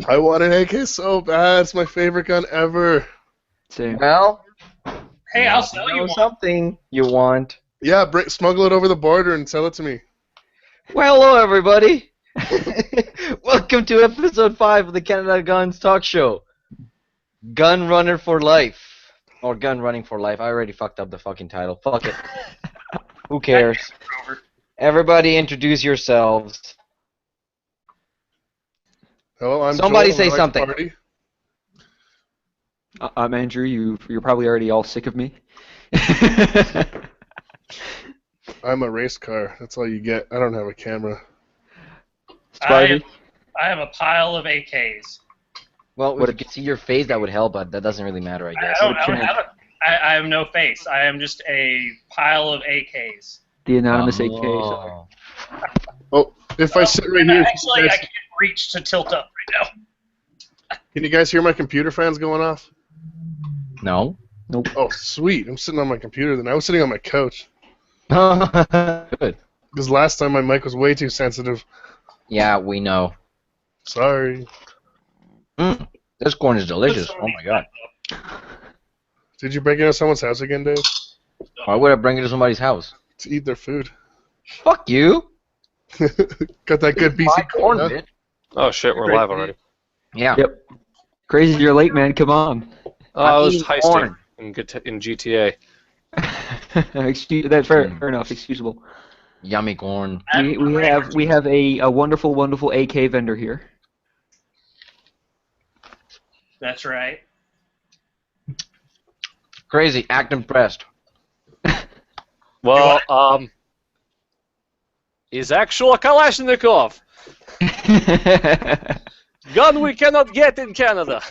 I want an AK so bad. It's my favorite gun ever. Same. Well, Hey, I'll sell you know one. something you want. Yeah, smuggle it over the border and sell it to me. Well, hello, everybody. Welcome to episode 5 of the Canada Guns talk show. Gun Runner for Life. Or Gun Running for Life. I already fucked up the fucking title. Fuck it. Who cares? Everybody introduce yourselves. Hello, I'm Somebody Joel, and say I like to something. party. I'm Andrew. You're probably already all sick of me. I'm a race car. That's all you get. I don't have a camera. Spidey. I have a pile of AKs. Well, What if you could see your face, that would help, but that doesn't really matter, I guess. I have no face. I am just a pile of AKs. The anonymous AK. Oh. Oh, if I sit right here, Actually, I can't reach to tilt up right can you guys hear my computer fans going off? No? Nope. Oh, sweet. I'm sitting on my computer then. I was sitting on my couch. Good. Because last time my mic was way too sensitive. Yeah, we know. Sorry. This corn is delicious. Oh my god. Did you break into someone's house again, Dave? Why would I bring it to somebody's house? To eat their food. Fuck you. Got that good My BC corn, huh? bitch. Oh shit, we're live already. Yeah. Yep. Crazy, you're late, man. Come on. I was eating heisting corn. in GTA. That's fair enough. Excusable. Yummy corn. We have a wonderful AK vendor here. That's right. Crazy. Act impressed. Well, is actual a Kalashnikov. Gun we cannot get in Canada.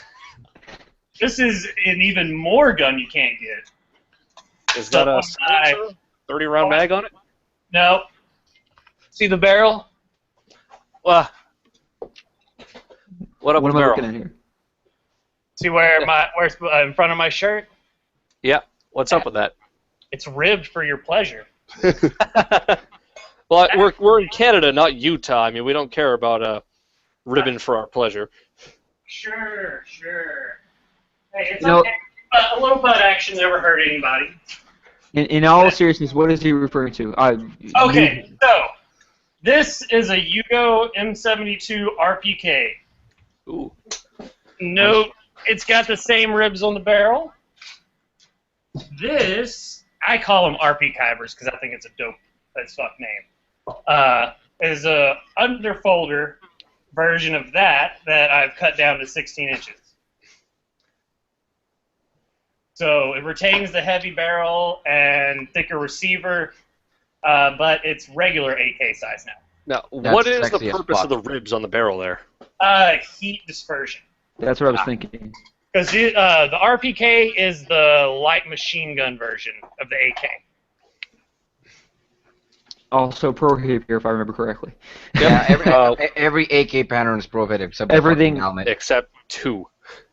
This is an even more gun you can't get. Is that a I- 30-round mag on it? No. See the barrel? Well, what up What with am I barrel? looking at here? See where's in front of my shirt? Yeah, what's up with that? It's ribbed for your pleasure. Well, we're in Canada, not Utah. I mean, we don't care about a ribbon for our pleasure. Sure. Hey, it's You know- okay. A little butt action never hurt anybody. In all seriousness, what is he referring to? Okay, so this is a Yugo M72 RPK. Ooh. Note, it's got the same ribs on the barrel. This, I call them RP Kybers because I think it's a dope as fuck name. Is a underfolder version of that I've cut down to 16 inches. So it retains the heavy barrel and thicker receiver, but it's regular AK size now. Now, That's what is the sexy as purpose fuck. of the ribs on the barrel there? Heat dispersion. That's what I was thinking. Because the RPK is the light machine gun version of the AK. Also prohibited here, if I remember correctly. Yeah, every AK pattern is prohibited except the Everything- fucking helmet. Except two.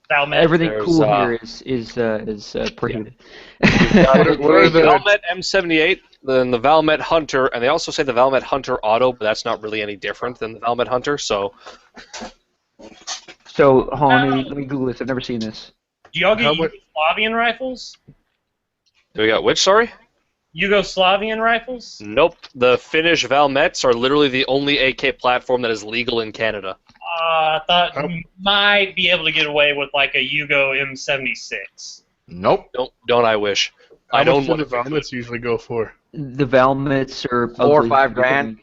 Valmet. Everything There's, cool here is prohibited. What are The the- Valmet M78, then the Valmet Hunter, and they also say the Valmet Hunter Auto, but that's not really any different than the Valmet Hunter, so... So, hold on, let me Google this. I've never seen this. Do y'all get How much- Yugoslavian rifles? Do we got which, sorry? Yugoslavian rifles? Nope. The Finnish Valmets are literally the only AK platform that is legal in Canada. I thought How- you might be able to get away with like a Yugo M76. Nope. Don't I wish. I How don't much do want the Valmets usually go for? The Valmets are 4 or ugly. 5 grand.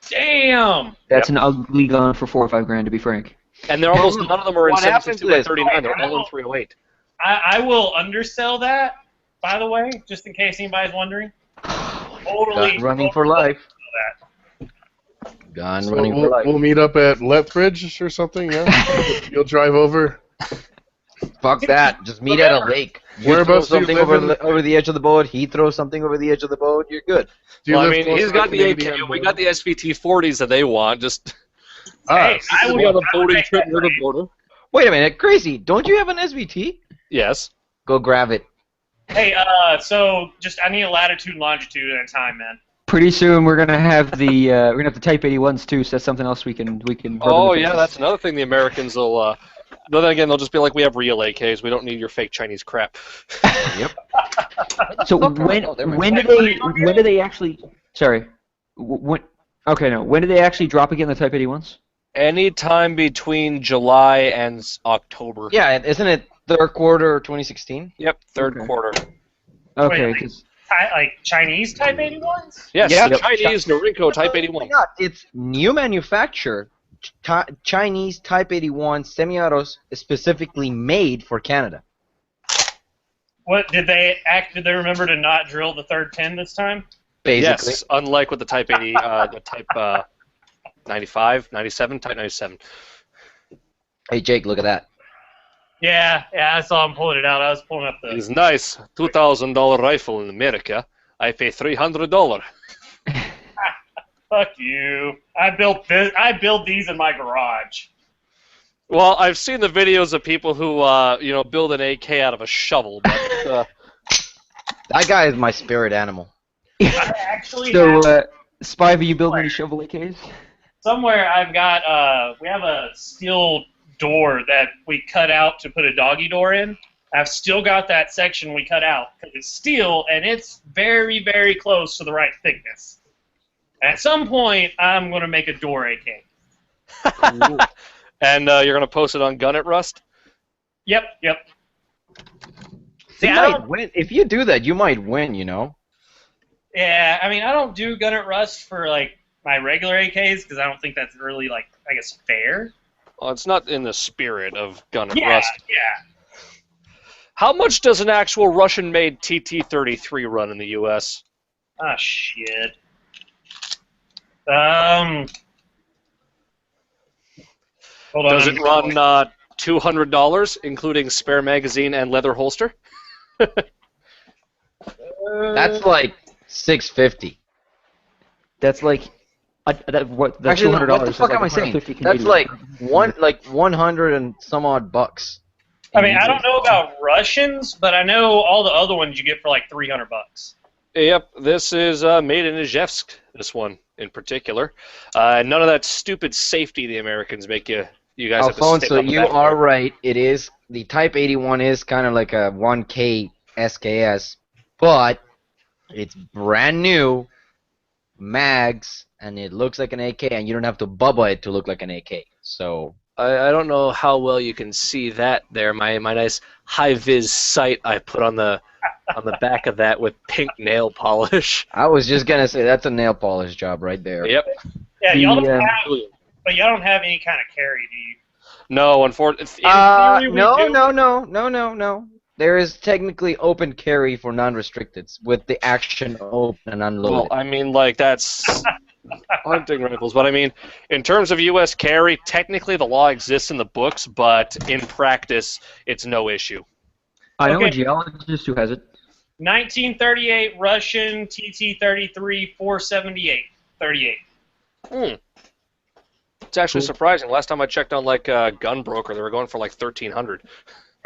Damn! That's an ugly gun for 4 or 5 grand, to be frank. And they're almost none of them are in What happened 762 to by this? 39. They're all in 308. I will undersell that, by the way, just in case anybody's wondering. Totally. Gun running for life. Gun So running for life. we'll meet up at Lethbridge or something, yeah? You'll drive over. Fuck that. Just meet at a lake. You Whereabouts throw do you something live over the edge of the boat. He throws something over the edge of the boat. You're good. Do you Well, I live mean, close he's to got the Canadian AK, we border? got the SVT-40s that they want. Just Hey, I we would, got a I would boating make trip that near the right. border. Wait a minute. Crazy. Don't you have an SVT? Yes. Go grab it. Hey, so just I need a latitude and longitude at a time, man. Pretty soon we're gonna have the Type 81s too. So that's something else we can rub in Oh the yeah, faces. that's another thing the Americans will. But then again, they'll just be like, we have real AKs. We don't need your fake Chinese crap. Yep. So Oh, never mind. when do they actually? Sorry. When? Okay, no. When do they actually drop again the Type 81s? Anytime between July and October. Yeah, isn't it third quarter 2016? Yep, third Okay. quarter. Okay, Wait, 'cause- Like Chinese Type 81s? Yes, Yep. Chinese Norinco Type Why 81. not? It's new manufacture. Chinese Type 81 semi-autos specifically made for Canada. What did they remember to not drill the third 10 this time? Basically. Yes, unlike with the Type 80, the Type 95, 97, Type 97. Hey Jake, look at that. Yeah, I saw him pulling it out. I was pulling up the. It's nice. $2,000 rifle in America. I pay $300. Fuck you! I built these in my garage. Well, I've seen the videos of people who, build an AK out of a shovel, but That guy is my spirit animal. I actually so have Spivey, you building any shovel AKs? somewhere. I've got we have a steel door that we cut out to put a doggy door in. I've still got that section we cut out because it's steel and it's very, very close to the right thickness. At some point, I'm going to make a door AK. and you're gonna post it on Gun at Rust. Yep. See, You I might don't, win. If you do that, you might win, you know? yeah, I mean, I don't do Gun at Rust for, like, my regular AKs because I don't think that's really, like, I guess, fair. Well, it's not in the spirit of Gun at Yeah, Rust. yeah. How much does an actual Russian-made TT-33 run in the U.S.? Ah, shit. Hold on. Does it run $200, including spare magazine and leather holster? That's like $650. That's like that's Actually, no, $200. what the fuck is am I like saying? 150 That's Canadian. like 100 and some odd bucks. I mean, I don't know about Russians, but I know all the other ones you get for like $300. Yep, this is made in Izhevsk, this one in particular. None of that stupid safety the Americans make you guys have to Alfonso, stick up with you that are for. right. It is the Type 81 is kind of like a 1K SKS, but it's brand new, mags, and it looks like an AK, and you don't have to bubba it to look like an AK. So I don't know how well you can see that there. My nice high-vis sight I put on the back of that with pink nail polish. I was just gonna say that's a nail polish job right there. Yep. Yeah, The, y'all don't uh, have, but y'all don't have any kind of carry, do you? No, unfortunately. No. There is technically open carry for non-restricteds with the action open and Well, unloaded. I mean, like, that's hunting rifles. But, I mean, in terms of U.S. carry, technically the law exists in the books, but in practice, it's no issue. I know a Okay. geologist who has it. 1938 Russian TT-33 478 38. It's actually Cool. surprising. Last time I checked on, like, Gun Broker, they were going for, like, 1,300.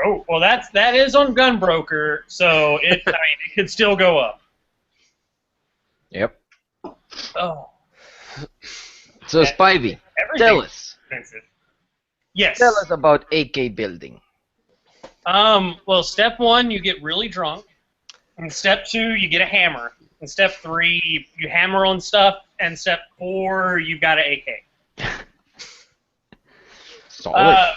Oh, well, that is on Gunbroker, so I mean, it could still go up. Yep. Oh, So Spivey, tell everything's us. expensive. Yes. Tell us about AK building. Well, step 1, you get really drunk. And step 2, you get a hammer. And step 3, you hammer on stuff. And step 4, you've got an AK. Solid.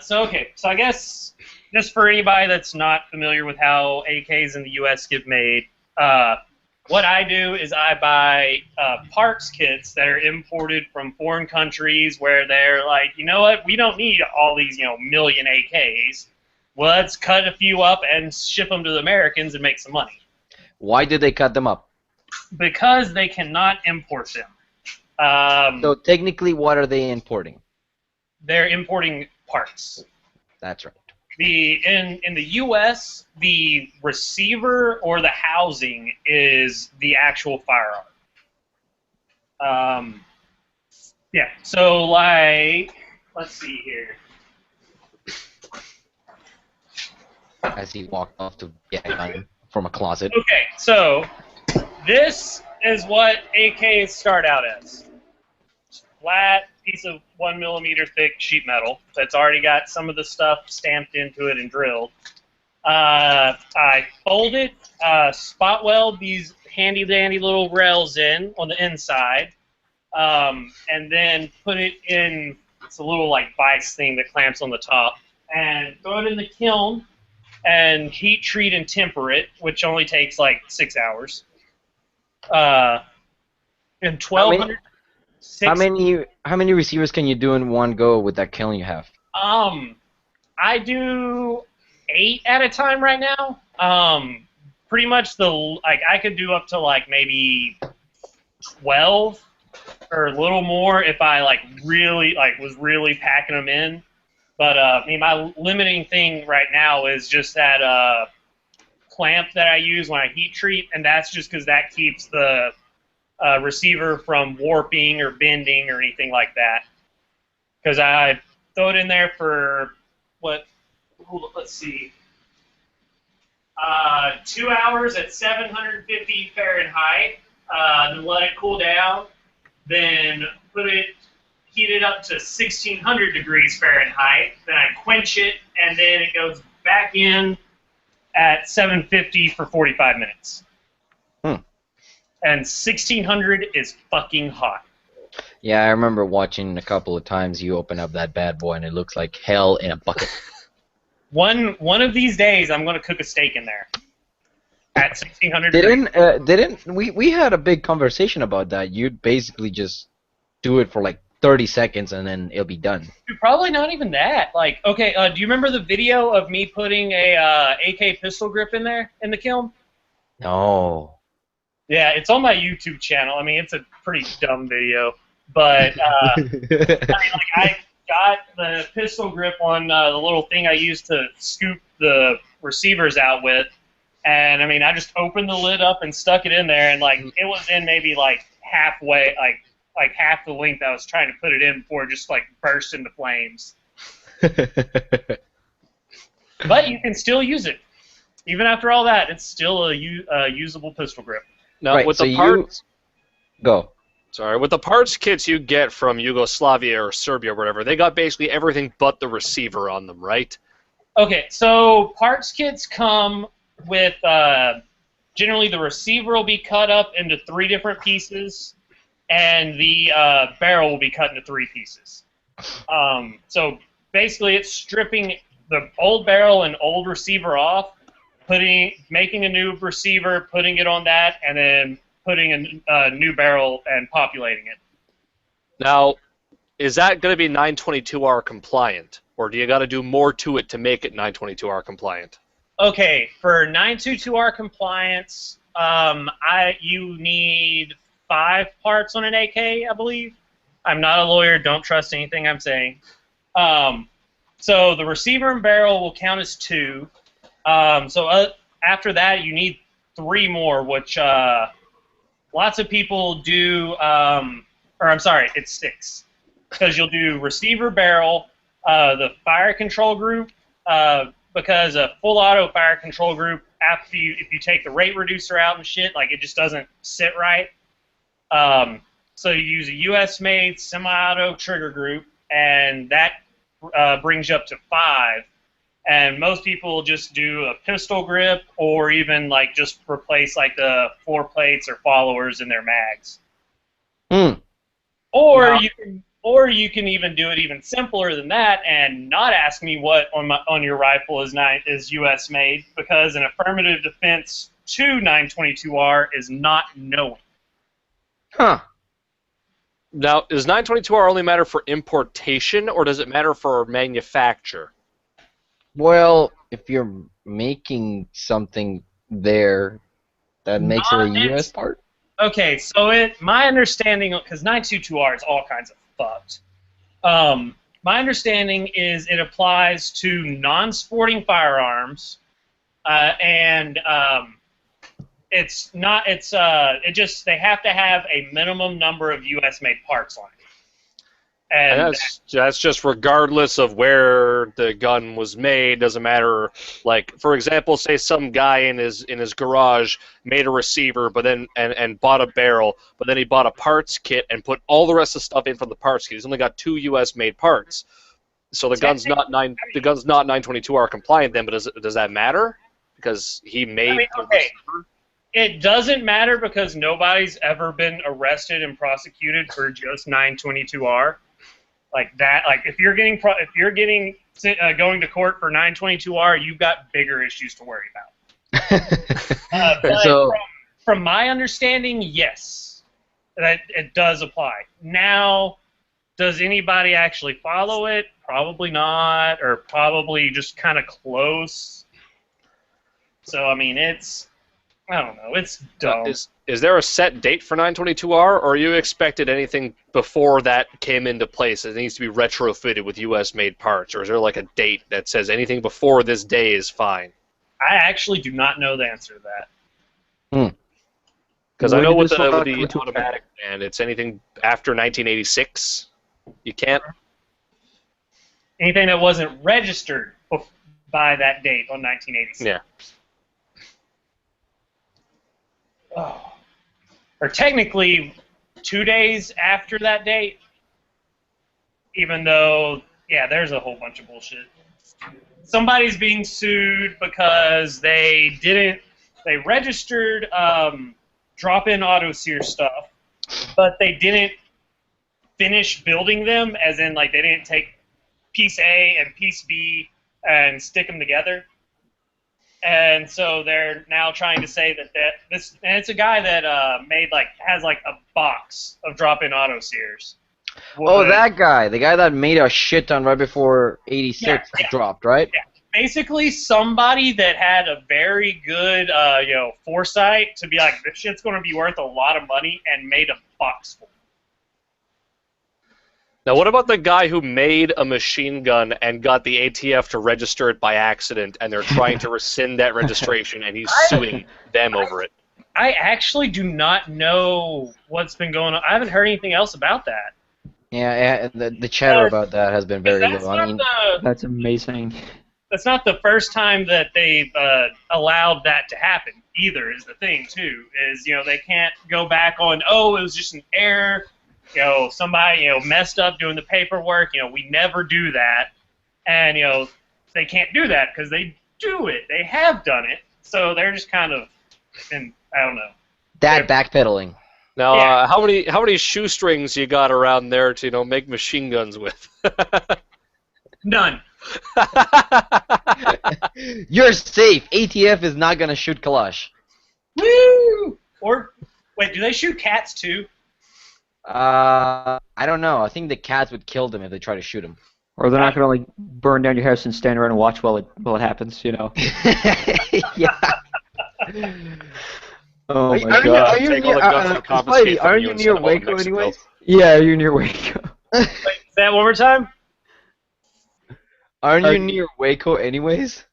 So I guess just for anybody that's not familiar with how AKs in the U.S. get made, what I do is I buy parts kits that are imported from foreign countries where they're like, you know what, we don't need all these, million AKs. Well, let's cut a few up and ship them to the Americans and make some money. Why did they cut them up? Because they cannot import them. So technically, what are they importing? They're importing parts. That's right. In the U.S., the receiver or the housing is the actual firearm. Yeah. So like, let's see here. As he walked off to get a gun from a closet. Okay. So This is what AKs start out as. Flat piece of 1 millimeter thick sheet metal that's already got some of the stuff stamped into it and drilled. I fold it, spot weld these handy dandy little rails in on the inside, and then put it in. It's a little like vise thing that clamps on the top, and throw it in the kiln and heat treat and temper it, which only takes like 6 hours. And 1,200. How many receivers can you do in one go with that kiln you have? I do 8 at a time right now. Pretty much I could do up to like maybe 12 or a little more if I was really packing them in. But I mean, my limiting thing right now is just that clamp that I use when I heat treat, and that's just because that keeps the receiver from warping or bending or anything like that. Because I throw it in there for let's see, 2 hours at 750 Fahrenheit. Then let it cool down. Then heat it up to 1,600 degrees Fahrenheit. Then I quench it, and then it goes back in at 750 for 45 minutes. And 1,600 is fucking hot. Yeah, I remember watching a couple of times you open up that bad boy and it looks like hell in a bucket. One of these days, I'm going to cook a steak in there at 1,600 degrees. We had a big conversation about that. You'd basically just do it for like 30 seconds and then it'll be done. Dude, probably not even that. Like, okay, do you remember the video of me putting a AK pistol grip in there in the kiln? No. Yeah, it's on my YouTube channel. I mean, it's a pretty dumb video, but I got the pistol grip on the little thing I used to scoop the receivers out with, and I mean, I just opened the lid up and stuck it in there, and like it was in maybe like halfway, like half the length I was trying to put it in before it just like burst into flames. But you can still use it, even after all that. It's still a usable pistol grip. Now, Right, with so the parts, Go. sorry, with the parts kits you get from Yugoslavia or Serbia or whatever, they got basically everything but the receiver on them, right? Okay, so parts kits come with generally the receiver will be cut up into 3 different pieces, and the barrel will be cut into 3 pieces. So basically, it's stripping the old barrel and old receiver off, making a new receiver, putting it on that, and then putting a new barrel and populating it. Now, is that going to be 922R compliant, or do you got to do more to it to make it 922R compliant? Okay, for 922R compliance, you need 5 parts on an AK, I believe. I'm not a lawyer. Don't trust anything I'm saying. So the receiver and barrel will count as 2. After that, you need 3 more, which lots of people do. It's 6, because you'll do receiver, barrel, the fire control group, because a full auto fire control group, if you take the rate reducer out and shit, like it just doesn't sit right. So you use a U.S.-made semi-auto trigger group, and that brings you up to 5. And most people just do a pistol grip, or even like just replace like the 4 plates or followers in their mags. Or you can even do it even simpler than that, and not ask me what on your rifle is U.S. made, because an affirmative defense to 922R is not knowing. Huh. Now, does 922R only matter for importation, or does it matter for manufacture? Well, if you're making something there, that makes it a U.S. part? Okay, so my understanding, because 922R is all kinds of fucked. My understanding is it applies to non-sporting firearms, and it's not. They have to have a minimum number of U.S. made parts on it. And And that's just regardless of where the gun was made. Doesn't matter. Like, for example, say some guy in his garage made a receiver, but then and bought a barrel, but then he bought a parts kit and put all the rest of the stuff in from the parts kit. He's only got 2 U.S. made parts, so the gun's not 922R compliant then. But does that matter? Because he made the okay, receiver? it doesn't matter because nobody's ever been arrested and prosecuted for just 922R. Like that, like if you're getting going to court for 922R, you've got bigger issues to worry about. But So from my understanding, yes, that it does apply. Now, does anybody actually follow it? Probably not, or probably just kind of close. So I mean, I don't know, it's dumb. Is there a set date for 922R, or are you expected anything before that came into place? It needs to be retrofitted with U.S. made parts, or is there like a date that says anything before this day is fine? I actually do not know the answer to that. Because I When know did with this the law come into automatic ban, it's anything after 1986. You can't. Anything that wasn't registered by that date on 1986. Yeah. Oh. Or technically 2 days after that date, even though, yeah, there's a whole bunch of bullshit. Somebody's being sued because they registered drop-in auto-sear stuff, but they didn't finish building them, as in, like, they didn't take piece A and piece B and stick them together. And so they're now trying to say that this, and it's a guy that has a box of drop-in auto sears. Oh, that guy, the guy that made a shit ton right before 86 Yeah. dropped, right? Yeah, basically somebody that had a very good foresight to be like, this shit's going to be worth a lot of money, and made a box full. Now, what about the guy who made a machine gun and got the ATF to register it by accident, and they're trying to rescind that registration, and he's suing them over it? I actually do not know what's been going on. I haven't heard anything else about that. Yeah, the chatter about that has been very That's low. I not mean, That's amazing. That's not the first time that they've allowed that to happen either, is the thing, too. Is, they can't go back on, oh, it was just an error, somebody, messed up doing the paperwork, we never do that. And, they can't do that because they do it. They have done it. So they're just kind of, I don't know. backpedaling. Now, Yeah. how many shoestrings you got around there to make machine guns with? None. You're safe. ATF is not gonna shoot Kalash. Woo! Or, wait, do they shoot cats, too? I don't know. I think the cats would kill them if they try to shoot him. Or they're not going to burn down your house and stand around and watch while it happens, Yeah. Oh my Are god. you Take all near, the guns and confiscate Spidey, from aren't you you and near send them all to Waco Mexico. anyways? Yeah, you're near Waco. Wait, say that one more time? Aren't you near Waco anyways?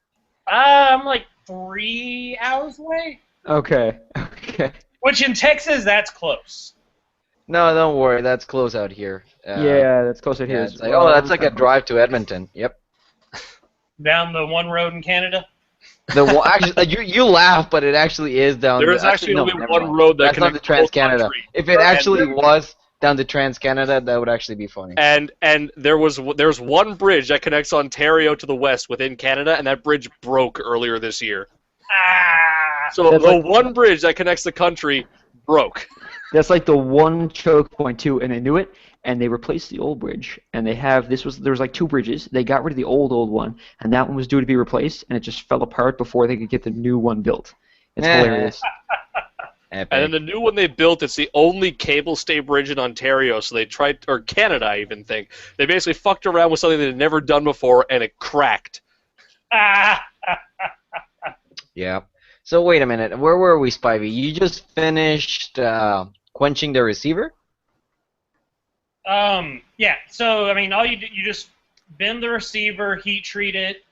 I'm like 3 hours away. Okay. Which in Texas, that's close. No, don't worry. That's close out here. Yeah, that's closer here. Yeah, as it's like, well. that's like a drive to Edmonton. Yep. Down the one road in Canada. Actually, you laugh, but it actually is down. There is actually no, only never one mind. road that That's not connects the Trans the whole Canada. country. If it actually was down to Trans Canada, that would actually be funny. And there's one bridge that connects Ontario to the west within Canada, and that bridge broke earlier this year. Ah! So That's the like- one bridge that connects the country broke. That's like the one choke point too, and they knew it, and they replaced the old bridge. And there was like 2 bridges. They got rid of the old one, and that one was due to be replaced, and it just fell apart before they could get the new one built. It's hilarious. Epic. And then the new one they built, it's the only cable stay bridge in Ontario, so they tried, or Canada I even think. They basically fucked around with something they'd never done before, and it cracked. Ah! Yeah. So wait a minute. Where were we, Spivey? You just finished quenching the receiver? Yeah. So I mean, all you just bend the receiver, heat treat it,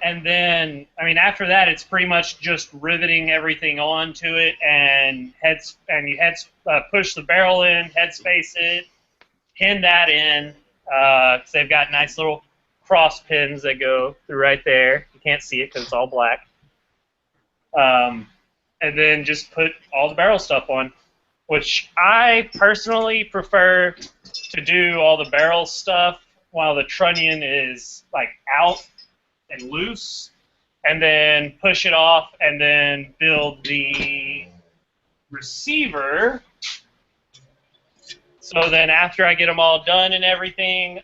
and then after that, it's pretty much just riveting everything onto it, and push the barrel in, headspace it, pin that in, 'cause they've got nice little cross pins that go through right there. You can't see it because it's all black. And then just put all the barrel stuff on, which I personally prefer to do all the barrel stuff while the trunnion is like out and loose, and then push it off, and then build the receiver. So then after I get them all done and everything,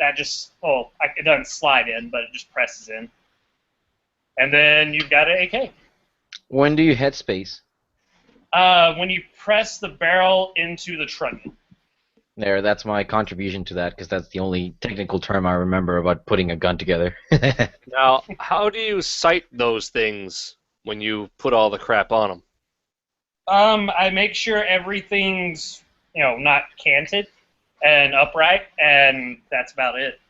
that just, it doesn't slide in, but it just presses in. And then you've got an AK. When do you headspace? When you press the barrel into the trunnion. There, that's my contribution to that, because that's the only technical term I remember about putting a gun together. Now, how do you sight those things when you put all the crap on them? I make sure everything's, not canted and upright, and that's about it.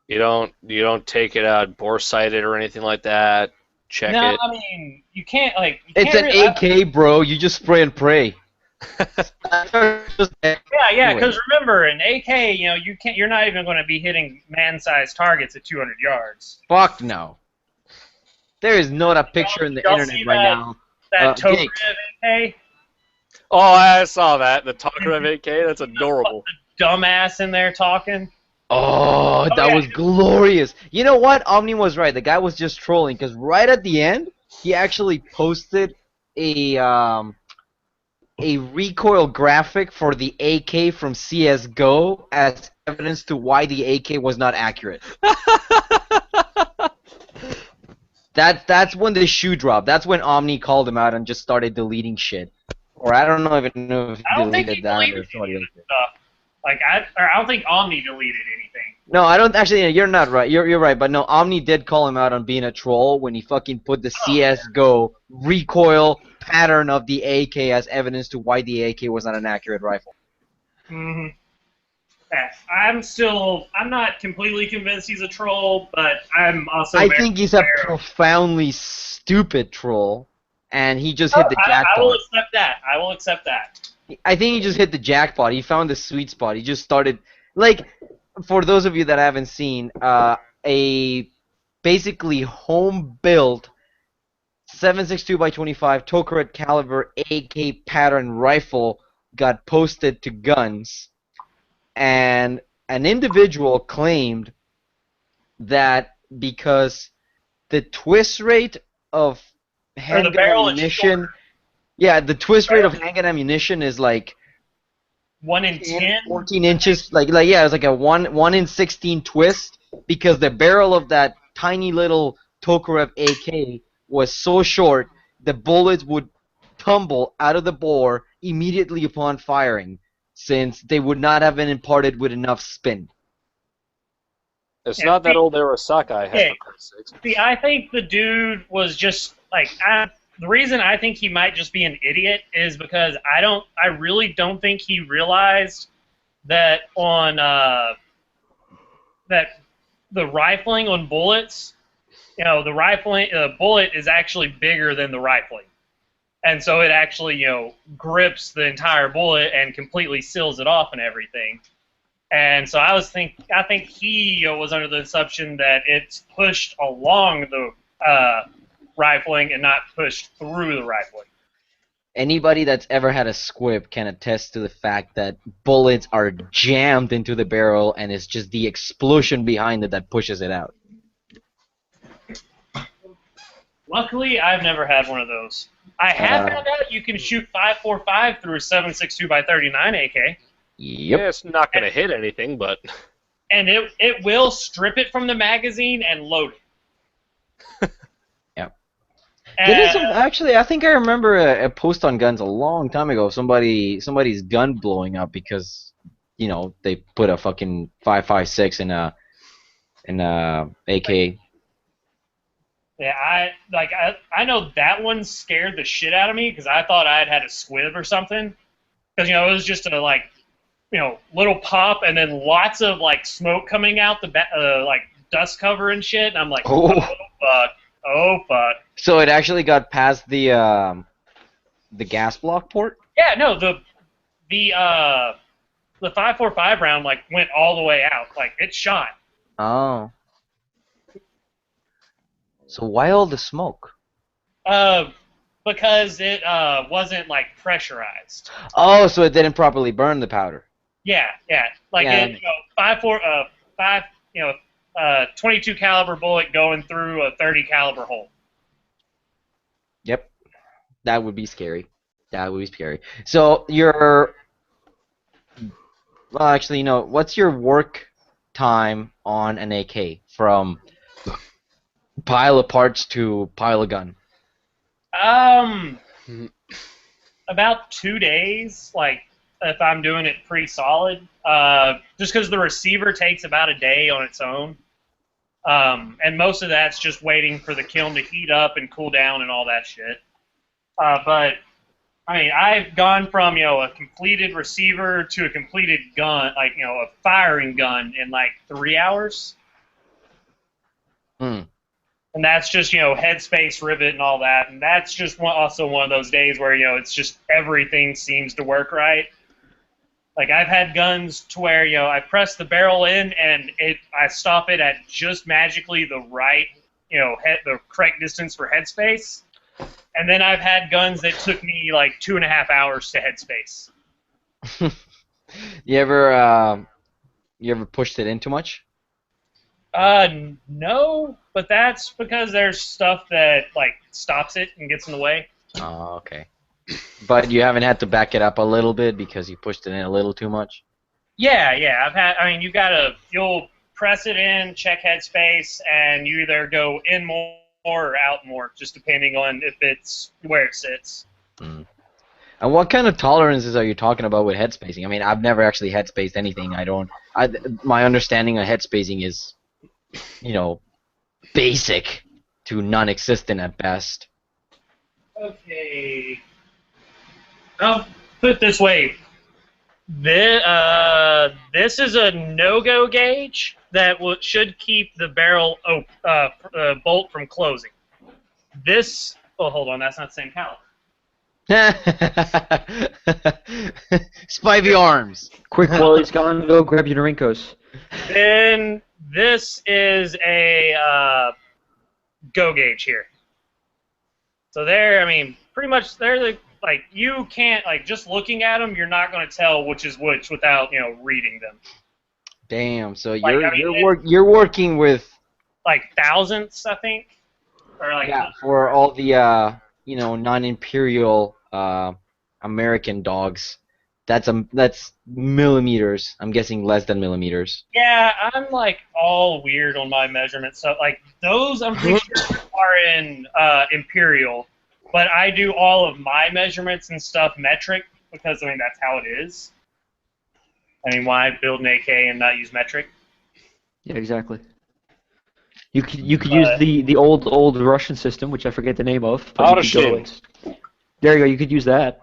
You don't take it out, bore sight it or anything like that. Check No, it. I mean, you can't, It's an AK, bro. You just spray and pray. Yeah, because remember, an AK, you're not even going to be hitting man-sized targets at 200 yards. Fuck no. There is not a picture in the Y'all internet see right now. That Jake. Tokarev AK? Oh, I saw that. The Tokarev AK. That's adorable. Dumbass in there talking. Oh, that yeah. was glorious. You know what? Omni was right. The guy was just trolling, because right at the end, he actually posted a recoil graphic for the AK from CS:GO as evidence to why the AK was not accurate. That's when the shoe dropped. That's when Omni called him out and just started deleting shit. Or I don't even know if he I don't think he deleted that or deleted somebody any else of did. the stuff. I don't think Omni deleted anything. No, I don't actually. You're not right. You're right. But no, Omni did call him out on being a troll when he fucking put the CS:GO recoil pattern of the AK as evidence to why the AK was not an accurate rifle. Mm-hmm. Yeah, I'm not completely convinced he's a troll, but I'm also. I think he's a profoundly stupid troll, and he just hit the jackpot. I will accept that. I think he just hit the jackpot. He found the sweet spot. He just started, for those of you that haven't seen, a basically home-built 7.62x25 Tokarev caliber AK pattern rifle got posted to Guns, and an individual claimed that because the twist rate of handgun ammunition, the twist rate of handgun ammunition is like 1 in 10, 14 inches, it's like a 1 in 16 twist, because the barrel of that tiny little Tokarev AK was so short, the bullets would tumble out of the bore immediately upon firing, since they would not have been imparted with enough spin. It's not that old Arasaka I have, for Christ's sakes. See, I think the dude was just the reason I think he might just be an idiot is because I really don't think he realized that on that the rifling on bullets, the bullet is actually bigger than the rifling, and so it actually grips the entire bullet and completely seals it off and everything. And so I think he was under the assumption that it's pushed along the rifling and not pushed through the rifling. Anybody that's ever had a squib can attest to the fact that bullets are jammed into the barrel, and it's just the explosion behind it that pushes it out. Luckily, I've never had one of those. I have found out you can shoot 5.45 through a 7.62x39 AK. Yep. Yeah, it's not going to hit anything, but... And it will strip it from the magazine and load it. Yep. Actually, I think I remember a post on Guns a long time ago. Somebody's gun blowing up because, they put a fucking 5.56 in a AK. Yeah, I know that one scared the shit out of me because I thought I had a squib or something. Because it was just a little pop and then lots of smoke coming out the dust cover and shit. And I'm like, oh fuck. So it actually got past the gas block port? Yeah, no, the the 5.45 round like went all the way out. Like it shot. Oh. So why all the smoke? Because it wasn't like pressurized. Oh, so it didn't properly burn the powder. Yeah. Like Yeah. it, 22 caliber bullet going through a 30 caliber hole. Yep. That would be scary. That would be scary. So your, well, actually, what's your work time on an AK from pile of parts to pile of gun? About 2 days. Like if I'm doing it pretty solid. Just because the receiver takes about a day on its own. And most of that's just waiting for the kiln to heat up and cool down and all that shit. But I mean, I've gone from a completed receiver to a completed gun, like a firing gun in like 3 hours. Hmm. And that's just headspace, rivet, and all that. And that's just also one of those days where it's just everything seems to work right. Like I've had guns to where I press the barrel in and I stop it at just magically the right the correct distance for headspace. And then I've had guns that took me like 2.5 hours to headspace. You ever pushed it in too much? No, but that's because there's stuff that like stops it and gets in the way. Oh, okay. But you haven't had to back it up a little bit because you pushed it in a little too much? Yeah. I mean, you'll press it in, check headspace, and you either go in more or out more, just depending on if it's where it sits. Mm. And what kind of tolerances are you talking about with head spacing? I mean, I've never actually head spaced anything. My understanding of head spacing is, basic to non-existent at best. Okay. I'll put it this way. This is a no-go gauge that should keep the barrel bolt from closing. This. Oh, hold on. That's not the same caliber. Spivey arms. Quick, while he's gone, go grab your Norinkos. Then this is a go gauge here. So I mean, pretty much they're like you can't just looking at them, you're not going to tell which is which without reading them. Damn. So you're you're working with like thousandths, I think, or like for all the non-imperial American dogs. That's millimeters. I'm guessing less than millimeters. Yeah, I'm like all weird on my measurements. So like those, I'm pretty sure are in imperial, but I do all of my measurements and stuff metric because I mean that's how it is. I mean, why build an AK and not use metric? Yeah, exactly. You could use the old Russian system, which I forget the name of. But there you go. You could use that.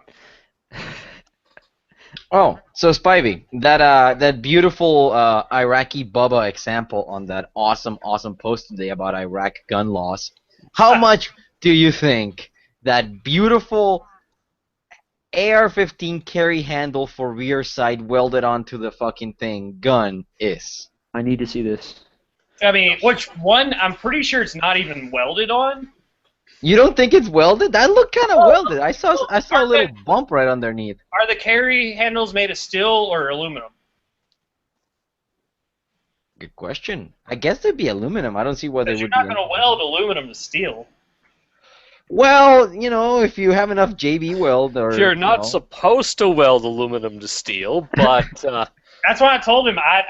Oh, so Spivey, that beautiful Iraqi Bubba example on that awesome post today about Iraq gun laws. How much do you think that beautiful AR-15 carry handle for rear sight welded onto the fucking thing gun is? I need to see this. I mean, which one? I'm pretty sure it's not even welded on. You don't think it's welded? That looked kind of welded. I saw a little bump right underneath. Are the carry handles made of steel or aluminum? Good question. I guess they'd be aluminum. I don't see why they would be. You're not going to weld aluminum to steel. Well, if you have enough JB weld or... You're not supposed to weld aluminum to steel, but... That's why I told him I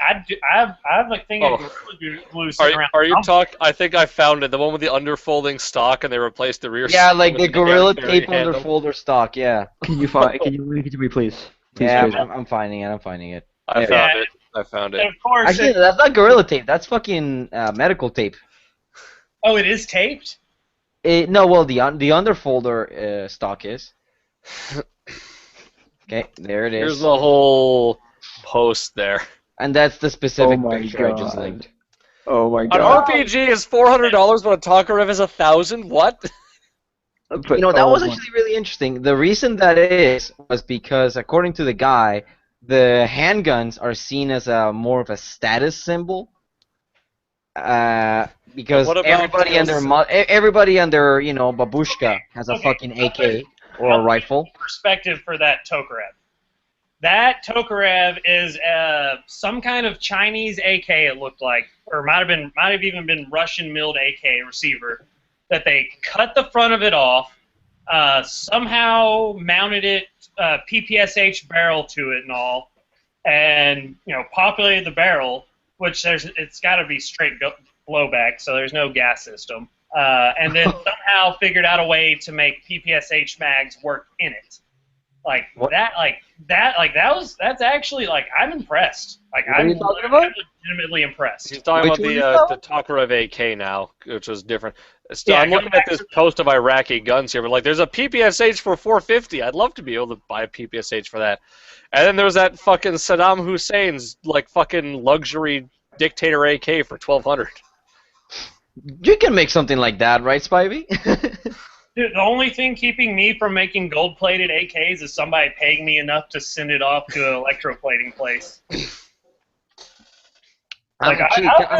have like thing of Gorilla Glue sitting around. Are you talking? I think I found it. The one with the underfolding stock, and they replaced the rear. Yeah, like the Gorilla Tape handle. underfolder stock. Yeah. Can you link it to me, please? Yeah, I'm finding it. I found it. And of course, actually, that's not Gorilla Tape. That's fucking medical tape. Oh, it is taped? No, well, the underfolder stock is. Okay, there it is. Here's the whole post there. And that's the specific picture I just linked. Oh my An god. RPG is $400, but a Tokarev is $1,000. What? But, that was actually really interesting. The reason that is was because, according to the guy, the handguns are seen as a more of a status symbol. Because what about everybody under babushka has a Okay, fucking AK or a I'll put it rifle. in perspective for that Tokarev. That Tokarev is some kind of Chinese AK. It looked like, or might have even been Russian milled AK receiver that they cut the front of it off, somehow mounted it PPSH barrel to it and all, and populated the barrel, which it's got to be straight blowback, so there's no gas system, and then somehow figured out a way to make PPSH mags work in it. What? That's actually I'm impressed. What are you talking about? I'm legitimately impressed. He's talking Which about one is that the Tokarev AK now, which was different. Still, Yeah, I'm going looking at back this to post of Iraqi guns here, but there's a PPSH for 450. I'd love to be able to buy a PPSH for that. And then there's that fucking Saddam Hussein's fucking luxury dictator AK for 1200. You can make something like that, right, Spivey? Dude, the only thing keeping me from making gold-plated AKs is somebody paying me enough to send it off to an electroplating place. I'm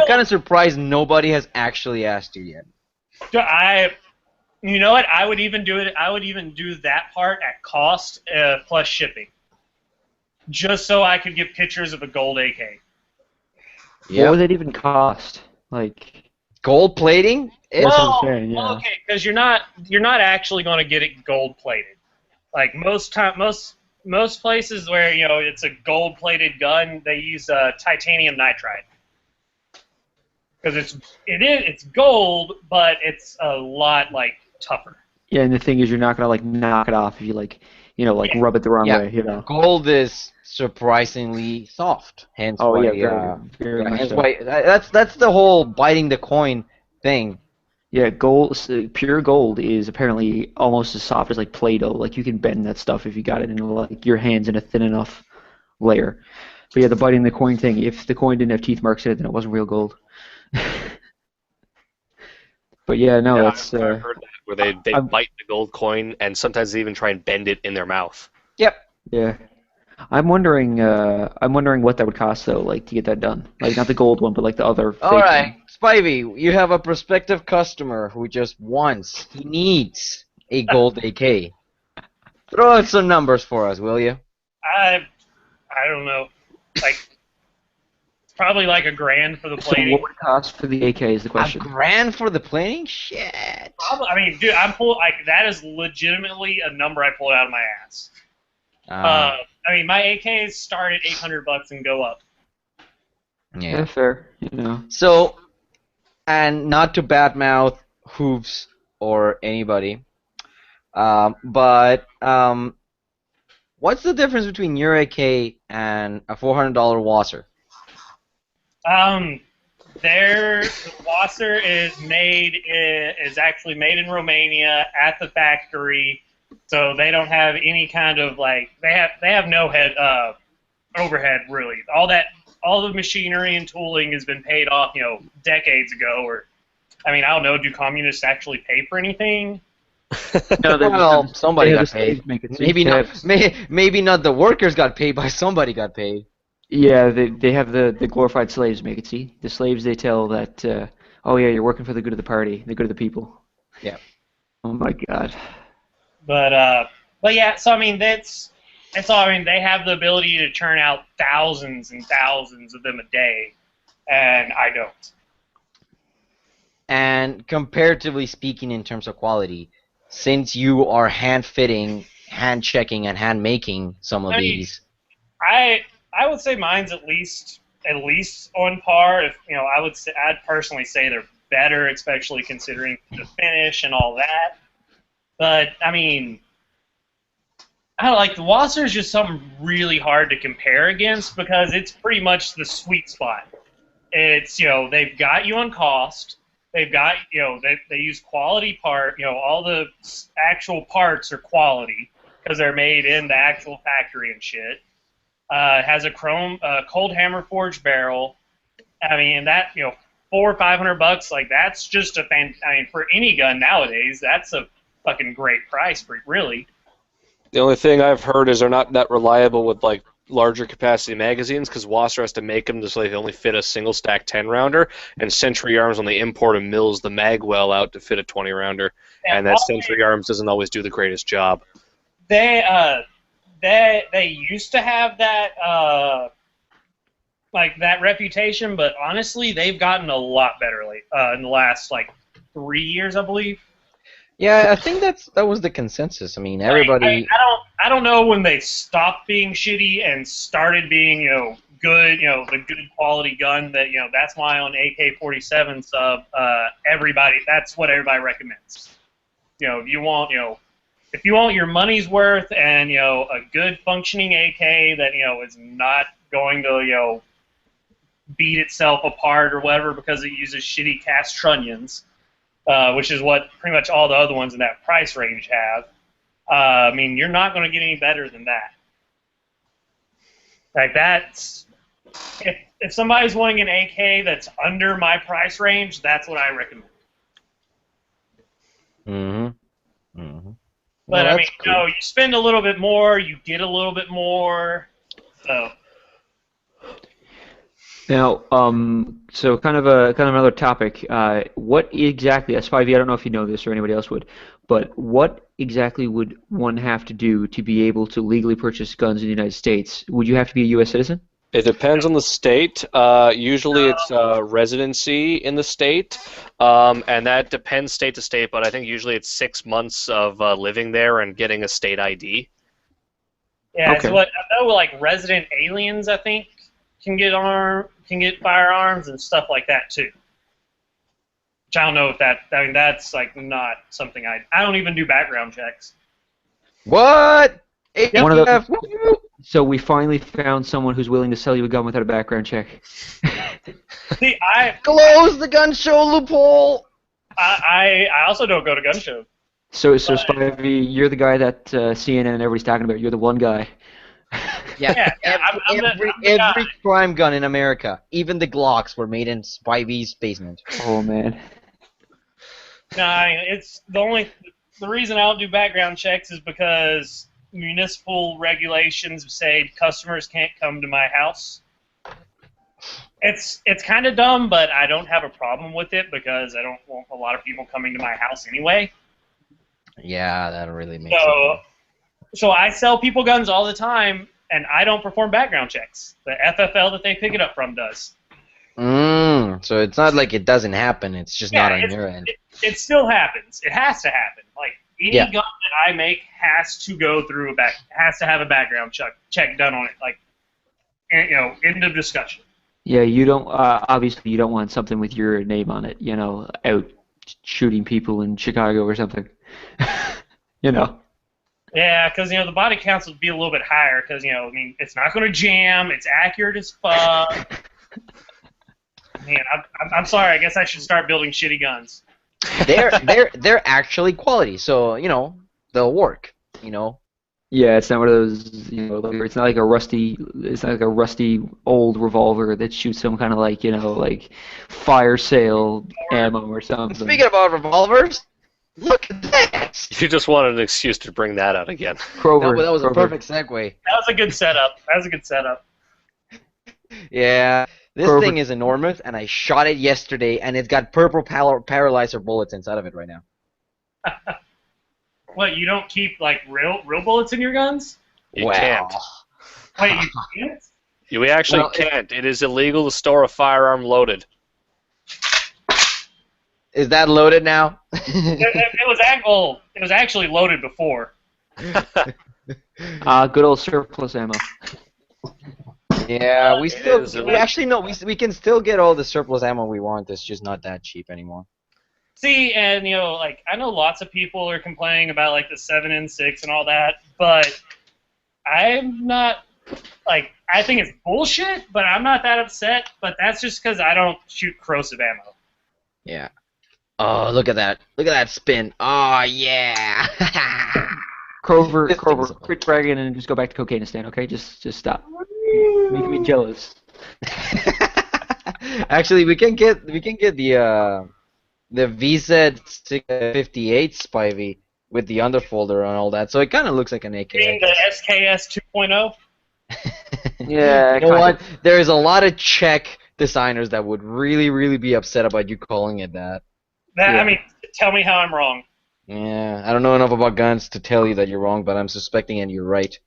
kind of surprised nobody has actually asked you yet. You know what? I would even do it. I would even do that part at cost plus shipping, just so I could get pictures of a gold AK. What would it even cost? Gold plating? That's what Well, I'm saying, yeah. okay, because you're not actually going to get it gold-plated. Like most places where it's a gold-plated gun, they use titanium nitride. Because it's gold, but it's a lot tougher. Yeah, and the thing is, you're not gonna knock it off if you rub it the wrong way, Gold is surprisingly soft. Hence Oh why, yeah, very much hence so. why that's the whole biting the coin thing. Yeah, pure gold is apparently almost as soft as Play-Doh. You can bend that stuff if you got it in your hands in a thin enough layer. But yeah, the biting the coin thing. If the coin didn't have teeth marks in it, then it wasn't real gold. But yeah, no, Yeah, that's. I've heard that where they bite the gold coin and sometimes they even try and bend it in their mouth. Yep. Yeah, I'm wondering what that would cost though, to get that done. Not the gold one, but the other. All fake right, one. Spivey, you have a prospective customer who just he needs a gold AK. Throw out some numbers for us, will you? I don't know. It's probably $1,000 for the So plating. what would it cost for the AK is the question. $1,000 for the plating? Shit. Probably, I mean, dude, that is legitimately a number I pulled out of my ass. I mean, my AKs start at $800 and go up. Yeah, fair. So, and not to badmouth Hooves or anybody, but what's the difference between your AK and a $400 Wasser? The Wasser is actually made in Romania at the factory, so they don't have any kind of they have no overhead really. All the machinery and tooling has been paid off decades ago. Or I mean, I don't know. Do communists actually pay for anything? No, Well, somebody they got have the slaves paid. make it so Maybe they not. have- Maybe not the workers got paid, but somebody got paid. Yeah, they have the glorified slaves make it. See, the slaves they tell that, oh yeah, you're working for the good of the party, the good of the people. Yeah. Oh my God. But yeah. So I mean, that's all. I mean, they have the ability to churn out thousands and thousands of them a day, and I don't. And comparatively speaking, in terms of quality, since you are hand fitting, hand checking, and hand making some of I mean, these, I would say mine's at least on par. If I'd personally say they're better, especially considering the finish and all that. But I mean, I don't the Wasser is just something really hard to compare against because it's pretty much the sweet spot. It's they've got you on cost. They've got they use quality part. All the actual parts are quality because they're made in the actual factory and shit. Has a cold hammer forged barrel. I mean, that $400 or $500, that's just I mean, for any gun nowadays, that's a fucking great price for really. The only thing I've heard is they're not that reliable with larger capacity magazines because Wasser has to make them so they only fit a single stack 10 rounder, and Century Arms only import and mills the magwell out to fit a 20 rounder, and that Century Arms doesn't always do the greatest job. They used to have that like that reputation, but honestly, they've gotten a lot better in the last like 3 years, I believe. Yeah, I think that was the consensus. I mean, everybody. I don't know when they stopped being shitty and started being good, the good quality gun that that's why on AK-47 sub that's what everybody recommends. If you want your money's worth and a good functioning AK that is not going to beat itself apart or whatever because it uses shitty cast trunnions, which is what pretty much all the other ones in that price range have. I mean, you're not going to get any better than that. Like that's if somebody's wanting an AK that's under my price range, that's what I recommend. Mm-hmm. Mm-hmm. But Well, I mean, cool. you spend a little bit more, you get a little bit more. So. Now, so kind of another topic. What exactly, S5E, I don't know if you know this or anybody else would, but what exactly would one have to do to be able to legally purchase guns in the United States? Would you have to be a U.S. citizen? It depends on the state. Usually it's residency in the state, and that depends state to state, but I think usually it's 6 months of living there and getting a state ID. Yeah, Okay. so I know like resident aliens, I think, can get firearms and stuff like that too. Which I don't know if that's like not something I don't even do background checks. What? One of the- ATF, woo! So we finally found someone who's willing to sell you a gun without a background check. See, Close the gun show loophole. I also don't go to gun shows. So Spivey, you're the guy that CNN and everybody's talking about. You're the one guy. Yeah, I'm every the guy. crime gun in America, even the Glocks, were made in Spivey's basement. Oh man. No, it's the reason I don't do background checks is because municipal regulations say customers can't come to my house. It's kind of dumb, but I don't have a problem with it because I don't want a lot of people coming to my house anyway. Yeah, that really makes sense. So I sell people guns all the time, and I don't perform background checks. The FFL that they pick it up from does. So it's not like it doesn't happen. It's just not on your end. It still happens. It has to happen. Like any gun that I make has to go through has to have a background check done on it. Like, end of discussion. Yeah, you don't. Obviously, you don't want something with your name on it. Out shooting people in Chicago or something. Yeah, because the body counts would be a little bit higher because it's not going to jam. It's accurate as fuck. Man, I'm sorry. I guess I should start building shitty guns. They're actually quality, so they'll work. Yeah, it's not one of those. It's not like a rusty. It's not like a rusty old revolver that shoots some kind of like fire sale ammo or something. Speaking about revolvers, look at that. You just wanted an excuse to bring that out again. Kroger. That was a Kroger. perfect segue. That was a good setup. Yeah, this Kroger. thing is enormous, and I shot it yesterday, and it's got purple paralyzer bullets inside of it right now. What, you don't keep like real bullets in your guns? You can't. Wait, you can't? We actually can't. It is illegal to store a firearm loaded. Is that loaded now? It was actually loaded before. Good old surplus ammo. Yeah, we can still get all the surplus ammo we want. It's just not that cheap anymore. See, and I know lots of people are complaining about like the 7N6 and all that, but I'm not I think it's bullshit, but I'm not that upset. But that's just because I don't shoot corrosive ammo. Yeah. Oh, look at that! Look at that spin! Oh yeah! Kroger, quit bragging and just go back to Cocainistan, okay? Just stop. Making me jealous. Actually, we can get the VZ58 Spivey with the underfolder and all that, so it kind of looks like an AK. You mean the SKS 2.0? Yeah, You know kind what? There's a lot of Czech designers that would really, really be upset about you calling it that. That, Yeah. I mean, tell me how I'm wrong. Yeah, I don't know enough about guns to tell you that you're wrong, but I'm suspecting and you're right.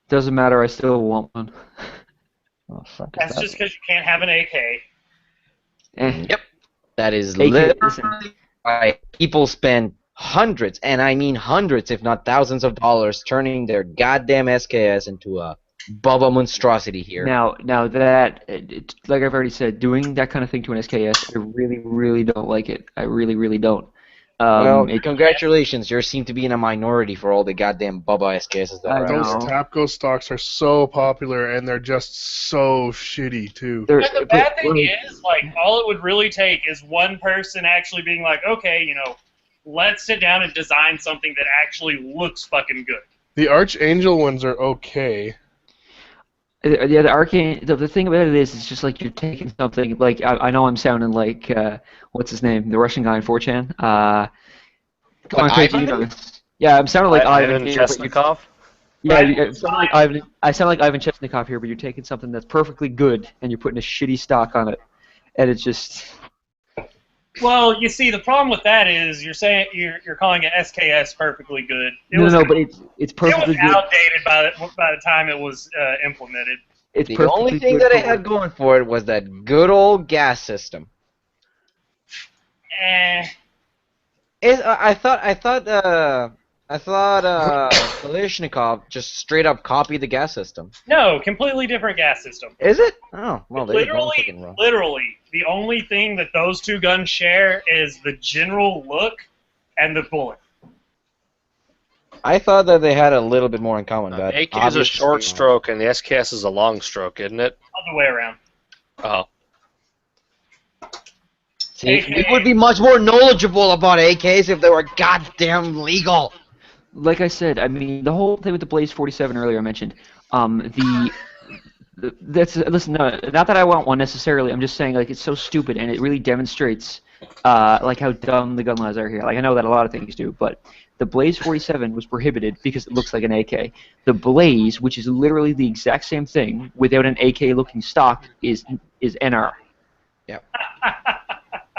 Doesn't matter. I still want one. Oh, fuck is That's that? just because you can't have an AK. Eh. That is AK, listen. literally why people spend hundreds, and I mean hundreds, if not thousands of dollars, turning their goddamn SKS into a Bubba monstrosity here. Now that, like I've already said, doing that kind of thing to an SKS, I really, really don't like it. I really, really don't. Well, It, congratulations, you seem to be in a minority for all the goddamn Bubba SKSs that I are out Those there. know. Tapco stocks are so popular, and they're just so shitty too. There, But the bad thing is, like, all it would really take is one person actually being like, okay, let's sit down and design something that actually looks fucking good. The Archangel ones are okay. yeah, the arcane. The thing about it is, it's just like you're taking something. Like I know I'm sounding like what's his name, the Russian guy in 4chan. Come What, on, Craig, you Ivan? know this. Yeah, I'm sounding like Ivan Ivan here, but you. Chesnikov. Yeah, Right. you sound like Ivan. I sound like Ivan Chesnikov here, but you're taking something that's perfectly good and you're putting a shitty stock on it, and it's just. Well, you see, the problem with that is you're saying you're calling it SKS perfectly good. No, but it's It perfectly was good. outdated by the time it was implemented. It's The perfectly only thing good that it for- had going for it was that good old gas system. Eh, I thought Kalashnikov just straight up copied the gas system. no, completely different gas system. Is it? Oh, well, there you go. I'm Literally, fucking wrong. literally, the only thing that those two guns share is the general look and the bullet. I thought that they had a little bit more in common, but AK is a obviously short not. stroke, and the SKS is a long stroke, isn't it? Other way around. Oh. See, AK. we would be much more knowledgeable about AKs if they were goddamn legal. Like I said, I mean the whole thing with the Blaze 47 earlier I mentioned. That's listen. No, not that I want one necessarily. I'm just saying like it's so stupid and it really demonstrates like how dumb the gun laws are here. Like I know that a lot of things do, but the Blaze 47 was prohibited because it looks like an AK. The Blaze, which is literally the exact same thing without an AK-looking stock, is NR.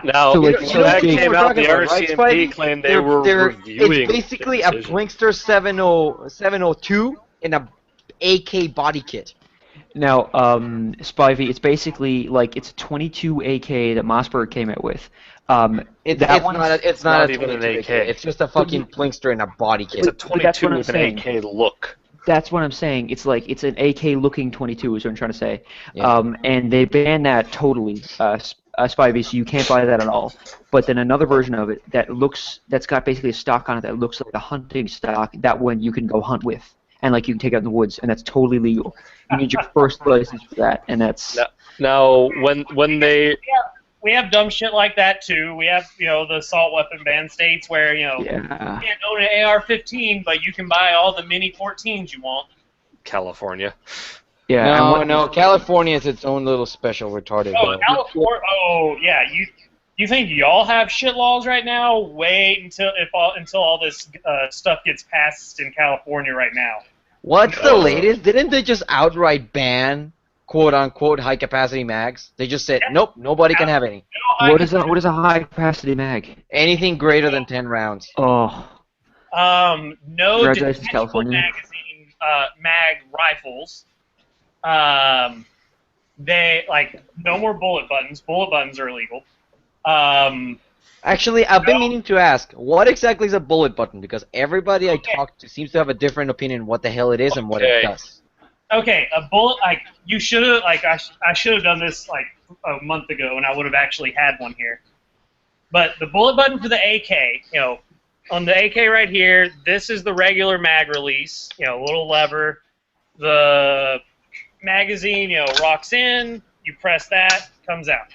Now, So, like, when you know that what came we're out, talking the about, right, RCMP Spidey? claimed they were reviewing It's basically the a decision. Blinkster 702 in a AK body kit. Now, Spivey, it's basically like it's a 22 AK that Mossberg came out with. It's That not one's- a even an 22 AK. It's just a fucking Blinkster in a body It's a kit. But that's 22 what I'm with an saying. AK look. That's what I'm saying. It's like it's an AK-looking 22 is what I'm trying to say. Yeah. And they banned that totally, Spivey, so you can't buy that at all. But then another version of it that's got basically a stock on it that looks like a hunting stock. That one you can go hunt with, and like you can take it out in the woods, and that's totally legal. You need your first license for that, and that's. Now, when they We have dumb shit like that too. We have the assault weapon ban states where Yeah. you can't own an AR-15, but you can buy all the mini 14s you want. California, Yeah. and what- No, California is its own little special retarded. Oh, California. Oh, yeah. You think y'all have shit laws right now? Wait until all this stuff gets passed in California right now. What's the latest? Didn't they just outright ban quote-unquote high-capacity mags? They just said, nope, nobody can have any. What is a high-capacity mag? Anything greater than 10 rounds. Oh. No Congratulations, detachable California. magazine mag rifles. They no more bullet buttons. Bullet buttons are illegal. Actually, I've been meaning to ask, what exactly is a bullet button? Because everybody I talk to seems to have a different opinion what the hell it is and what it Okay. does. Okay, a bullet you should have I should have done this a month ago, and I would have actually had one here. But the bullet button for the AK, on the AK right here, this is the regular mag release. Little lever. The magazine, rocks in. You press that, comes out.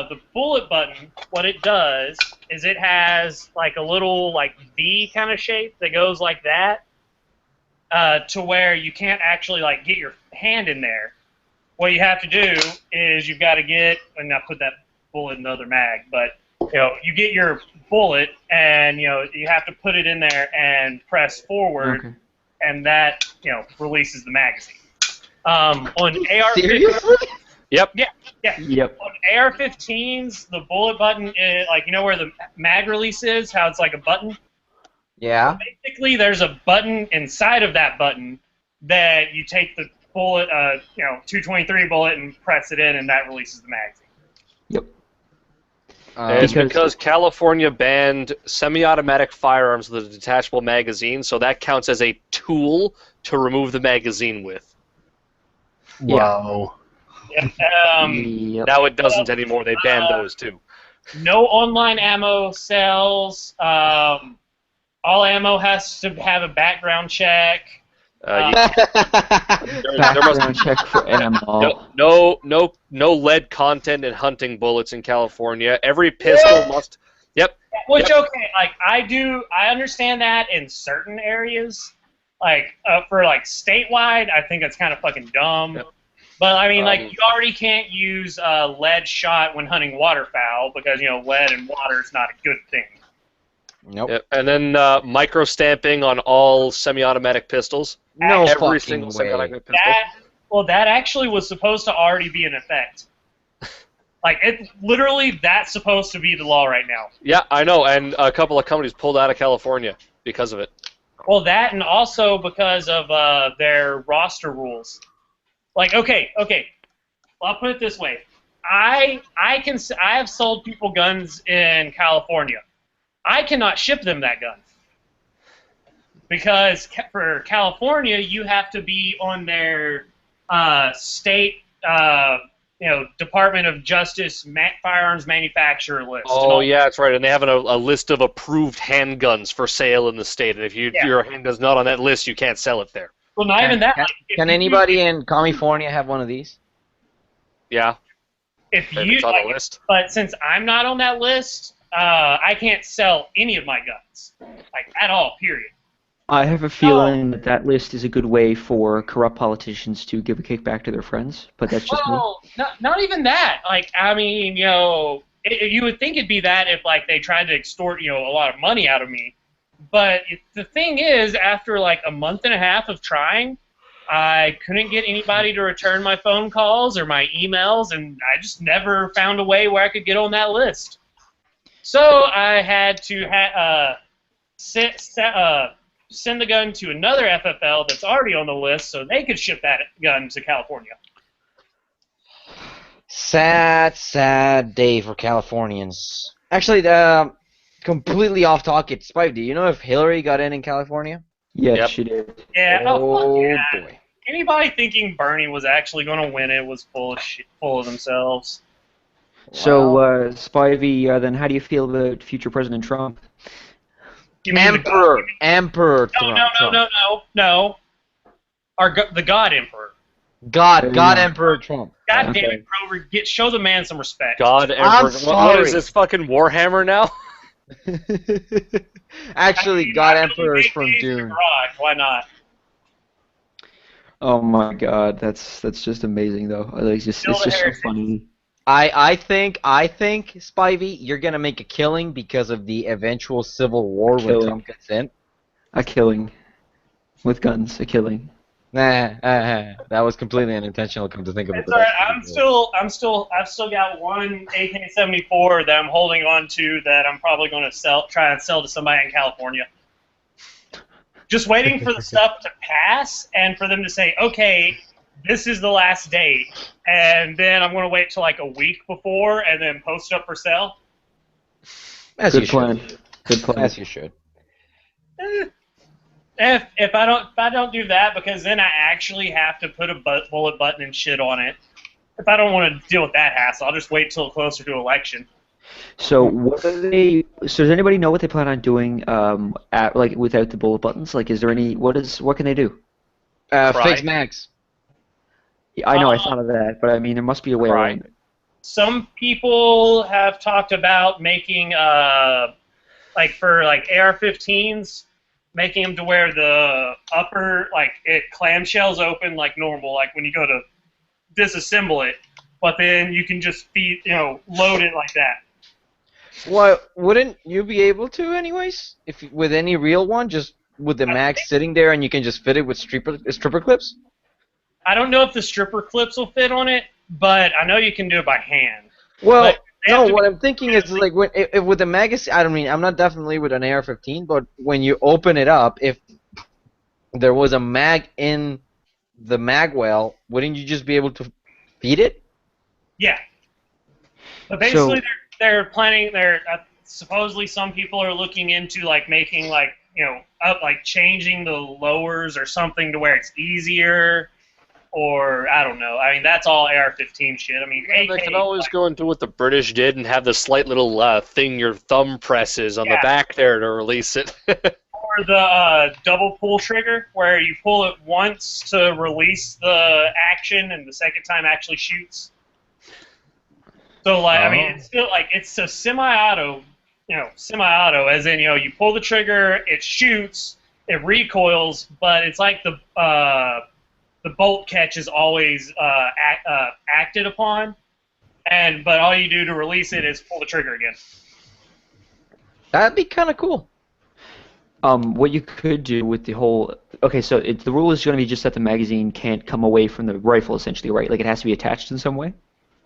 The bullet button, what it does is it has a little V kind of shape that goes like that, to where you can't actually get your hand in there. What you have to do is you've got to get, and not put that bullet in the other mag, but you get your bullet and you have to put it in there and press forward, Okay. and that releases the magazine. On AR-15, Seriously? Yep. Yep. on AR-15s, the bullet button is where the mag release is, how it's like a button. Yeah. Basically, there's a button inside of that button that you take the bullet, 223 bullet, and press it in, and that releases the magazine. Yep. It's because California banned semi-automatic firearms with a detachable magazine, so that counts as a tool to remove the magazine with. Wow. Yep. Yep. Now it doesn't anymore. They banned those too. No online ammo sales. All ammo has to have a background check. There must Background check for ammo. no lead content in hunting bullets in California. Every pistol must. Yep. Which Yep. okay, I understand that in certain areas, for statewide, I think it's kind of fucking dumb. Yep. But I mean, you already can't use lead shot when hunting waterfowl because lead and water is not a good thing. Nope. Yep. And then micro stamping on all semi-automatic pistols. No Every fucking single way. semi-automatic pistol. That actually was supposed to already be in effect. That's supposed to be the law right now. Yeah, I know, and a couple of companies pulled out of California because of it. Well, that and also because of their roster rules. Okay. Well, I'll put it this way: I have sold people guns in California. I cannot ship them that gun because for California, you have to be on their state, Department of Justice firearms manufacturer list. Oh, yeah, that's right. And they have a list of approved handguns for sale in the state. And if your handgun's not on that list, you can't sell it there. Well, not even that. Can anybody in California have one of these? Yeah. If It's on the list. But since I'm not on that list, I can't sell any of my guns, at all. Period. I have a feeling that list is a good way for corrupt politicians to give a kickback to their friends, but that's just me. Well, not even that. You would think it'd be that if they tried to extort a lot of money out of me. But the thing is, after a month and a half of trying, I couldn't get anybody to return my phone calls or my emails, and I just never found a way where I could get on that list. So I had to send the gun to another FFL that's already on the list so they could ship that gun to California. Sad, sad day for Californians. Actually, completely off topic. Spivey, do you know if Hillary got in California? Yes, Yep. she did. Yeah, Oh, fuck yeah. boy. Anybody thinking Bernie was actually going to win it was full of shit, full of themselves. So, Spivey, then how do you feel about future President Trump? You mean Emperor No. Trump. The God Emperor. God Yeah. Emperor Trump. God Okay. damn it, bro. Show the man some respect. God, I'm Emperor. What sorry. is this fucking Warhammer now? Actually, God Emperor is from Dune. Garage. Why not? Oh my God, that's just amazing though. It's just so funny. I think, Spivey, you're gonna make a killing because of the eventual civil war when Killing. Trump gets in. A killing with guns, a killing. That was completely unintentional. Come to think of it. It's alright. I've still got one AK-74 that I'm holding on to that I'm probably going to try and sell to somebody in California. Just waiting for the stuff to pass and for them to say, okay, this is the last date, and then I'm going to wait till a week before and then post it up for sale. As Good you plan. should. Good plan. As you should. If I don't do that, because then I actually have to put a bullet button and shit on it. If I don't want to deal with that hassle, I'll just wait till closer to election. So what are they? So does anybody know what they plan on doing? Without the bullet buttons? Is there any? What can they do? Fix Max. I know I thought of that, but I mean there must be a way around it. Some people have talked about making for AR-15s, making them to where the upper it clamshells open like normal, when you go to disassemble it, but then you can just load it like that. Well, wouldn't you be able to anyways? If with any real one, just with the mag sitting there, and you can just fit it with stripper clips? I don't know if the stripper clips will fit on it, but I know you can do it by hand. Well, But they have no. to What be- I'm thinking is like if with the magazine. I don't mean I'm not definitely with an AR-15, but when you open it up, if there was a mag in the mag well, wouldn't you just be able to feed it? Yeah. But So- basically, they're planning. Supposedly some people are looking into like making like like changing the lowers or something to where it's easier, or I don't know. I mean, that's all AR-15 shit. I mean, They AK, can always go into what the British did and have the slight little thing your thumb presses on the Yeah. back there to release it. or the double pull trigger, where you pull it once to release the action, and the second time actually shoots. So like, I mean, it's still like it's a semi-auto, semi-auto, as in you pull the trigger, it shoots, it recoils, but it's like the bolt catch is always acted upon, but all you do to release it is pull the trigger again. That'd be kind of cool. What you could do with the whole so the rule is going to be just that the magazine can't come away from the rifle, essentially, right? Like it has to be attached in some way.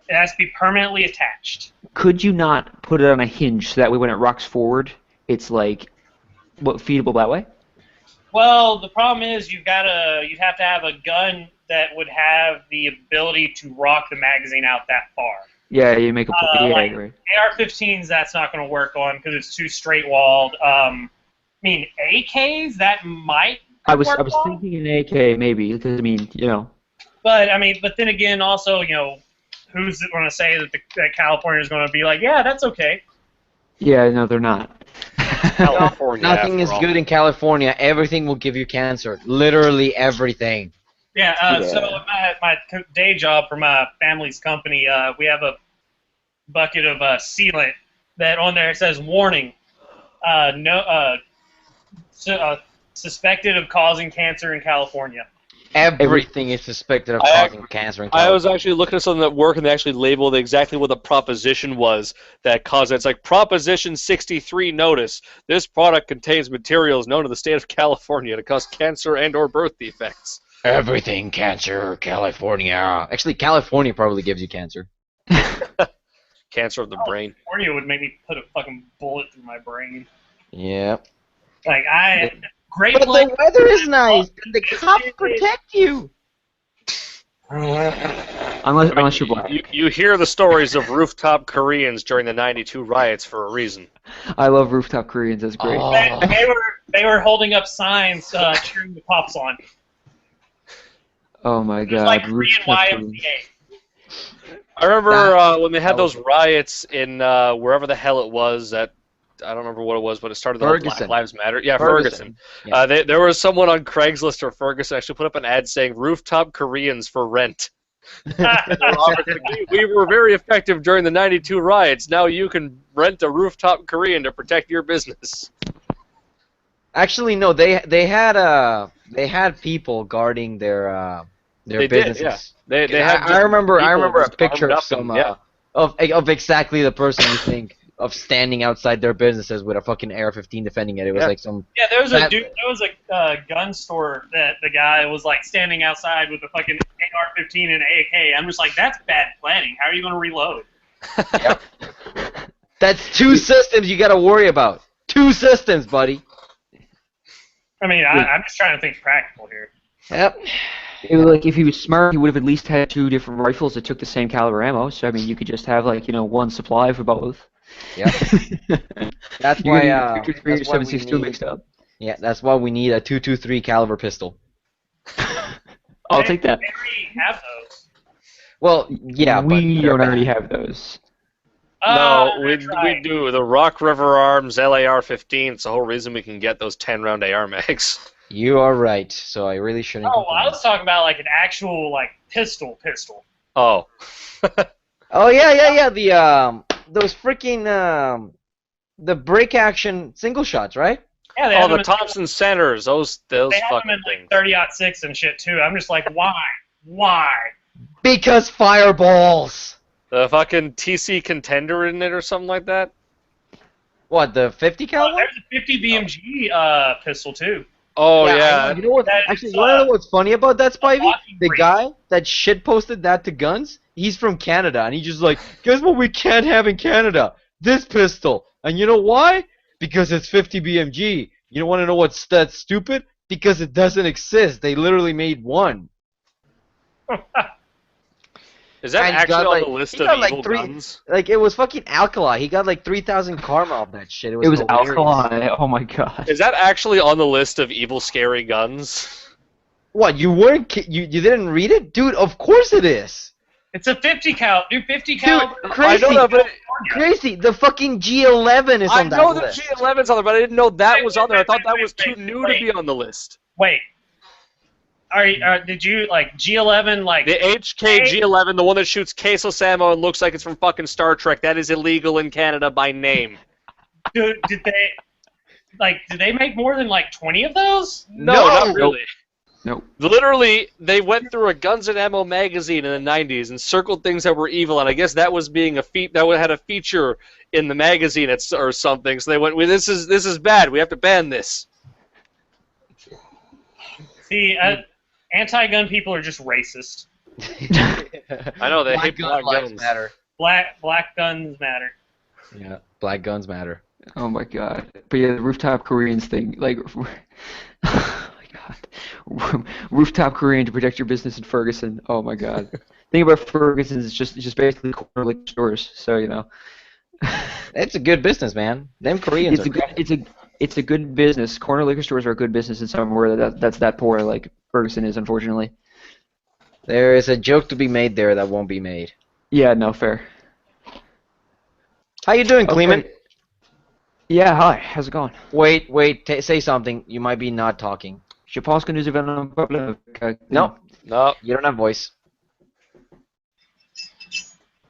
It has to be permanently attached. Could you not put it on a hinge so that way when it rocks forward, it's like feedable that way? Well, the problem is you'd have to have a gun that would have the ability to rock the magazine out that far. Yeah, you make a point. Like Right. AR-15s, that's not going to work on because it's too straight-walled. I mean, AKs, that might I was work on. thinking an AK maybe because But then again, also, who's going to say that California is going to be like, yeah, that's okay? Yeah, no, they're not. California. Nothing is after all. good in California. Everything will give you cancer. Literally everything. Yeah, so my day job for my family's company, we have a bucket of sealant that on there says, warning, suspected of causing cancer in California. Everything is suspected of causing cancer in I California. was actually looking at something at work, and they actually labeled exactly what the proposition was that caused it. It's like Proposition 63 notice. This product contains materials known to the state of California to cause cancer and/or birth defects. Everything cancer, California. Actually, California probably gives you cancer. Cancer of the brain. California would make me put a fucking bullet through my brain. Yeah. Like, great But place. the weather is nice, and the cops protect you. Unless you're black. You hear the stories of rooftop Koreans during the '92 riots for a reason. I love rooftop Koreans. That's great. Oh. They were holding up signs cheering the cops on. Oh my It was God. like Korean Rooftop Koreans. YMCA. I remember when they had that was- those riots in wherever the hell it was at. I don't remember what it was, but it started the whole Black Ferguson. Lives Matter. Yeah, Ferguson. Yeah. There was someone on Craigslist or Ferguson actually put up an ad saying "Rooftop Koreans for rent." We were very effective during the '92 riots. Now you can rent a rooftop Korean to protect your business. Actually, no. They had people guarding their They businesses. did, yeah. They had I remember people a just picture armed of up and- some yeah. of exactly the person you think of standing outside their businesses with a fucking AR-15 defending it. It was Yeah. like some. Yeah, there was a That- dude. There was a gun store that the guy was like standing outside with a fucking AR-15 and AK. I'm just like, that's bad planning. How are you going to reload? That's two systems you got to worry about. Two systems, buddy. I mean, I'm just trying to think practical here. Yep. If he was smart, he would have at least had two different rifles that took the same caliber ammo. So I mean, you could just have one supply for both. Yep. That's You why. could get 3 or That's why we 7.62 need. mixed up. Yeah, that's why we need a .223 caliber pistol. I'll take that. They already have those. Well, yeah, but We they're don't already bad. have those. No, That's we right. do. The Rock River Arms LAR-15. It's the whole reason we can get those 10-round AR mags. You are right. So I really shouldn't. Oh, I complain. was talking about like an actual like pistol. Oh. Oh yeah. Those freaking the break action single shots, right? Yeah, they Oh, have them the in, Thompson Centers. Those they have them fucking in things. like 30-06 and shit too. I'm just like, why? Why? Because fireballs. The fucking TC Contender in it or something like that. What, the 50 caliber? There's a 50 BMG pistol too. Oh I yeah. know. You know what? That Actually, is, you want to know what's funny about that, Spivey? walking The range. guy that shit posted that to Guns, he's from Canada, and he's just like, guess what we can't have in Canada? This pistol. And you know why? Because it's 50 BMG. You don't want to know what's that stupid? Because it doesn't exist. They literally made one. Is that And he actually got, on like- the list he of got, like, evil 3 guns? Like, it was fucking Alkali. He got like 3,000 karma off that shit. It was hilarious. Alkali. Oh my god. Is that actually on the list of evil, scary guns? What, you weren't you didn't read it? Dude, of course it is. It's a 50 cal. Do 50 caliber. Crazy. I know that, but Crazy. The fucking G11 is I on that know the list. G11's on there, but I didn't know that Wait, was on there. I thought that wait, was too wait, new wait. to be on the list. Wait. Did you like G11 like? The HK G11, the one that shoots queso ammo and looks like it's from fucking Star Trek, that is illegal in Canada by name. Did they make more than like 20 of those? No, No. not really. Nope. Literally, they went through a Guns and Ammo magazine in the 90s and circled things that were evil, and I guess that was being that had a feature in the magazine or something. So they went, well, this is bad. We have to ban this. See, anti-gun people are just racist. I know they hate Black black lives guns. matter. Black guns matter. Yeah, black guns matter. Oh my god. But yeah, the rooftop Koreans thing, like, oh my god, rooftop Korean to protect your business in Ferguson. Oh my god. Thing about Ferguson is it's just basically corner liquor stores. So you know. It's a good business, man. Them Koreans It's are a good, it's a good business. Corner liquor stores are a good business in somewhere that's that poor like Ferguson is, unfortunately. There is a joke to be made there that won't be made. Yeah, no fair. How you doing, Clement? Okay. Yeah, hi. How's it going? Wait, say something. You might be not talking. Japanska news event problem. No, No. you don't have voice.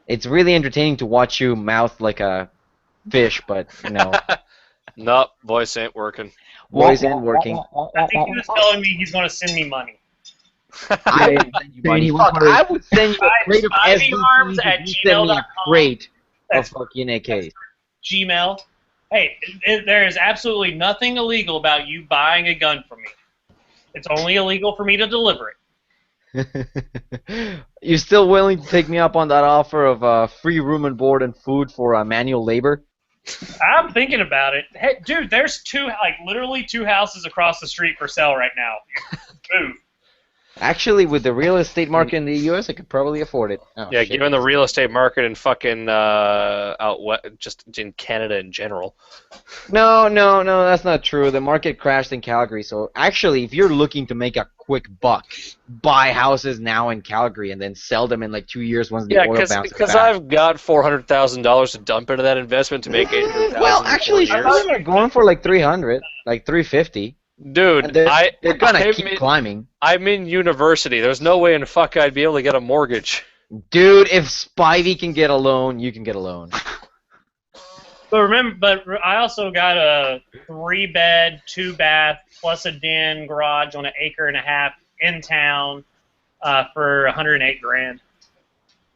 It's really entertaining to watch you mouth like a fish, but no, No, voice ain't working. voice ain't working. I think he was telling me he's going to send me money. I Yeah, would send you money. he Fuck, wanted- I would send you a crate of SBCs if you send me a crate of That's fucking AKs. Gmail. Hey, there is absolutely nothing illegal about you buying a gun from me. It's only illegal for me to deliver it. You still willing to take me up on that offer of free room and board and food for manual labor? I'm thinking about it. Hey, dude, there's literally two houses across the street for sale right now. Move. Actually, with the real estate market in the U.S., I could probably afford it. Oh, Yeah, shit. given the real estate market in fucking just in Canada in general. No, that's not true. The market crashed in Calgary. So actually, if you're looking to make a quick buck, buy houses now in Calgary and then sell them in like 2 years once the Yeah, oil bounces because back. I've got $400,000 to dump into that investment to make $800,000 Well, in actually, 4 some of years. them are going for like 300, like 350. Dude, And they're gonna keep climbing. I'm in university. There's no way in fuck I'd be able to get a mortgage. Dude, if Spivey can get a loan, you can get a loan. But I also got a 3-bed, 2-bath, plus a den garage on an 1.5 acres in town for $108,000.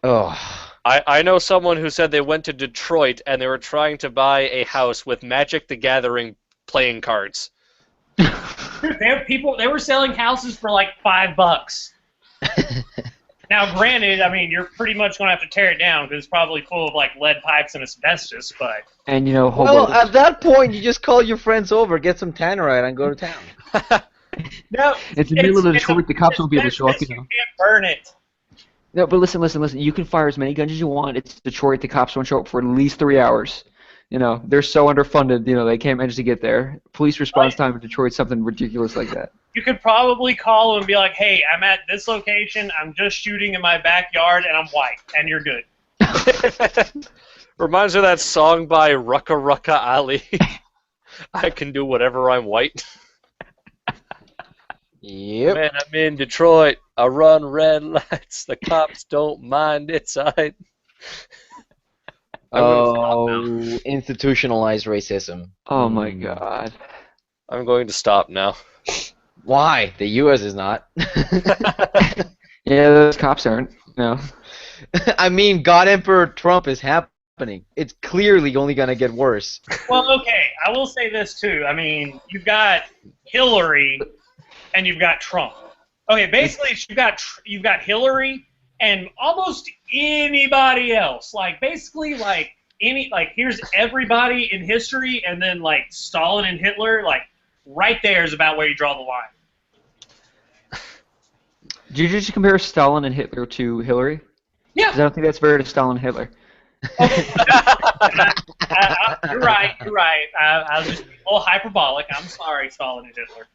Oh. I know someone who said they went to Detroit and they were trying to buy a house with Magic the Gathering playing cards. Dude, they were selling houses for like $5. Now, granted, I mean, you're pretty much going to have to tear it down because it's probably full of like lead pipes and asbestos, but And you know, Well, hobos. at that point, you just call your friends over, get some tannerite, and go to town. no, It's the middle of Detroit. The cops won't be able to show up. You You know. can't burn it. No, but listen. You can fire as many guns as you want. It's Detroit. The cops won't show up for at least 3 hours. You know, they're so underfunded. You know, they can't manage to get there. Police response time in Detroit, something ridiculous like that. You could probably call and be like, "Hey, I'm at this location. I'm just shooting in my backyard, and I'm white, and you're good." Reminds me of that song by Rucka Rucka Ali. I can do whatever I'm white. Yep. Man, I'm in Detroit. I run red lights. The cops don't mind. It's alright. Oh, institutionalized racism. Oh my god. I'm going to stop now. Why? The U.S. is not. Yeah, those cops aren't. No. I mean, God Emperor Trump is happy happening. It's clearly only gonna get worse. Well, okay, I will say this too. I mean, you've got Hillary and you've got Trump. Okay, basically you've got Hillary and almost anybody else. Like basically like here's everybody in history, and then like Stalin and Hitler. Like right there is about where you draw the line. Did you just compare Stalin and Hitler to Hillary? Yeah. 'Cause I don't think that's fair to Stalin and Hitler. You're right. I was just a little hyperbolic. I'm sorry, Stalin and Hitler.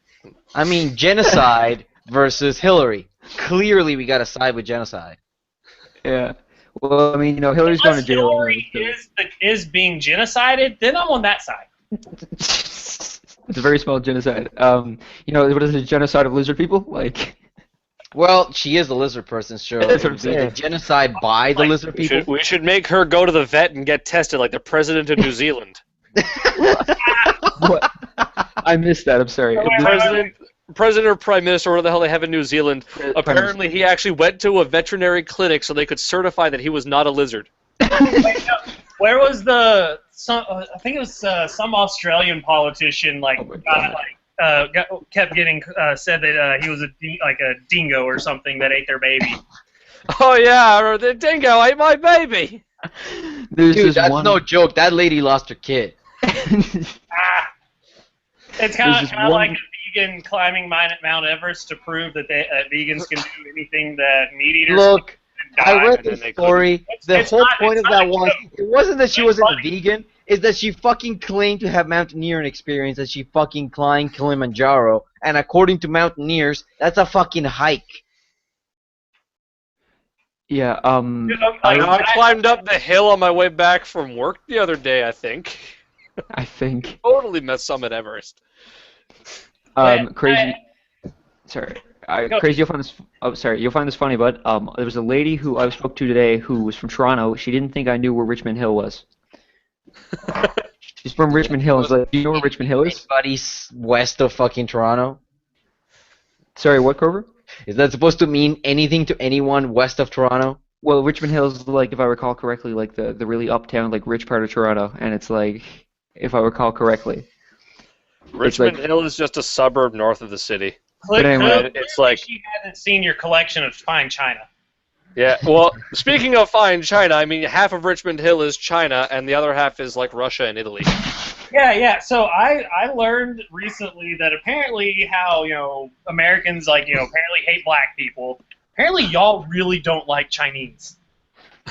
I mean, genocide versus Hillary. Clearly, we got to side with genocide. Yeah. Well, I mean, Hillary's going to Unless jail. Hillary is being genocided, then I'm on that side. It's a very small genocide. What is it, genocide of lizard people? Like. Well, she is a lizard person, sure. That's what I'm saying. Genocide by the lizard people. We should make her go to the vet and get tested like the president of New Zealand. What? I missed that. I'm sorry. President or Prime Minister, whatever the hell they have in New Zealand, apparently he actually went to a veterinary clinic so they could certify that he was not a lizard. Where was I think it was some Australian politician kept getting said that he was a dingo or something that ate their baby. Oh yeah, or the dingo ate my baby. Dude, that's no joke. That lady lost her kid. It's kind of like a vegan climbing Mount Everest to prove that vegans can do anything that meat eaters Look, can I read die. the story. The whole point of that was, it wasn't that she wasn't a vegan, it's that she fucking claimed to have mountaineering experience, that she fucking climbed Kilimanjaro, and according to mountaineers, that's a fucking hike. Yeah, I climbed up the hill on my way back from work the other day, I think. I think. Totally met Summit Everest. Crazy. Sorry. Crazy, you'll find this. Oh, sorry. You'll find this funny, bud. There was a lady who I spoke to today who was from Toronto. She didn't think I knew where Richmond Hill was. She's from Richmond Hill. I was like, do you know where Richmond Hill is? Anybody's west of fucking Toronto? Sorry, what, Grover? Is that supposed to mean anything to anyone west of Toronto? Well, Richmond Hill is, like, if I recall correctly, like the really uptown, like, rich part of Toronto, and it's like, if I recall correctly. Richmond Hill is just a suburb north of the city. But anyway, it's like she hasn't seen your collection of fine china. Yeah, well, speaking of fine China, I mean, half of Richmond Hill is China, and the other half is like Russia and Italy. Yeah. So I learned recently that apparently how Americans apparently hate black people. Apparently y'all really don't like Chinese.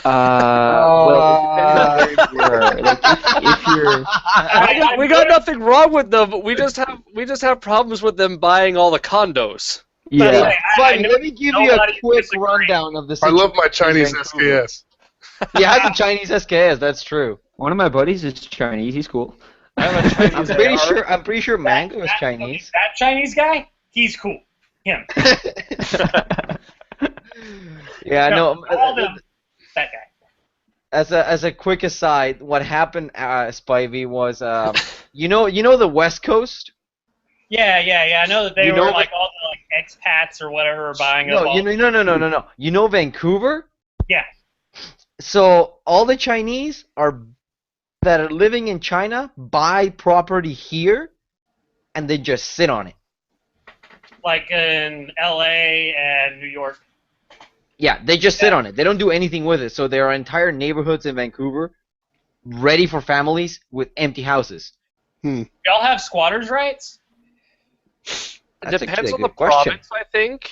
Well, it depends on where you are. Like, if you're... we got nothing wrong with them. But we just have problems with them buying all the condos. Yeah. Buddy, let me give you a quick rundown of the I situation. love my Chinese SKS. Yeah, I have a Chinese SKS. That's true. One of my buddies is Chinese. He's cool. I have a Chinese I'm pretty sure Mango is Chinese. That Chinese guy, he's cool. Him. Yeah, no. All them, that guy. As a quick aside, what happened, Spivey, was you know the West Coast. Yeah. I know that they were know like all the expats or whatever are buying No, up. All no. You know Vancouver? Yeah. So all the Chinese that are living in China buy property here, and they just sit on it. Like in L.A. and New York. Yeah, they just sit on it. They don't do anything with it. So there are entire neighborhoods in Vancouver ready for families with empty houses. Y'all have squatters' rights? It depends on the good question. province, I think.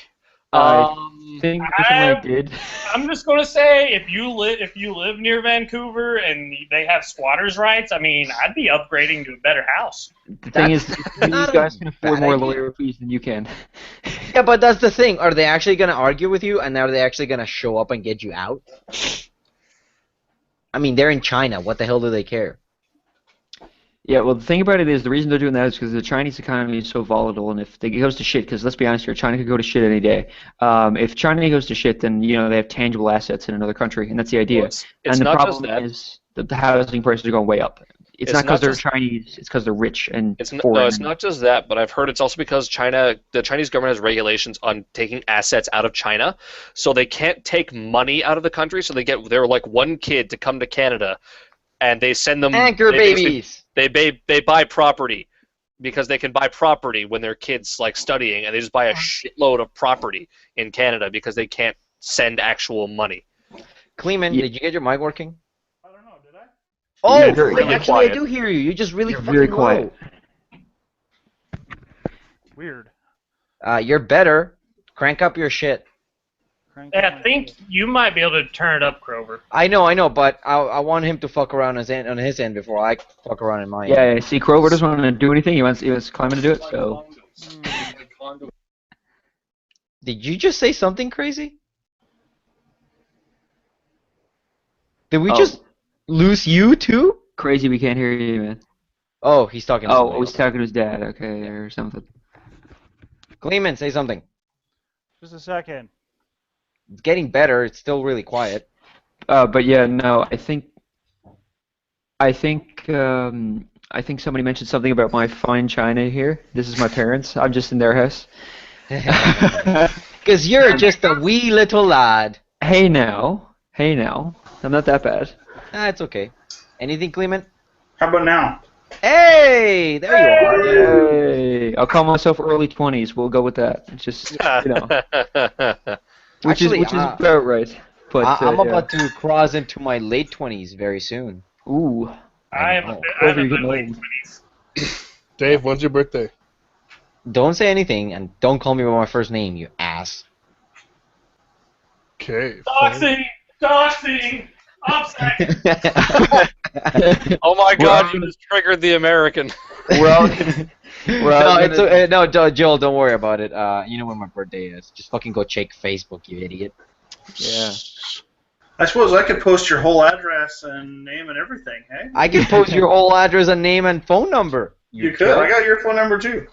I think I did. I'm just gonna say if you live near Vancouver and they have squatters' rights, I mean, I'd be upgrading to a better house. The thing is, these not guys a can afford bad more idea. lawyer fees than you can. Yeah, but that's the thing. Are they actually going to argue with you, and are they actually going to show up and get you out? I mean, they're in China. What the hell do they care? Yeah, well, the thing about it is, the reason they're doing that is because the Chinese economy is so volatile, and if it goes to shit, because let's be honest here, China could go to shit any day. If China goes to shit, then they have tangible assets in another country, and that's the idea. Well, it's and the not just problem that. is that the housing prices are going way up. It's not because not they're just- Chinese; it's because they're rich and It's foreign. no, it's not just that, but I've heard it's also because the Chinese government has regulations on taking assets out of China, so they can't take money out of the country. So they're like one kid to come to Canada, and they send them Anchor they basically- babies. They buy property because they can buy property when their kids like studying, and they just buy a shitload of property in Canada because they can't send actual money. Kleeman, Yeah. did you get your mic working? I don't know, did I? Oh, Yeah, very- wait, really actually, quiet. I do hear you. You're just really You're fucking very low. quiet. Weird. You're better. Crank up your shit. Crank Yeah, up I my think shit. you might be able to turn it up, Grover. I know, but I want him to fuck around on his end before I fuck around on my end. Yeah, see, Crover doesn't want to do anything. He wants Clement to do it, so. Did you just say something crazy? Did we Oh. just lose you too? Crazy, we can't hear you, man. Oh, he's talking to Oh, somebody he's else. talking to his dad, okay, or something. Kleeman, say something. Just a second. It's getting better. It's still really quiet. But yeah, no, I think somebody mentioned something about my fine china here. This is my parents. I'm just in their house. Because you're just a wee little lad. Hey now. I'm not that bad. It's okay. Anything, Clement? How about now? Hey, there you are. Hey, I'll call myself early 20s. We'll go with that. It's just, which Actually, is about right. But I'm yeah. about to cross into my late 20s very soon. Ooh. I am know. I'm Grover, in you're my getting late old. 20s. Dave, when's your birthday? Don't say anything, and don't call me by my first name, you ass. Okay. Doxing! Upside! Oh my God! You just triggered the American. Well, no, Joel, don't worry about it. You know when my birthday is. Just fucking go check Facebook, you idiot. yeah. I suppose I could post your whole address and name and everything, hey? I can post your whole address and name and phone number. You could. I got your phone number too.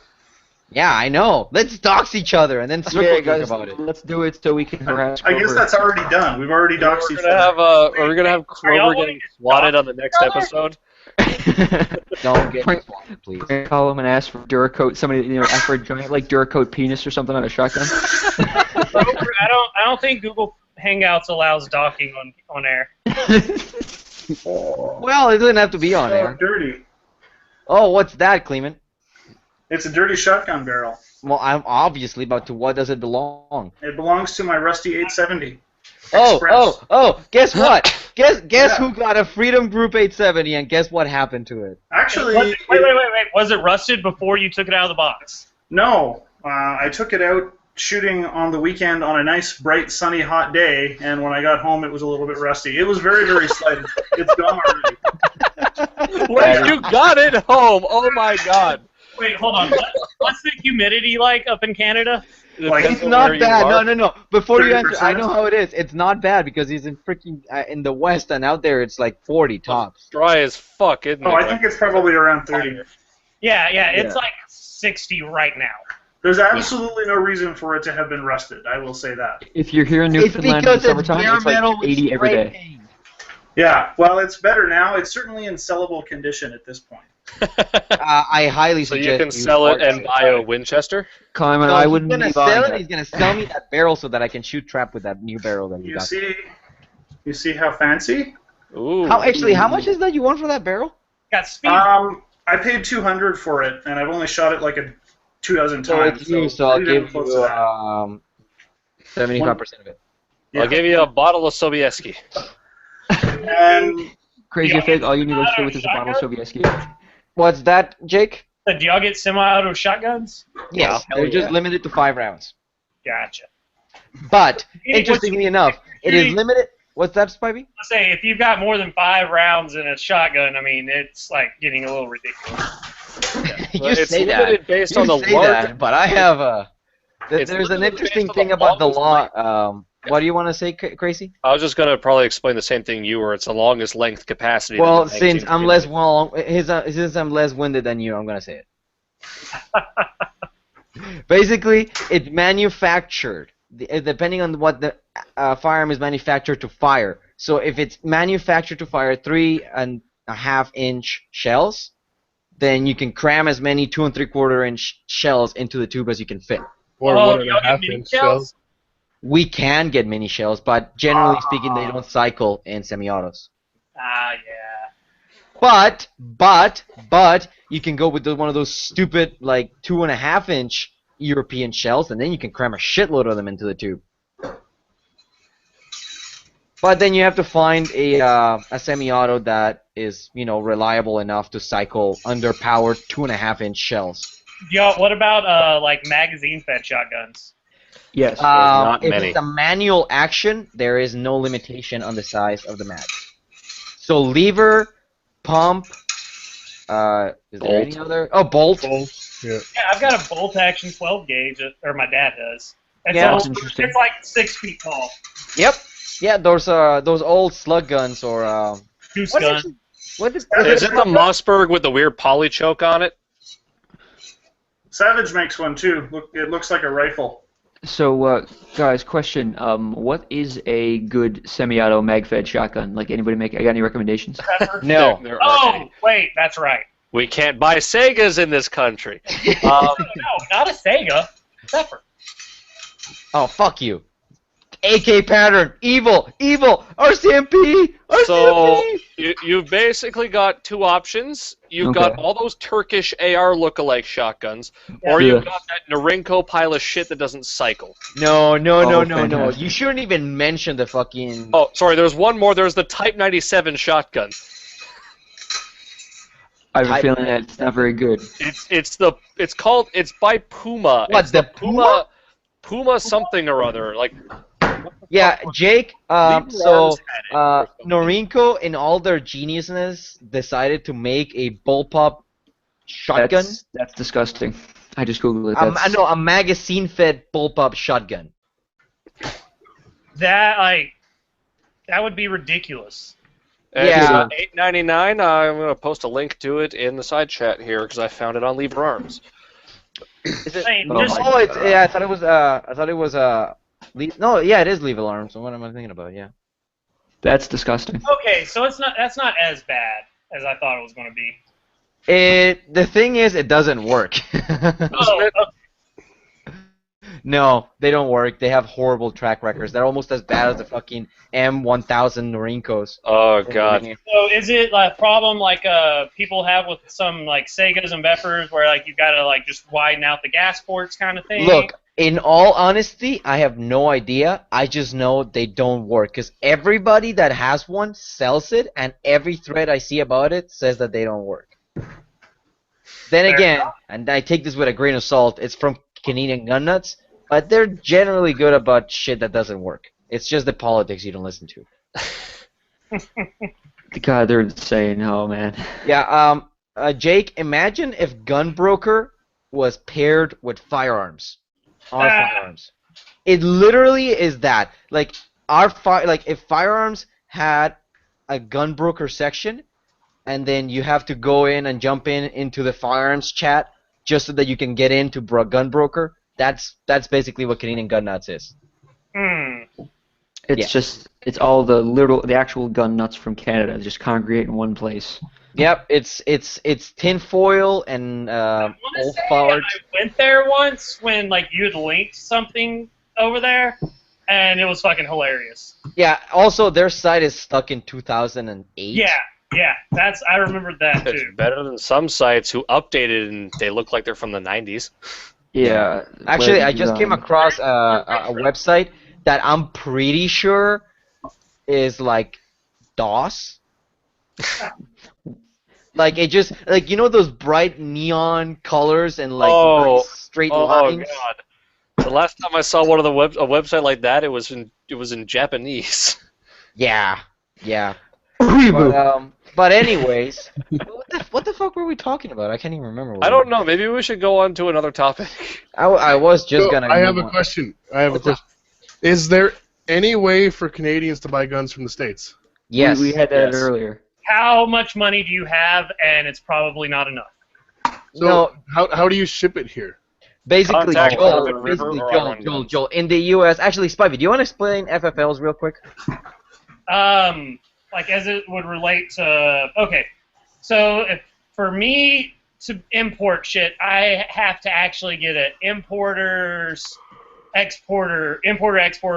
Yeah, I know. Let's dox each other and then circle Yeah, jerk guys, about it. let's do it so we can harass I guess Grover. that's already done. We've already doxed each other. Are we gonna have Are y'all Kroger wanting getting to swatted dox on the next each other? episode? Don't get me Prank- swatted, please. Prank call him and ask for Duracoat. Somebody, ask for a giant like Duracoat penis or something on a shotgun. Grover, I don't think Google Hangouts allows docking on air. Well, it doesn't have to be on Oh, air. dirty. Oh, what's that, Clement? It's a dirty shotgun barrel. Well, I'm obviously about to. What does it belong? It belongs to my rusty 870. Oh, Express. guess what? Guess Yeah. who got a Freedom Group 870 and guess what happened to it? Actually, Wait. Was it rusted before you took it out of the box? no. I took it out shooting on the weekend on a nice, bright, sunny, hot day, and when I got home, it was a little bit rusty. It was very, very slight. It's gone already. Wait, you got it home! Oh my God! Wait, hold on. What's the humidity like up in Canada? Like, Depends It's on not where you bad. are. No. Before you answer, I 30%? know how it is. It's not bad because he's in freaking in the West and out there it's like 40 tops. Dry as fuck, isn't it? Oh, I think it's probably around 30. Yeah, it's Yeah. like 60 right now. There's absolutely no reason for it to have been rusted. I will say that. If you're here in It's Newfoundland in the because it's summertime, bare it's like metal with 80 every spray day. paint. Yeah, well, it's better now. It's certainly in sellable condition at this point. I highly So suggest you can sell it and buy a Winchester? Climate, No, I he's wouldn't gonna be sell buying it. that. He's gonna sell me that barrel so that I can shoot trap with that new barrel that we You got. see how fancy? Ooh. How much is that you want for that barrel? Got speed. I paid $200 for it, and I've only shot it like 2 dozen So times. it's you, so I'll pretty damn give close you to that. 75% of it. Yeah. I'll give you a bottle of Sobieski. And Crazy Yeah. fig, all you negotiate with is a bottle of Sobieski. What's that, Jake? Do y'all get semi-auto shotguns? Yes, hell they're just yeah. limited to 5 rounds. Gotcha. But Hey, interestingly enough, it is limited. What's that, Spivey? Let's say if you've got more than 5 rounds in a shotgun, I mean, it's like getting a little ridiculous. You It's say limited that. based You on the say large. that, but I have a. It's There's an limited interesting based on thing the about the longest law. What do you want to say, Crazy? I was just gonna probably explain the same thing you were. It's the longest length capacity. that Well, the since magazine I'm can less do. well, since I'm less winded than you, I'm gonna say it. Basically, it's manufactured depending on what the firearm is manufactured to fire. So if it's manufactured to fire 3.5-inch shells, then you can cram as many 2 3/4-inch shells into the tube as you can fit. or Oh, one and y'all a get half mini inch shells? shells. We can get mini shells, but generally speaking, they don't cycle in semi-autos. Ah, yeah. But you can go with one of those stupid like 2.5-inch European shells, and then you can cram a shitload of them into the tube. But then you have to find a semi-auto that is reliable enough to cycle underpowered 2.5-inch shells. Yo, what about like magazine-fed shotguns? Yes. not If many. it's a manual action, there is no limitation on the size of the mag. So lever, pump. Is there Bolt. any other? Oh, bolt. Yeah. Yeah, I've got a bolt action 12 gauge, or my dad does. It's Yeah, that's old- interesting. It's like 6 feet tall. Yep. Yeah, those old slug guns or Goose what gun. is it? What is Is it the Mossberg with the weird poly choke on it? Savage makes one too. It looks like a rifle. So, guys, question: what is a good semi-auto mag-fed shotgun? Like, anybody make? I got any recommendations? Pepper. No. There Oh, aren't any. wait, that's right. We can't buy Segas in this country. No, not a Sega. Pepper. Oh, fuck you. AK pattern. Evil. RCMP. So you've basically got two options. You've got Okay. all those Turkish AR lookalike shotguns, or you've got that Norinco pile of shit that doesn't cycle. No. Fantastic. You shouldn't even mention the fucking. Oh, sorry. There's one more. There's the Type 97 shotgun. I have a Type- feeling that it's not very good. It's by Puma. What, It's the Puma? Puma something or other. Like Yeah, Jake. Leave So Arms had it or something. Norinco, in all their geniusness, decided to make a bullpup shotgun. That's disgusting. I just googled it. I know a magazine-fed bullpup shotgun. That would be ridiculous. It's Yeah. $8.99. I'm gonna post a link to it in the side chat here because I found it on Lever Arms. Is it? I mean, Oh just- my Oh, it's yeah. I thought it was. No, yeah, it is Level Arms. So what am I thinking about? Yeah. That's disgusting. okay, so that's not as bad as I thought it was going to be. The thing is, it doesn't work. Oh, No, they don't work. They have horrible track records. They're almost as bad as the fucking M1000 Norincos. Oh god. so is it a problem like people have with some like Segas and Vepers where like you got to like just widen out the gas ports kind of thing? Look, in all honesty, I have no idea. I just know they don't work because everybody that has one sells it, and every thread I see about it says that they don't work. Then Fair again, enough. and I take this with a grain of salt, it's from Canadian Gun Nuts, but they're generally good about shit that doesn't work. It's just the politics you don't listen to. God, they're insane. Oh man. Yeah, Jake, imagine if Gunbroker was paired with firearms. Our firearms. It literally is that. Like if firearms had a Gunbroker section, and then you have to go in and jump into the firearms chat just so that you can get into Gunbroker. That's basically what Canadian Gun Nuts is. It's all the actual gun nuts from Canada just congregate in one place. Yep, it's tinfoil and I want to old say forward. I went there once when like you had linked something over there, and it was fucking hilarious. Yeah. Also, their site is stuck in 2008. Yeah, I remembered that It's too. better than some sites who updated and they look like they're from the 90s. Yeah. Actually, but, I just came across a website that I'm pretty sure is like DOS. Like it just like those bright neon colors and like Oh. nice straight Oh lines. god. The last time I saw one of a website like that, it was in Japanese. Yeah. Reboot. But anyways, what the fuck were we talking about? I can't even remember. What I don't know. Maybe we should go on to another topic. I was just So, gonna. I have move a on. question. What's up? Is there any way for Canadians to buy guns from the States? Yes. We had that Yes. earlier. How much money do you have? And it's probably not enough. So No. how do you ship it here? Basically, Contact Joel. Urban River Basically, or Joel. Iron Joel. Guns. Joel. In the U.S. Actually, Spivey, do you want to explain FFLs real quick? Like as it would relate to so if for me to import shit, I have to actually get an importer exporter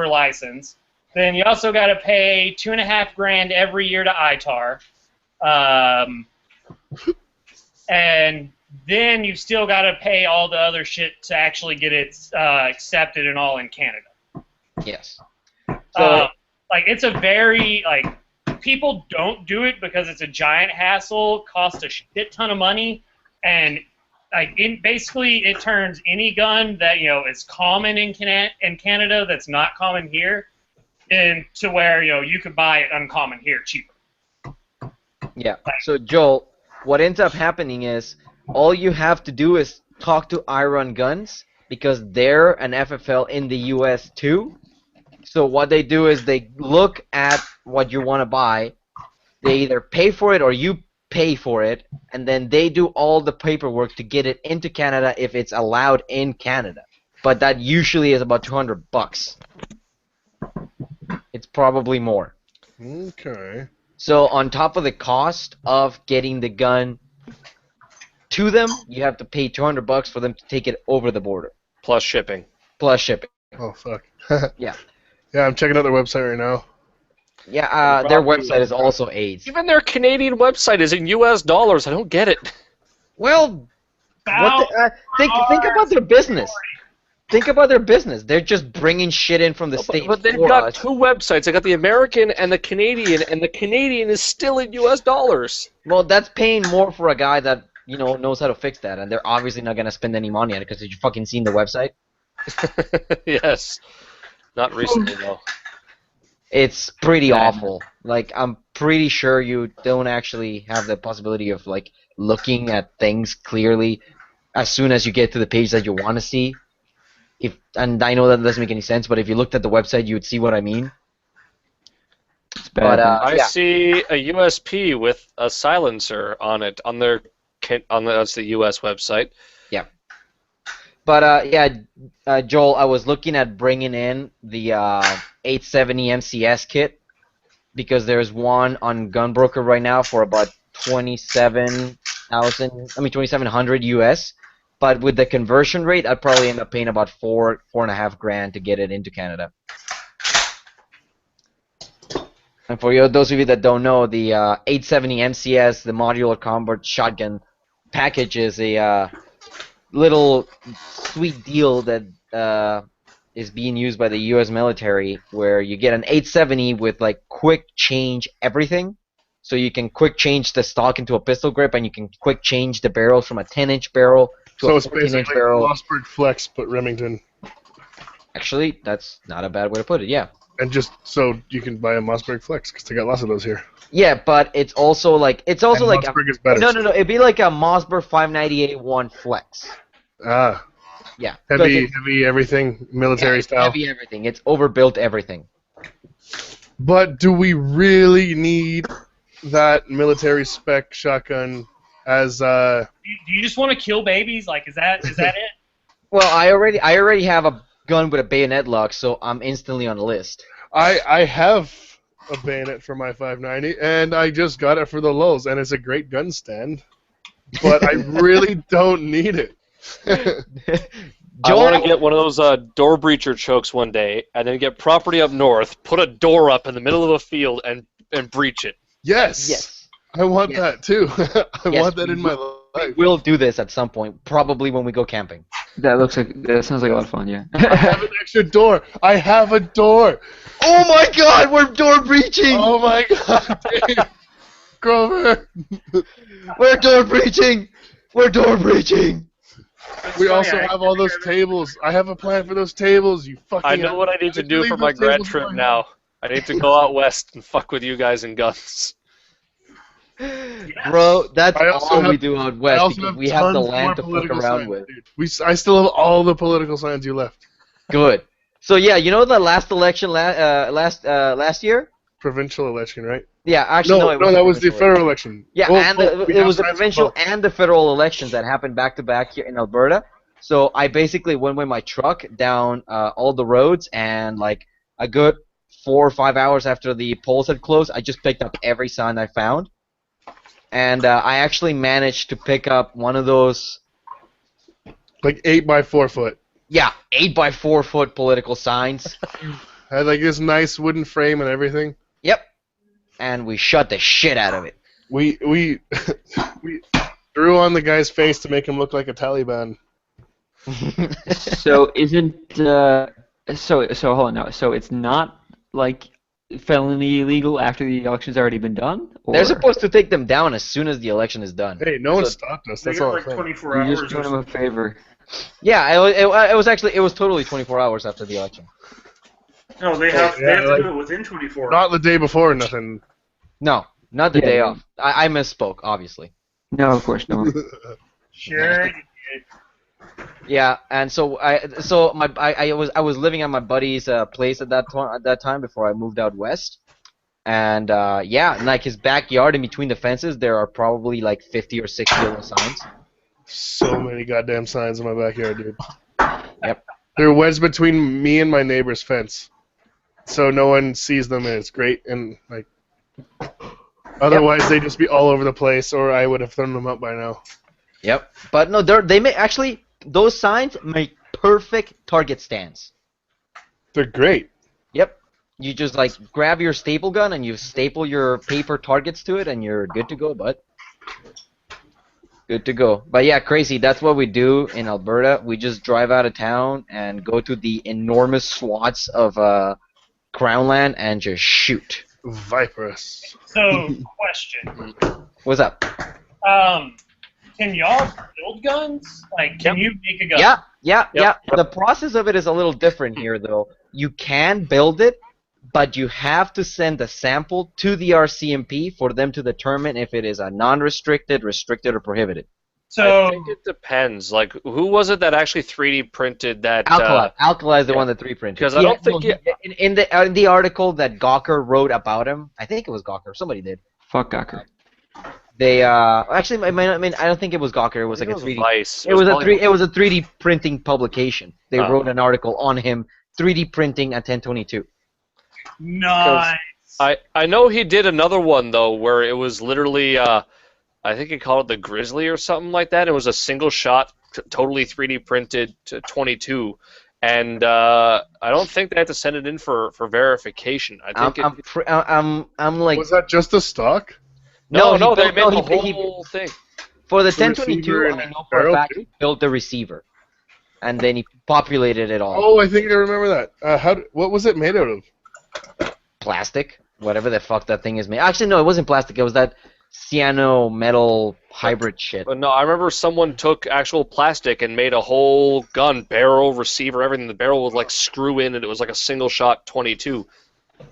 license. Then you also got to pay $2.5 grand every year to ITAR. and then you still got to pay all the other shit to actually get it accepted and all in Canada. Yes. So Like it's a very like people don't do it because it's a giant hassle, costs a shit ton of money, and like basically it turns any gun that is common in Canada that's not common here into where you could buy it uncommon here cheaper. yeah. So Joel, what ends up happening is all you have to do is talk to Iron Guns because they're an FFL in the US too. So what they do is they look at what you want to buy. They either pay for it or you pay for it, and then they do all the paperwork to get it into Canada if it's allowed in Canada. But that usually is about $200. It's probably more. Okay. So on top of the cost of getting the gun to them, you have to pay $200 for them to take it over the border, Plus shipping. plus shipping. Oh fuck. Yeah. Yeah, I'm checking out their website right now. Yeah, their website is also AIDS. Even their Canadian website is in U.S. dollars. I don't get it. Well, think about their business. Think about their business. They're just bringing shit in from the States. But they've for got us. two websites. They got the American and the Canadian is still in U.S. dollars. Well, that's paying more for a guy that knows how to fix that, and they're obviously not gonna spend any money on it because you fucking seen the website. Yes. Not recently, though. It's pretty awful. Like, I'm pretty sure you don't actually have the possibility of like looking at things clearly as soon as you get to the page that you want to see. And I know that doesn't make any sense, but if you looked at the website, you would see what I mean. It's bad. But I yeah. see a USP with a silencer on it on that's the U.S. website. But Joel, I was looking at bringing in the 870 MCS kit because there's one on Gunbroker right now for about 2,700 US. But with the conversion rate, I'd probably end up paying about $4.5 grand to get it into Canada. And for those of you that don't know, the 870 MCS, the modular combat shotgun package, is a little sweet deal that is being used by the U.S. military, where you get an 870 with like quick change everything, so you can quick change the stock into a pistol grip, and you can quick change the barrels from a 10-inch barrel to So a it's 14-inch basically barrel. Mossberg Flex, but Remington. Actually, that's not a bad way to put it. Yeah. And just so you can buy a Mossberg Flex, because they got lots of those here. Yeah, but it's also like And a, Mossberg is better. no. It'd be like a Mossberg 598-1 Flex. Ah, Yeah. heavy everything, military style. Heavy everything. It's overbuilt everything. But do we really need that military spec shotgun as Do you just want to kill babies? Like, is that it? Well, I already have a gun with a bayonet lock, so I'm instantly on the list. I have a bayonet for my 590, and I just got it for the lulz, and it's a great gun stand. But I really don't need it. I want to get one of those door breacher chokes one day, and then get property up north, put a door up in the middle of a field, and breach it. Yes. Yes. I want Yes. that too. I Yes, want that in my life. We'll do this at some point, probably when we go camping. That sounds like a lot of fun. Yeah. I have an extra door. I have a door. Oh my God, we're door breaching! Oh my God, Dave. Grover. We're door breaching! We're door breaching! We also have all those tables. I have a plan for those tables. You fucking. I know what I need to do leave for my those grad tables trip in my now. I need to go out west and fuck with you guys in guns. Bro, that's I also all we have- do out I west also because have we have the tons land more to fuck political around signs, with. dude. I still have all the political signs you left. Good. So yeah, you know the last election last year? Provincial election, right? Yeah, actually no, it no, was that was the provincial. federal election. Yeah, Oh, and we it have was the signs for provincial both. and the federal elections that happened back to back here in Alberta. So I basically went with my truck down all the roads, and like a good 4 or 5 hours after the polls had closed, I just picked up every sign I found, and I actually managed to pick up one of those. Like 8 by 4 foot. Yeah, 8x4 foot political signs. Had like this nice wooden frame and everything. Yep. And we shut the shit out of it. We Drew on the guy's face to make him look like a Taliban. So isn't so hold on now. So it's not like felony illegal after the election's already been done? Or They're supposed to take them down as soon as the election is done. Hey, no one So- stopped us. They That's got all I'm like saying. 24 you're hours. just doing them a favor. Yeah, it was actually it was totally 24 hours after the election. No, they have Yeah, to like- do it within 24 hours. Not the day before, or nothing. No, not the Yeah, day yeah. off. I misspoke, obviously. No, of course, no. Sure. you did. Yeah, and so I was living at my buddy's place at that time before I moved out west, and yeah, like his backyard in between the fences, there are probably like 50 or 60 yellow signs. So many goddamn signs in my backyard, dude. Yep. They're wedged between me and my neighbor's fence, so no one sees them, and it's great. And like, otherwise they'd just be all over the place, or I would have thrown them up by now. Yep. But no, they make actually those signs make perfect target stands. They're great. Yep. You just like grab your staple gun and you staple your paper targets to it, and you're good to go, bud. Good to go. But yeah, crazy. That's what we do in Alberta. We just drive out of town and go to the enormous swaths of crown land and just shoot. Viperous. So, question. What's up? Can y'all build guns? Like, can you make a gun? Yeah. The process of it is a little different here, though. You can build it, but you have to send a sample to the RCMP for them to determine if it is a non-restricted, restricted, or prohibited. So, I think it depends. Like, who was it that actually 3D printed that? Alkali. Alkali is the yeah. one that 3D printed. Because I don't think in the article that Gawker wrote about him, I think it was Gawker. Somebody did. Fuck Gawker. They actually, I don't think it was Gawker. It was like a 3D. Vice. It was probably- It was a 3D printing publication. They Oh. wrote an article on him 3D printing a 1022. nice. I know he did another one though where it was literally I think he called it the Grizzly or something like that. It was a single shot, totally 3D printed to 22, and I don't think they had to send it in for verification. I think I'm like Was that just a stock? no, he they built- made no, the he- whole thing. for the The 1022. receiver I and know for a barrel, fact too? he built the receiver, and then he populated it all. Oh, I think I remember that. What was it made out of? Plastic, whatever the fuck that thing is made. Actually, no, it wasn't plastic. It was that cyano metal hybrid shit. But no, I remember someone took actual plastic and made a whole gun, barrel, receiver, everything. The barrel would like screw in, and it was like a single shot 22.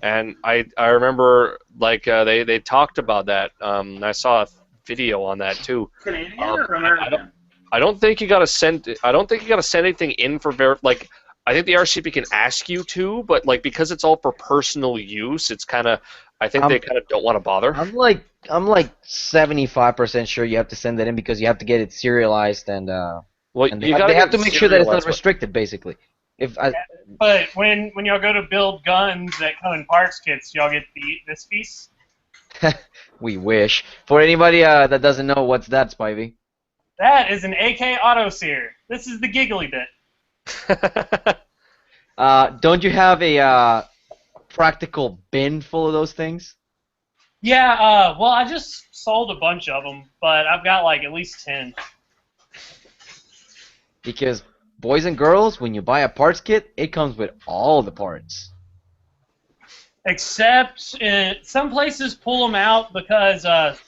And I remember like they talked about that. I saw a video on that too. Canadian Um, or American? I don't think you gotta send. I don't think you gotta send anything in for like. I think the RCP can ask you to, but like because it's all for personal use, it's kind of. I think they kind of don't want to bother. I'm like 75% sure you have to send that in because you have to get it serialized and Well, and you they gotta have get to make sure that it's not serialized, restricted, basically. If I, But when y'all go to build guns that come in parts kits, y'all get this piece? we wish. For anybody that doesn't know, what's that, Spivey? That is an AK auto sear. This is the giggly bit. Don't you have a practical bin full of those things? Yeah, well, I just sold a bunch of them, but I've got like at least 10. Because boys and girls, when you buy a parts kit, it comes with all the parts. Except some places pull them out because,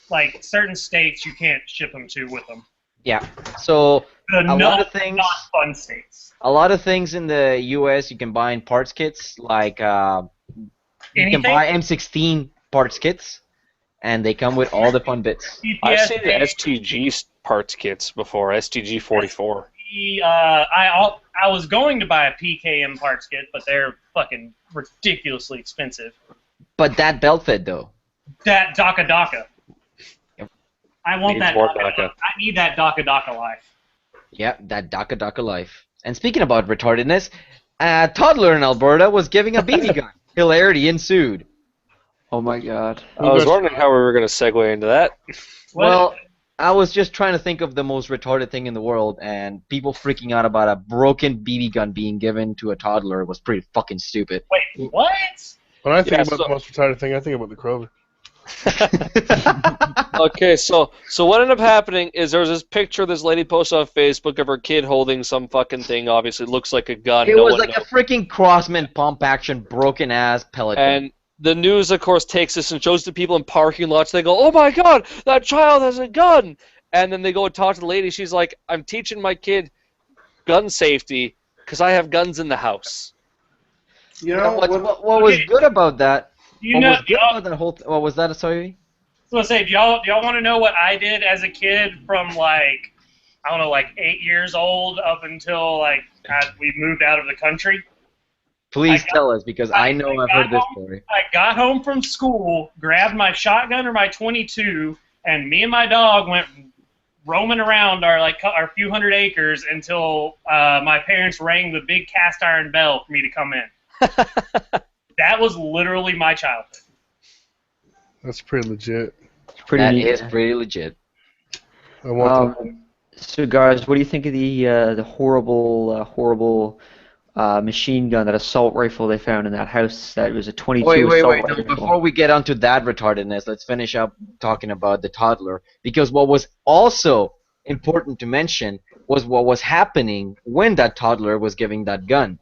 like, certain states you can't ship them to with them. Yeah. So The a lot of things. not fun states. A lot of things in the U.S. you can buy in parts kits, like you can Anything? buy M16 parts kits, and they come with all the fun bits. I've seen the PTSD, STG parts kits before. STG 44. I was going to buy a PKM parts kit, but they're fucking ridiculously expensive. But that belt fed though. That Daka Daka. Yep. I want Needs that more Daka Daka. Daka. I need that Daka Daka life. Yeah, that Daka Daka life. And speaking about retardedness, a toddler in Alberta was giving a BB gun. Hilarity ensued. Oh my god. I was wondering how we were going to segue into that. Well, I was just trying to think of the most retarded thing in the world, and people freaking out about a broken BB gun being given to a toddler was pretty fucking stupid. Wait, what? When I think Yeah, about so- the most retarded thing, I think about the Kroger. Okay, so what ended up happening is there was this picture this lady posted on Facebook of her kid holding some fucking thing. Obviously, looks like a gun. It No was one like knows. a freaking Crossman pump action broken ass pellet gun. And the news, of course, takes this and shows the people in parking lots. They go, "Oh my God, that child has a gun!" And then they go and talk to the lady. She's like, "I'm teaching my kid gun safety because I have guns in the house." You Yeah, know what was Okay. good about that? You What know, was good about that whole? What was that? Sorry. So I say, do y'all want to know what I did as a kid from like I don't know, like 8 years old up until like we moved out of the country? Please I got- tell us because I know I've heard this story. I got home from school, grabbed my shotgun or my 22, and me and my dog went roaming around our few hundred acres until my parents rang the big cast iron bell for me to come in. That was literally my childhood. That's pretty legit. It's pretty That neat. is pretty legit. I want that. So, guys, what do you think of the horrible machine gun, that assault rifle they found in that house? That was a 22 Wait. assault No, rifle. before we get onto that retardedness, let's finish up talking about the toddler. Because what was also important to mention was what was happening when that toddler was giving that gun.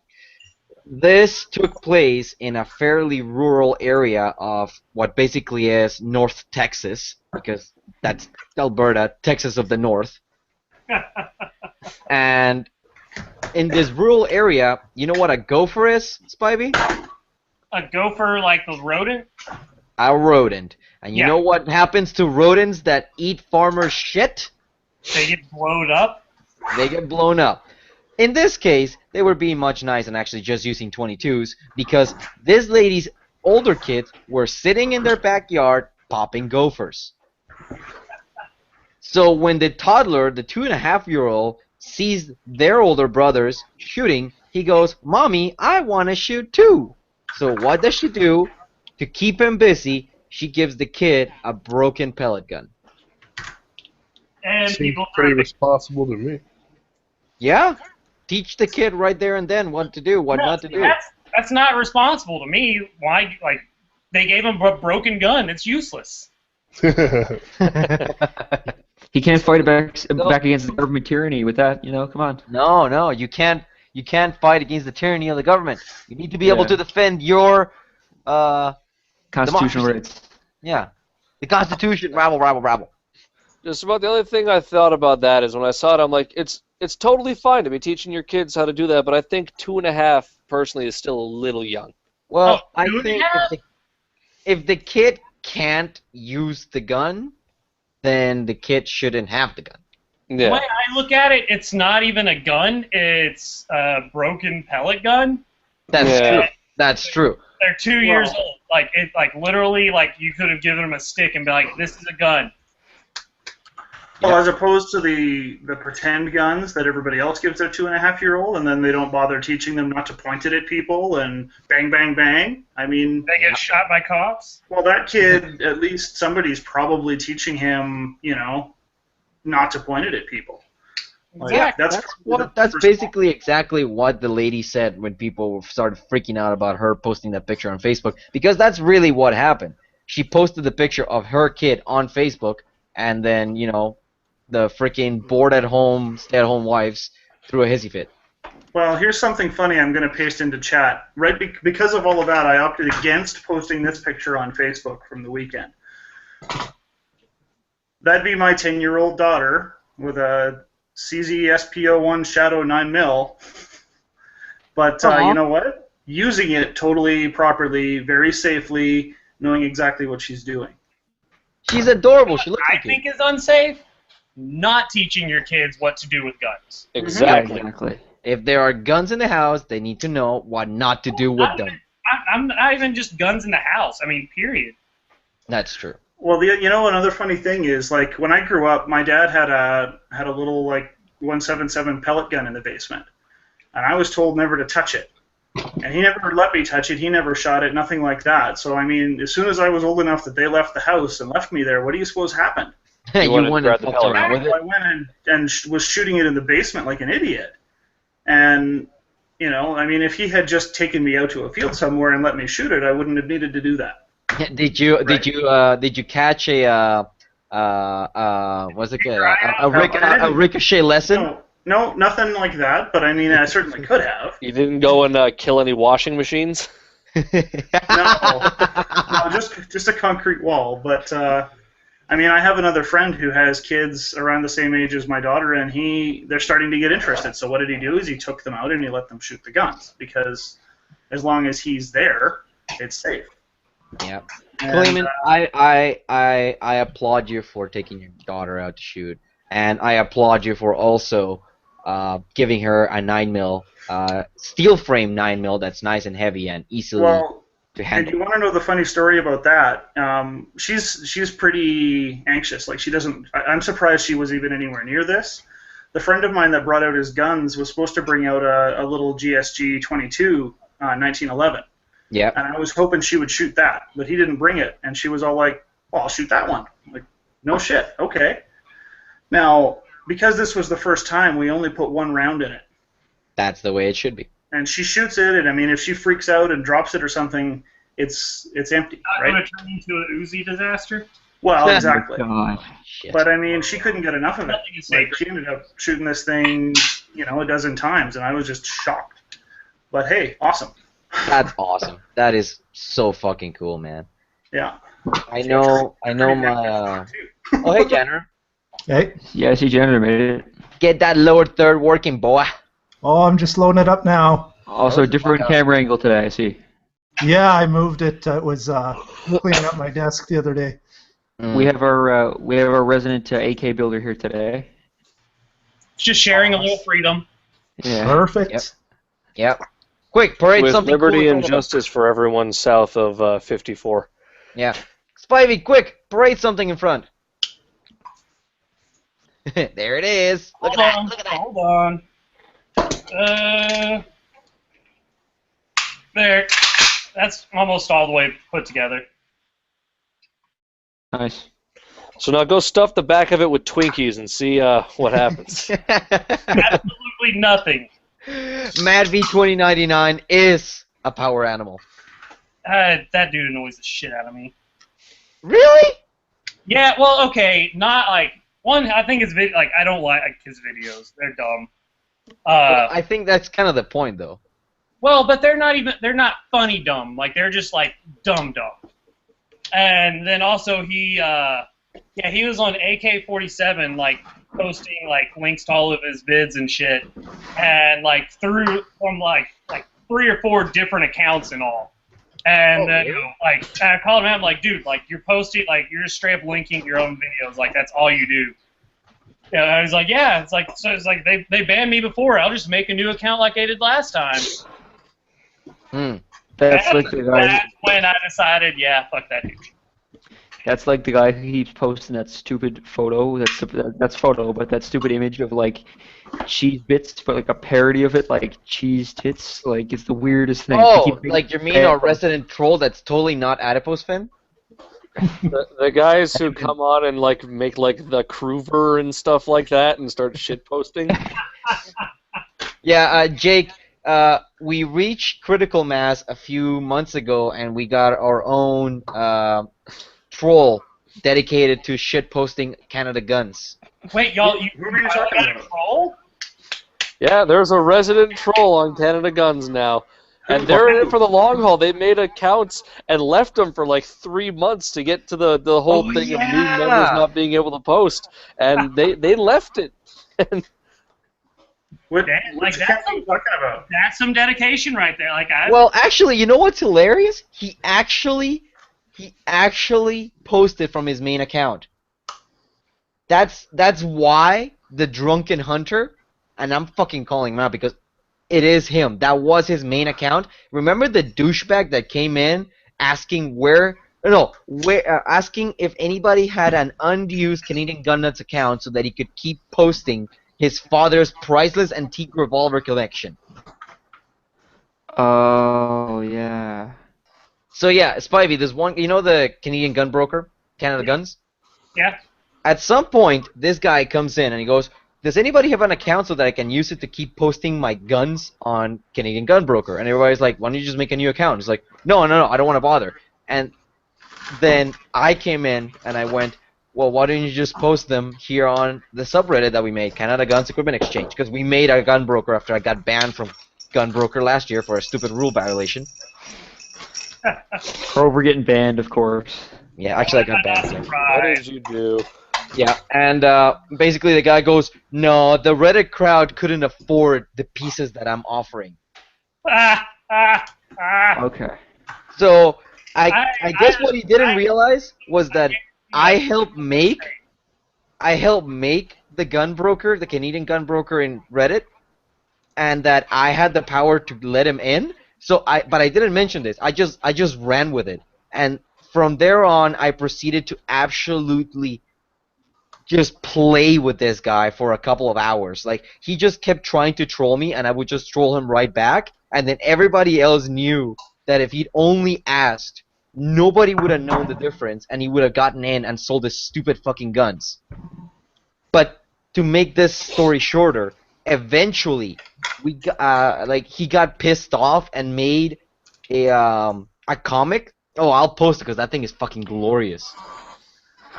This took place in a fairly rural area of what basically is North Texas, because that's Alberta, Texas of the North. And in this rural area, you know what a gopher is, Spivey? A gopher like the rodent? A rodent. And you Yeah. know what happens to rodents that eat farmers' shit? They get blowed up. They get blown up. In this case, they were being much nice and actually just using 22s because this lady's older kids were sitting in their backyard popping gophers. So when the toddler, the 2.5-year-old, sees their older brothers shooting, he goes, "Mommy, I want to shoot too." So what does she do? To keep him busy, she gives the kid a broken pellet gun. And Seems people pretty responsible to me. Yeah? Teach the kid right there and then what to do, what not to do. That's not responsible to me. Why? Like, they gave him a broken gun. It's useless. He can't fight back against the government tyranny with that. Come on. No, you can't fight against the tyranny of the government. You need to be able to defend your Constitutional democracy. rights. Yeah. The Constitution, rabble. Just about the only thing I thought about that is when I saw it, I'm like, it's totally fine to be teaching your kids how to do that, but I think 2.5 personally is still a little young. Well, Oh, I dude, think yeah. if the kid can't use the gun, then the kid shouldn't have the gun. The Yeah. way I look at it, it's not even a gun. It's a broken pellet gun. That's Yeah. true. That's true. They're 2 years old. Like literally, like you could have given them a stick and be like, "This is a gun." Well, as opposed to the pretend guns that everybody else gives their 2.5-year-old, and then they don't bother teaching them not to point it at people and bang, bang, bang. I mean, They get shot by cops. well, that kid, at least somebody's probably teaching him, not to point it at people. Like, Exactly. That's basically exactly what the lady said when people started freaking out about her posting that picture on Facebook, because that's really what happened. She posted the picture of her kid on Facebook, and then, the freaking bored-at-home, stay-at-home wives threw a hissy fit. Well, here's something funny I'm going to paste into chat. Right, because of all of that, I opted against posting this picture on Facebook from the weekend. That'd be my 10-year-old daughter with a CZ SPO1 Shadow 9mm. But you know what? Using it totally properly, very safely, knowing exactly what she's doing. She's adorable. She looks I like you. think is unsafe. Not teaching your kids what to do with guns. Exactly. Exactly. If there are guns in the house, they need to know what not to do with them. I'm not even just guns in the house. I mean, period. That's true. Well, another funny thing is, like, when I grew up, my dad had a little, like, 177 pellet gun in the basement, and I was told never to touch it. And he never let me touch it. He never shot it, nothing like that. So, I mean, as soon as I was old enough that they left the house and left me there, what do you suppose happened? You went and went grabbed and the fucked pellet around with it. I went and was shooting it in the basement like an idiot. And, I mean, if he had just taken me out to a field somewhere and let me shoot it, I wouldn't have needed to do that. Did you catch what's it called? A ricochet lesson? No, nothing like that. But I mean, I certainly could have. You didn't go and kill any washing machines? No, just a concrete wall. But I mean, I have another friend who has kids around the same age as my daughter, and they're starting to get interested. So what did he do? Is he took them out and he let them shoot the guns, because as long as he's there, it's safe. Yep. And, Clayman, I applaud you for taking your daughter out to shoot, and I applaud you for also giving her a 9mm steel frame 9mm that's nice and heavy and easily to and handle. you want to know the funny story about that? She's pretty anxious. Like, she doesn't. I'm surprised she was even anywhere near this. The friend of mine that brought out his guns was supposed to bring out a little GSG 22 1911. Yeah. And I was hoping she would shoot that, but he didn't bring it. And she was all like, well, I'll shoot that one. I'm like, no shit, okay. Now, because this was the first time, we only put one round in it. That's the way it should be. And she shoots it, and I mean, if she freaks out and drops it or something, it's empty, Not right? going to turn into an Uzi disaster. Well, exactly. God. Shit. But I mean, she couldn't get enough of it. Nothing is Like, sacred. she ended up shooting this thing, a dozen times, and I was just shocked. But hey, awesome. That's awesome. That is so fucking cool, man. Yeah. I know my. Oh, hey, Jenner. Hey. Yeah, I see Janitor made it. Get that lower third working, boy. Oh, I'm just loading it up now. Also, different camera angle today, I see. Yeah, I moved it. It was cleaning up my desk the other day. We have our resident AK builder here today. Just sharing a little freedom. Yeah. Perfect. Yep. Quick, parade With something liberty cool in and front of us. justice for everyone south of 54. Yeah. Spivey, quick, parade something in front. There it is. Look at that. Look at that. Hold on. There. That's almost all the way put together. Nice. So now go stuff the back of it with Twinkies and see what happens. Absolutely nothing. Mad V 2099 is a power animal. That dude annoys the shit out of me. Really? Yeah, well, okay, not like one. I think his video, I don't like his videos. They're dumb. Well, I think that's kind of the point, though. Well, but they're not funny dumb. Like, they're just like dumb. And then also he was on AK-47 posting links to all of his vids and shit, and through from like 3 or 4 different accounts and all. And then I called him out. I'm like, dude, you're posting, you're just straight up linking your own videos. That's all you do. Yeah, I was like, yeah. It's like they banned me before. I'll just make a new account like I did last time. That's like the guy. That's when I decided, yeah, fuck that dude. That's like the guy who keeps posting that stupid photo. That's photo, but that stupid image of cheese bits, but a parody of it, like cheese tits. It's the weirdest thing. Oh, you mean our resident troll that's totally not adipose fin? The guys who come on and make the Croover and stuff like that and start shit posting. Yeah, Jake. We reached critical mass a few months ago, and we got our own troll dedicated to shit posting CanadaGuns. Wait, y'all, Who were you talking got a about? troll? Yeah, there's a resident troll on CanadaGuns now. And they're in it for the long haul. They made accounts and left them for 3 months to get to the whole thing of new members not being able to post. And they left it. What That's account are you talking about? That's some dedication right there. Well, actually, you know what's hilarious? He actually posted from his main account. That's why the Drunken Hunter, and I'm fucking calling him out because it is him. That was his main account. Remember the douchebag that came in asking asking if anybody had an unused Canadian Gun Nuts account so that he could keep posting his father's priceless antique revolver collection. Oh yeah. So yeah, Spivey, there's one. You know the Canadian gun broker, CanadaGuns? Yeah. At some point, this guy comes in and he goes, "Does anybody have an account so that I can use it to keep posting my guns on Canadian Gun Broker?" And everybody's like, "Why don't you just make a new account?" He's like, "No, I don't want to bother." And then I came in and I went, well, why don't you just post them here on the subreddit that we made, Canada Guns Equipment Exchange? Because we made a gun broker after I got banned from gun broker last year for a stupid rule violation. Krover getting banned, of course. Yeah, actually I got banned. That's Yeah. What right. did you do? Yeah, and basically the guy goes, no, the Reddit crowd couldn't afford the pieces that I'm offering. Okay. So I guess I- what he didn't I- realize was that I helped make the gun broker, the Canadian gun broker in Reddit, and that I had the power to let him in. But I didn't mention this. I just ran with it, and from there on, I proceeded to absolutely just play with this guy for a couple of hours. Like, he just kept trying to troll me, and I would just troll him right back, and then everybody else knew that if he'd only asked, nobody would have known the difference, and he would have gotten in and sold his stupid fucking guns. But to make this story shorter, eventually, he got pissed off and made a comic. Oh, I'll post it because that thing is fucking glorious.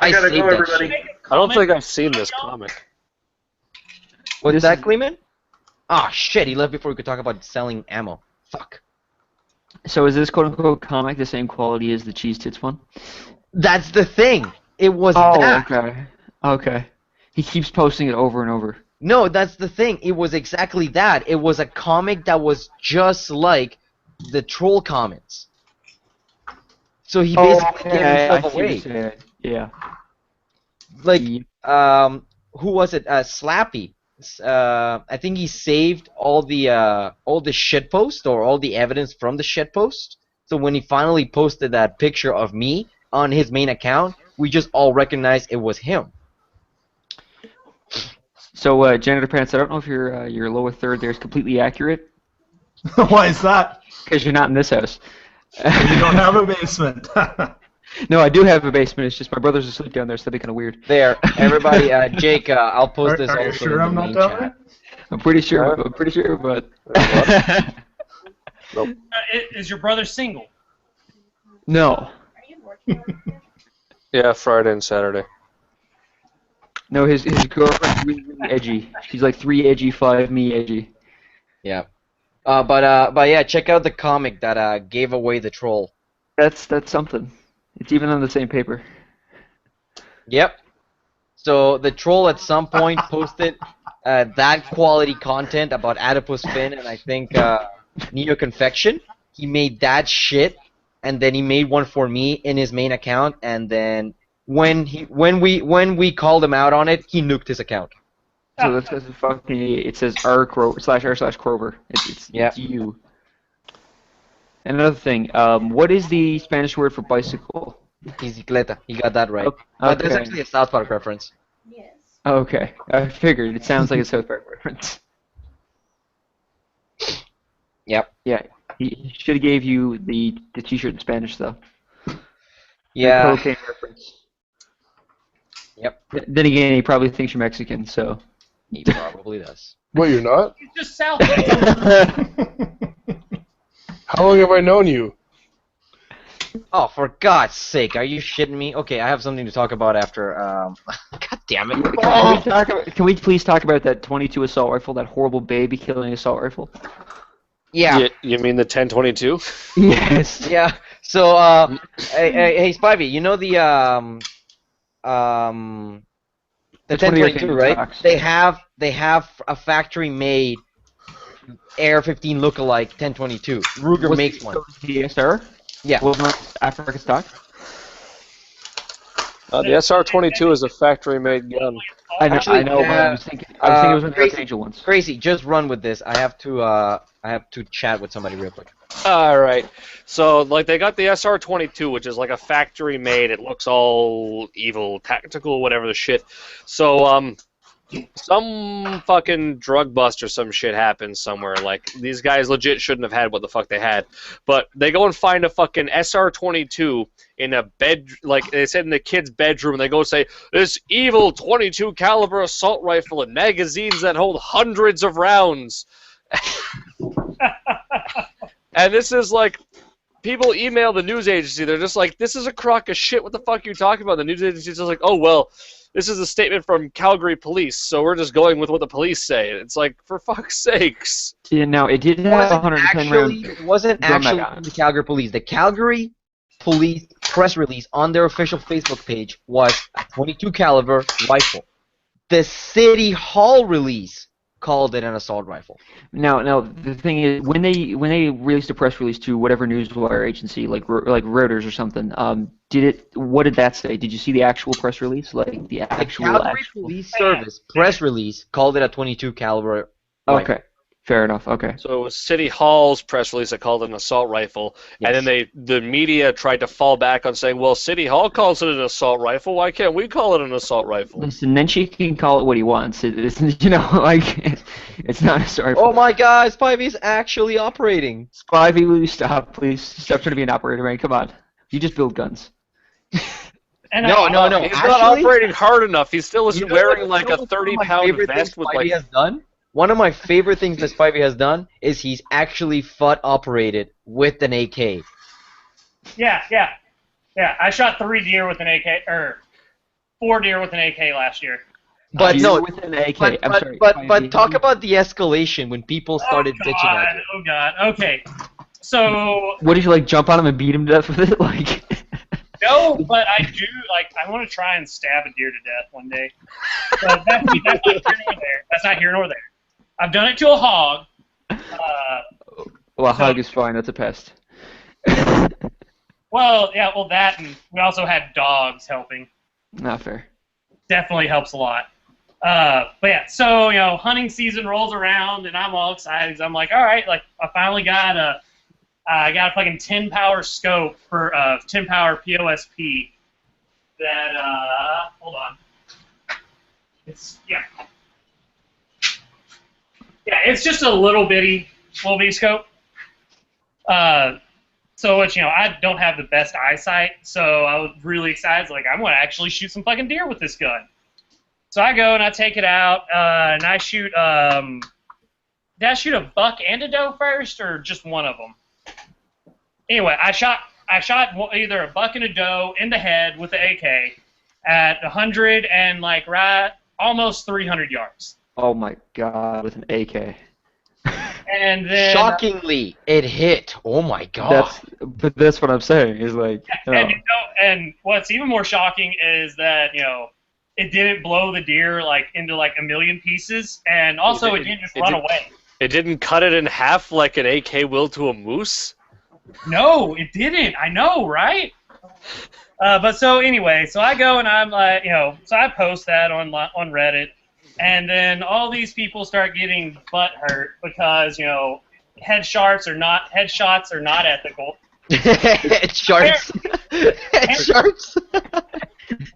I gotta saved go, that everybody. shit. I don't think I've seen this comic. What's This that, is- Cleeman? Ah, shit, he left before we could talk about selling ammo. Fuck. So is this quote-unquote comic the same quality as the Cheese Tits one? That's the thing. It was Oh, that. okay. Okay. He keeps posting it over and over. No, that's the thing. It was exactly that. It was a comic that was just like the troll comments. So he basically gave I himself see what away. you're saying. Yeah. Like, Yep. who was it? Slappy. I think he saved all the shitpost or all the evidence from the shitpost. So when he finally posted that picture of me on his main account, we just all recognized it was him. So, Janitor Pants, I don't know if your lower third there is completely accurate, Why is that? because you're not in this house. You don't have a basement. No, I do have a basement. It's just my brother's asleep down there, so that'd be kind of weird. There, everybody. Jake, I'll post this Are you also sure in the I'm not main down chat. there? I'm pretty sure. I'm pretty sure, but Is your brother single? no, Yeah, Friday and Saturday. no. His girlfriend's really, really edgy. She's like 3 edgy, 5 me edgy. Yeah. But yeah, check out the comic that gave away the troll. That's something. It's even on the same paper. Yep. So the troll at some point posted that quality content about Adipose Fin and I think Neo Confection. He made that shit, and then he made one for me in his main account, and then when we called him out on it, he nuked his account. So that says fucking. It says r/r/Krover. It's you. And another thing, what is the Spanish word for bicycle? Bicicleta. He got that right. Okay. But there's actually a South Park reference. Okay, I figured. It sounds like a South Park reference. Yep. Yeah, he should have gave you the T-shirt in Spanish though. Yeah. The cocaine reference. Yep. Then again, he probably thinks you're Mexican, so. He probably does. What, you're not? It's just South. How long have I known you? Oh, for God's sake, are you shitting me? Okay, I have something to talk about after. God damn it. Can we please talk about that 22 assault rifle, that horrible baby killing assault rifle? Yeah. You mean the 1022? Yes. Yeah. So, hey, Spivey, you know the 1022, right? stocks. They have a factory made AR-15 lookalike 1022. Ruger makes one. The SR? Yeah. Well, not African stock? The SR22 is a factory-made gun. I know, Actually, but I was thinking it was one of the Gracie- Archangel ones. Gracie, just run with this. I have to chat with somebody real quick. All right. So, like, they got the SR22, which is like a factory-made. It looks all evil, tactical, whatever the shit. So, some fucking drug bust or some shit happens somewhere. Like, these guys legit shouldn't have had what the fuck they had. But they go and find a fucking SR22 in a bed, like they said in the kid's bedroom, and they go say, this evil 22 caliber assault rifle and magazines that hold hundreds of rounds. And this is like people email the news agency. They're just like, this is a crock of shit. What the fuck are you talking about? The news agency's just like, oh, well, this is a statement from Calgary police, so we're just going with what the police say. It's like, for fuck's sakes. Yeah, now it did have 110 round. It wasn't drum mag actually on it. the Calgary police. The Calgary police press release on their official Facebook page was a 22 caliber rifle. The City Hall release called it an assault rifle. Now the thing is, when they released a press release to whatever newswire agency, like Reuters or something, what did that say? Did you see the actual press release, like the The actual? Calgary Police Service press release called it a 22 caliber rifle. Okay, fair enough. Okay. So it was City Hall's press release that called it an assault rifle, Yes. and then the media tried to fall back on saying, well, City Hall calls it an assault rifle. Why can't we call it an assault rifle? Listen, then she can call it what he wants. It's like it's not sorry. Oh my God, Spivey is actually operating. Spivey, will you stop, please? Stop trying to be an operator, man. Come on. You just build guns. And No. He's not operating hard enough. He still isn't You know wearing what- like you know a what's one of my 30-pound favorite vest things with Spivey like. has done? One of my favorite things that Spivey has done is he's actually FUT operated with an AK. Yeah. I shot 3 deer with an AK, or 4 deer with an AK last year. But You no, with an AK. but, I'm but, sorry. but, Spivey, but talk about the escalation when people started oh bitching at God, you. oh God. Okay. So What did you like? Jump on him and beat him to death with it? Like. no, but I do I want to try and stab a deer to death one day. But that's not here nor there. That's not here nor there. I've done it to a hog. Well, a hog is fine. That's a pest. Well, that, and we also had dogs helping. Not fair. Definitely helps a lot. But yeah, so hunting season rolls around, and I'm all excited because I'm like, all right, like I finally got a fucking 10 power scope for 10 power POSP. That hold on, it's it's just a little bitty scope. So which I don't have the best eyesight, so I was really excited. Like I'm gonna actually shoot some fucking deer with this gun. So I go and I take it out and I shoot. Did I shoot a buck and a doe first, or just one of them? Anyway, I shot either a buck and a doe in the head with the AK at 100 and like right almost 300 yards. Oh my God, with an AK. And then Shockingly, it hit. Oh my God. That's what I'm saying. Is like. and what's even more shocking is that it didn't blow the deer like into like a million pieces, and also it didn't just run away. It didn't cut it in half like an AK will to a moose? No, it didn't. I know, right? But so anyway, so I go and I'm like, so I post that on Reddit, and then all these people start getting butt hurt because headshots are not ethical. Sharks. Sharks.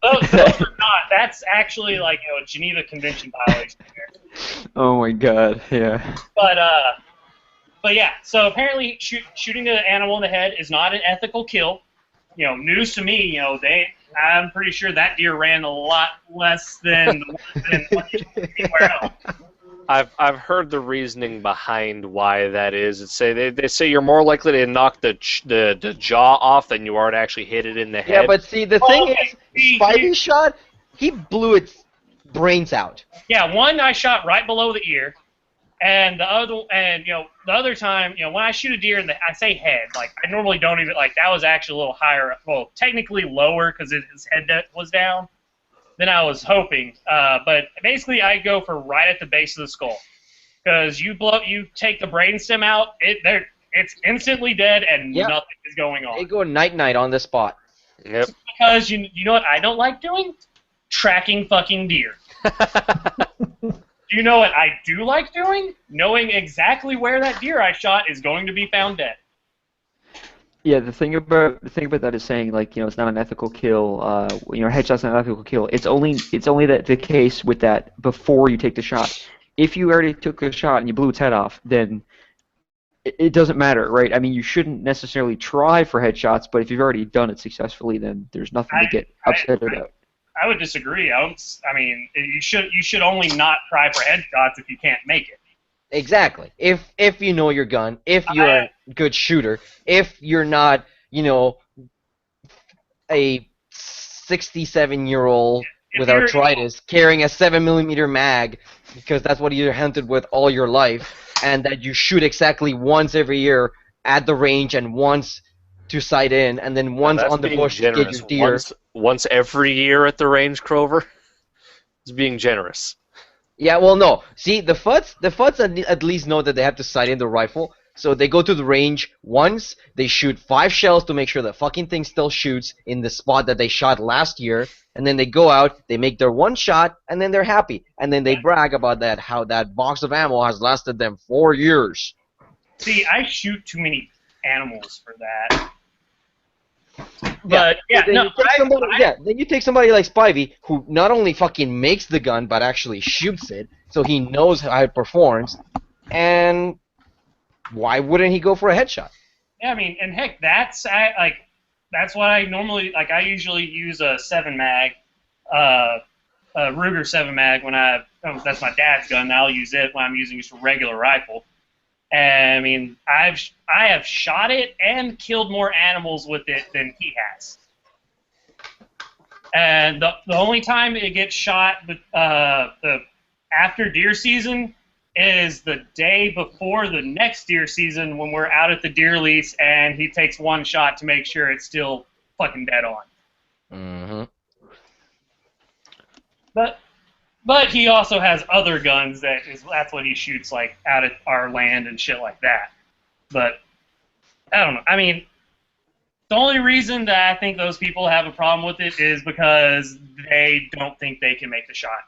Those are not. That's actually like a Geneva Convention violation here. Oh my God. Yeah. But yeah. So apparently, shooting an animal in the head is not an ethical kill. News to me. I'm pretty sure that deer ran a lot less than anywhere else. I've heard the reasoning behind why that is. They say you're more likely to knock the jaw off than you are to actually hit it in the head. Yeah, but see, the thing is, Spivey's shot, he blew its brains out. Yeah, one I shot right below the ear, and the other time, when I shoot a deer I say head, like I normally don't even like that was actually a little higher, well, technically lower because his head was down than I was hoping. But basically, I go for right at the base of the skull because you take the brainstem out, it's instantly dead and nothing is going on. They go night on the spot. Yep. Because you know what I don't like doing? Tracking fucking deer. You know what I do like doing? Knowing exactly where that deer I shot is going to be found dead. Yeah, the thing about that is saying like it's not an ethical kill. Headshot's not an ethical kill. It's only that the case with that before you take the shot. If you already took the shot and you blew its head off, then it doesn't matter, right? I mean, you shouldn't necessarily try for headshots, but if you've already done it successfully, then there's nothing to get upset about. I would disagree. I mean, you should only not try for headshots if you can't make it. Exactly. If you know your gun, if you're a good shooter, if you're not, a 67-year-old If with you're- arthritis carrying a 7mm mag because that's what you're hunted with all your life, and that you shoot exactly once every year at the range and once to sight in, and then once That's on the being bush to get generous. your deer. Once every year at the range, Crover. It's being generous. Yeah, well, no. See, the Fuds at least know that they have to sight in the rifle, so they go to the range once, they shoot 5 shells to make sure the fucking thing still shoots in the spot that they shot last year, and then they go out, they make their one shot, and then they're happy. And then they brag about that, how that box of ammo has lasted them 4 years. See, I shoot too many animals for that. But then you take somebody like Spivey, who not only fucking makes the gun, but actually shoots it, so he knows how it performs, and why wouldn't he go for a headshot? Yeah, I mean, and heck, that's what I normally like. I usually use a 7 mag, a Ruger 7 mag that's my dad's gun. I'll use it when I'm using just a regular rifle. And I mean, I have shot it and killed more animals with it than he has. And the only time it gets shot, after deer season, is the day before the next deer season when we're out at the deer lease and he takes one shot to make sure it's still fucking dead on. Mm-hmm. But he also has other guns that's what he shoots like out at our land and shit like that. But I don't know. I mean, the only reason that I think those people have a problem with it is because they don't think they can make the shot.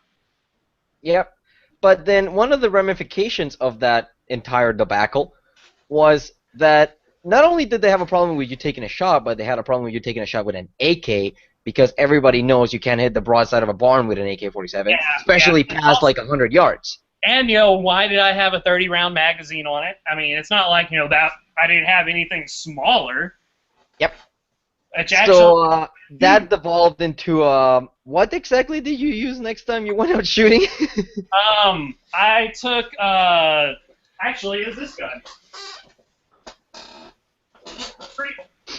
Yep. But then one of the ramifications of that entire debacle was that not only did they have a problem with you taking a shot, but they had a problem with you taking a shot with an AK, because everybody knows you can't hit the broadside of a barn with an AK-47, especially past like 100 yards. And, why did I have a 30-round magazine on it? I mean, it's not like, that I didn't have anything smaller. Yep. Actually, that devolved into, what exactly did you use next time you went out shooting? I took, actually, it was this gun.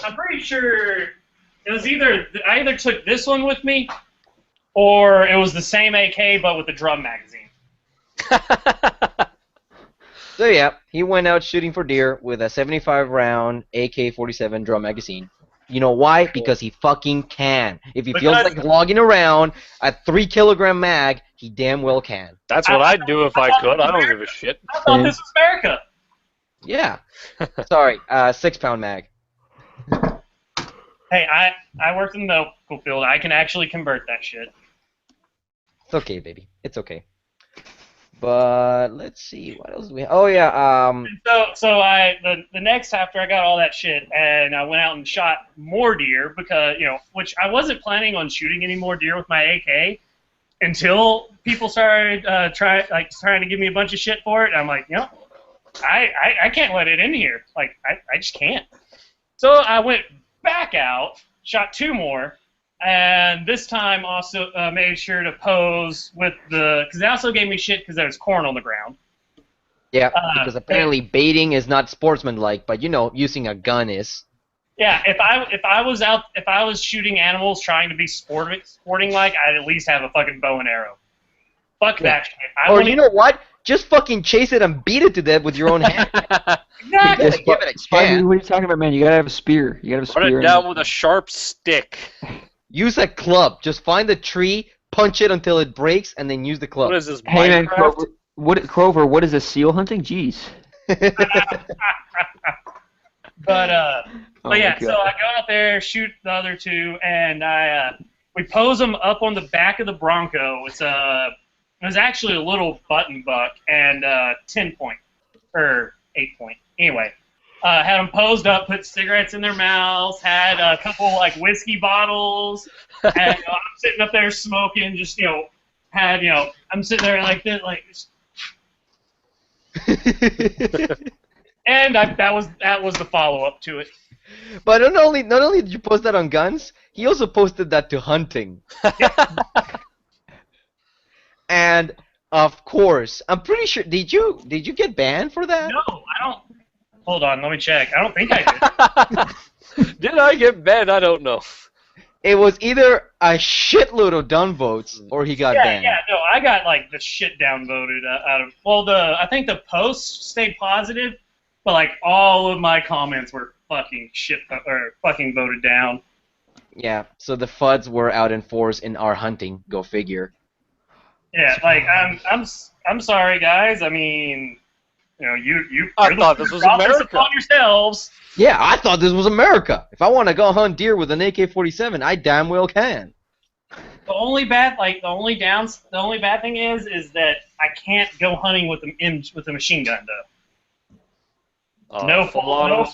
I'm pretty sure it was I either took this one with me, or it was the same AK but with the drum magazine. So yeah, he went out shooting for deer with a 75-round AK-47 drum magazine. You know why? Because he fucking can. If he feels like logging around a 3-kilogram mag, he damn well can. That's what I'd do if I could. I don't give a shit. I thought this was America. Yeah. Sorry, 6-pound mag. Hey, I worked in the medical field. I can actually convert that shit. It's okay, baby. It's okay. But let's see, what else do we have? Oh yeah, So the next after I got all that shit, and I went out and shot more deer because which I wasn't planning on shooting any more deer with my AK until people started trying to give me a bunch of shit for it. And I'm like, I can't let it in here. Like I just can't. So I went back out, shot 2 more. And this time also made sure to pose with because they also gave me shit because there was corn on the ground. Yeah, because apparently baiting is not sportsmanlike, but using a gun is. Yeah, if I was shooting animals trying to be sporting like, I'd at least have a fucking bow and arrow. Fuck that shit. Or you know what? Just fucking chase it and beat it to death with your own hand. Exactly. Just give it a What are chance. you talking about, man? You gotta have a spear. You gotta have a spear. Run it down with a sharp stick. Use a club. Just find the tree, punch it until it breaks, and then use the club. What is this, Hey man, Minecraft? Crover, what is this, seal hunting? Jeez. But Oh yeah, my so God. I go out there, shoot the other 2, and we pose them up on the back of the Bronco. It was actually a little button buck and 10-point or 8-point. Anyway, had them posed up, put cigarettes in their mouths, had a couple whiskey bottles, and I'm sitting up there smoking, just I'm sitting there like this, and that was the follow up to it. But not only did you post that on guns, he also posted that to hunting. And Of course. I'm pretty sure. Did you get banned for that? No, I don't. Hold on, let me check. I don't think I did. Did I get banned? I don't know. It was either a shitload of downvotes or he got banned. Yeah, no, I got like the shit downvoted out of. Well, I think the posts stayed positive, but like all of my comments were fucking shit or fucking voted down. Yeah. So the FUDs were out in force in our hunting. Go figure. Yeah, like I'm sorry, guys. I mean, you know, you're I thought this was America. upon yourselves. Yeah, I thought this was America. If I want to go hunt deer with an AK-47, I damn well can. The only bad thing is that I can't go hunting with a machine gun though. No full full no.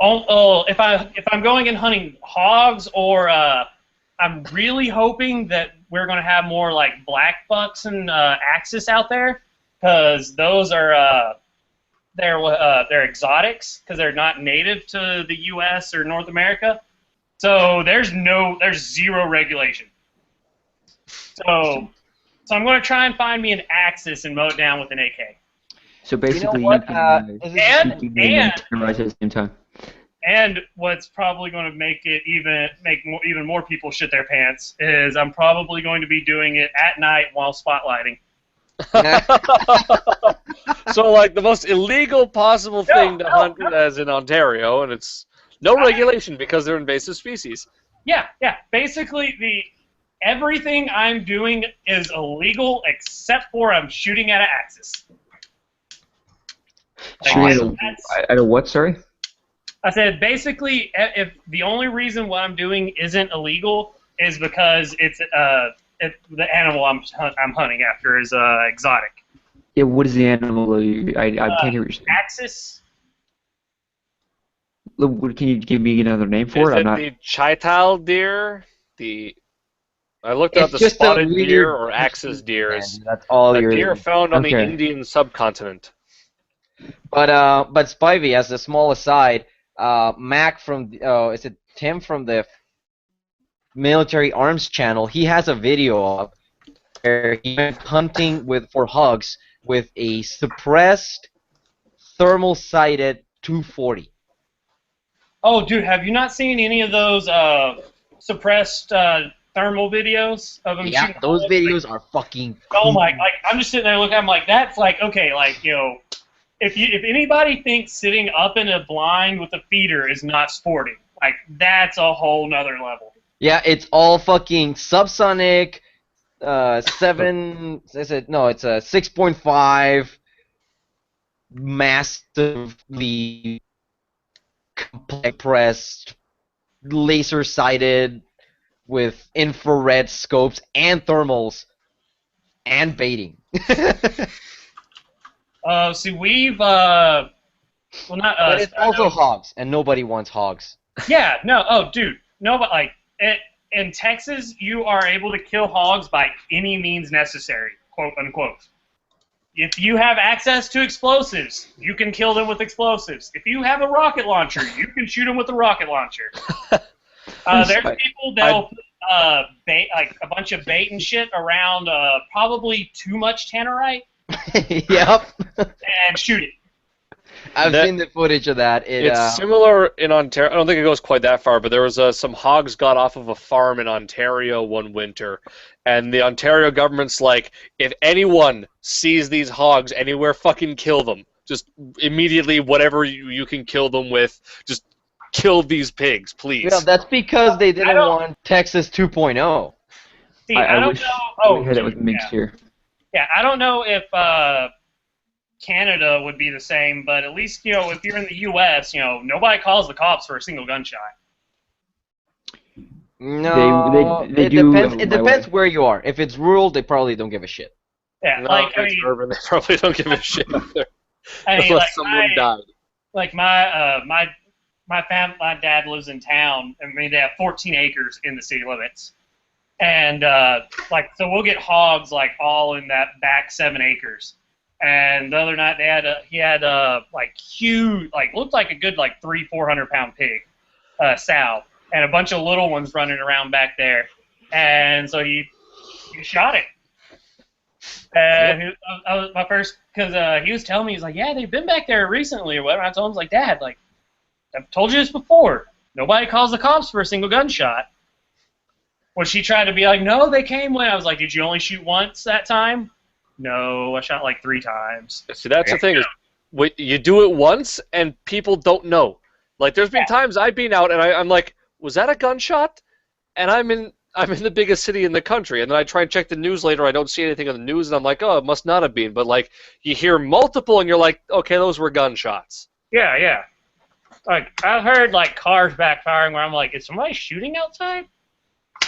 autos? If I'm going and hunting hogs or I'm really hoping that we're gonna have more like black bucks and axis out there, because those are they're exotics because they're not native to the U.S. or North America. So there's zero regulation. So I'm going to try and find me an axis and mow it down with an AK. So basically, You know what? you can terrorize at the same time. And what's probably going to make even more people shit their pants is I'm probably going to be doing it at night while spotlighting. So, like, the most illegal possible thing to hunt as in Ontario, and it's no regulation because they're invasive species. Yeah. Basically, everything I'm doing is illegal except for I'm shooting at an axis. Shooting at a what, sorry? I said basically, if the only reason what I'm doing isn't illegal is because it's the animal I'm hunting after is exotic. Yeah, what is the animal? I can't hear what you're saying. Axis. Can you give me another name for Is it? it the chital deer? I looked up the just a spotted weird deer or axis deer. That's all A you're. deer found on the Okay. Indian subcontinent. But Spivey, as a small aside, Mac from is it Tim from the Military Arms channel? He has a video of where he went hunting for hogs with a suppressed thermal sighted 240. Oh, dude, have you not seen any of those suppressed thermal videos of them Yeah, shooting? those hogs? videos are fucking. Oh cool. my! Like I'm just sitting there looking. I'm like, that's like okay, like you know, if anybody thinks sitting up in a blind with a feeder is not sporting, like that's a whole nother level. Yeah, it's all fucking subsonic. 7. Is it? No, it's a 6.5. Massively compressed, laser sighted, with infrared scopes and thermals, and baiting. See, we've well, not us. But it's also hogs, and nobody wants hogs. Yeah, no, oh, dude, no, but like in Texas, you are able to kill hogs by any means necessary, quote unquote. If you have access to explosives, you can kill them with explosives. If you have a rocket launcher, you can shoot them with a rocket launcher. There's people that'll put bait, like a bunch of bait and shit around probably too much tannerite Yep. and shoot it. I've seen the footage of that. It's similar in Ontario. I don't think it goes quite that far, but there was some hogs got off of a farm in Ontario one winter, and the Ontario government's like, if anyone sees these hogs anywhere, fucking kill them. Just immediately, whatever you can kill them with, just kill these pigs, please. Yeah, that's because they didn't want Texas 2.0. See, I don't wish know. Oh, we had it with dude, minks here. yeah, I don't know if Canada would be the same, but at least, you know, if you're in the U.S., you know, nobody calls the cops for a single gunshot. No, they it do, depends. It my depends way. where you are. If it's rural, they probably don't give a shit. Yeah, No, like, if it's urban, they probably don't give a shit either. Unless like someone died. Like my dad lives in town. I mean, they have 14 acres in the city limits, and like so we'll get hogs like all in that back 7 acres. And the other night he had like huge, like looked like a good like 300-400 pound pig, sow, and a bunch of little ones running around back there, and so he shot it. And I was my first, because he was telling me, he's like, yeah, they've been back there recently or whatever. I told him, I was like, Dad, like, I've told you this before. Nobody calls the cops for a single gunshot. When she tried to be like, no, they came when. I was like, did you only shoot once that time? No, I shot like 3 times. See, that's the thing is, you do it once and people don't know. Like, there's been times I've been out and I'm like, was that a gunshot? And I'm in the biggest city in the country, and then I try and check the news later. I don't see anything on the news, and I'm like, oh, it must not have been. But like, you hear multiple, and you're like, okay, those were gunshots. Yeah, yeah. Like, I've heard like cars backfiring where I'm like, is somebody shooting outside?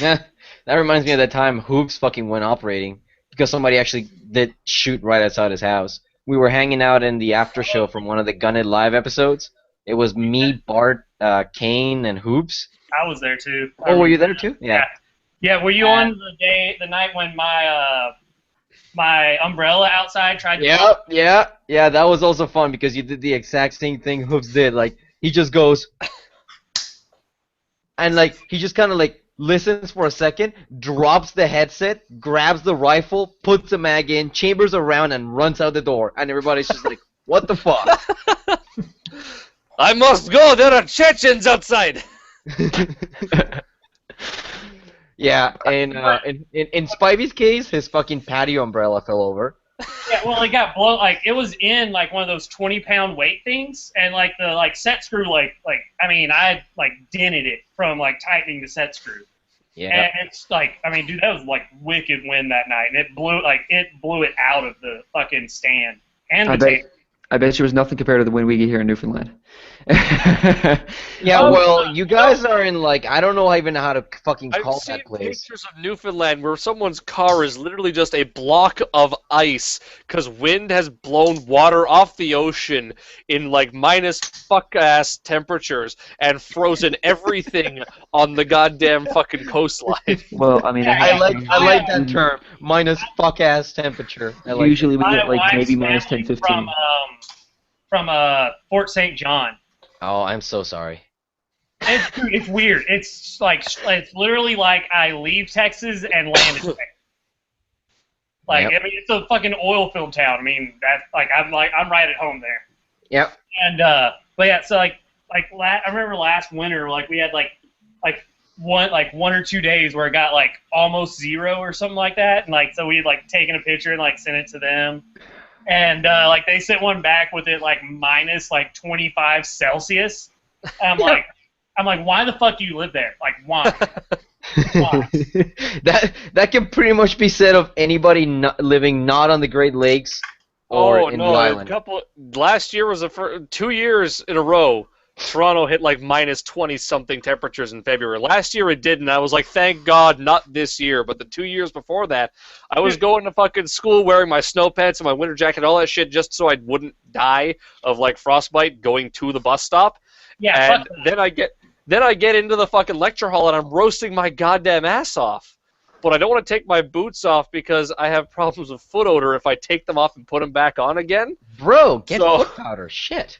Yeah, that reminds me of that time Hoops fucking went operating because somebody actually did shoot right outside his house. We were hanging out in the after show from one of the Gun It Live episodes. It was me, Bart, Kane, and Hoops. I was there too. Oh, were you there too? Yeah. Yeah, were you on the night when my umbrella outside tried to... Yeah, that was also fun because you did the exact same thing Hoops did. Like, he just goes... and, like, he just kind of, like, listens for a second, drops the headset, grabs the rifle, puts the mag in, chambers around, and runs out the door. And everybody's just like, what the fuck? I must go! There are Chechens outside! Yeah, and in Spivey's case, his fucking patio umbrella fell over. Yeah, well, it got blown. Like, it was in like one of those 20-pound weight things, and like the like set screw, I mean, I like dented it from like tightening the set screw. Yeah. And it's like, I mean, dude, that was like wicked wind that night, and it blew it out of the fucking stand and the table. I bet you it was nothing compared to the wind we get here in Newfoundland. Yeah, well, you guys are in, like, I don't know even how to fucking call that I've place. seen pictures of Newfoundland where someone's car is literally just a block of ice because wind has blown water off the ocean in, like, minus fuck-ass temperatures and frozen everything on the goddamn fucking coastline. Well, I mean, I like that term, minus fuck-ass temperature. I like usually we My get, like, wife's maybe minus family 10, 15. From Fort St. John. Oh, I'm so sorry. It's weird. It's literally like I leave Texas and land in Texas. Like, Yep. I mean, it's a fucking oil field town. I mean, I'm right at home there. Yep. And but yeah, so I remember last winter, like we had like one or 2 days where it got like almost 0 or something like that, and like so we had like taken a picture and like sent it to them. And like they sent one back with it like minus like 25 Celsius. And I'm like, why the fuck do you live there? Like, why? Why? that can pretty much be said of anybody living not on the Great Lakes or in the island. Last year was 2 years in a row. Toronto hit like minus 20-something temperatures in February. Last year it didn't. I was like, thank God, not this year. But the 2 years before that, I was going to fucking school wearing my snow pants and my winter jacket and all that shit just so I wouldn't die of like frostbite going to the bus stop. Yeah. And then I get into the fucking lecture hall and I'm roasting my goddamn ass off. But I don't want to take my boots off because I have problems with foot odor if I take them off and put them back on again. Bro, get foot powder. Shit.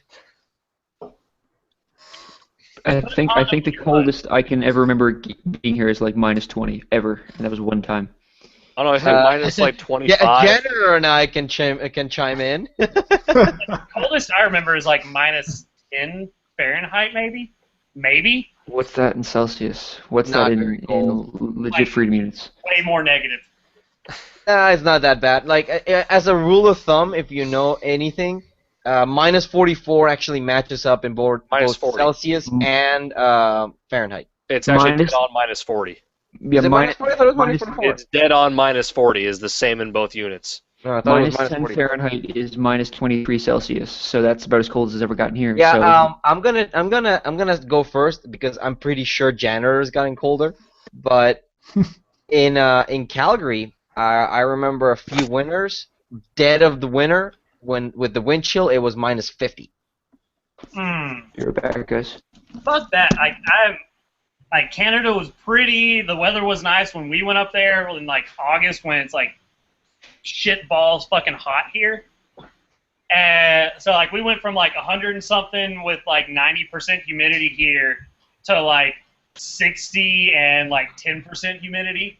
I think the coldest I can ever remember being here is like minus 20 ever, and that was one time. I don't know, I think minus like 25. Yeah, Jenner and I can chime in. The coldest I remember is like minus 10 Fahrenheit, maybe. What's that in Celsius? What's Not that very in cold. legit freedom units? Way more negative. It's not that bad. Like, as a rule of thumb, if you know anything, minus 44 actually matches up in both Celsius and Fahrenheit. It's actually dead on minus 40. Yeah, Is it minus 40? I thought it was minus 44. It's dead on minus 40 is the same in both units. No, I thought it was minus 10 40. Fahrenheit is minus 23 Celsius, so that's about as cold as it's ever gotten here. Yeah, so. I'm gonna go first because I'm pretty sure Janitor is getting colder. But in Calgary, I remember a few winters, dead of the winter, when with the wind chill, it was minus 50. You're back, guys. Fuck that. Like Canada was pretty. The weather was nice when we went up there in like August when it's like shit balls fucking hot here. And so like we went from like 100 and something with like 90% humidity here to like 60 and like 10% humidity.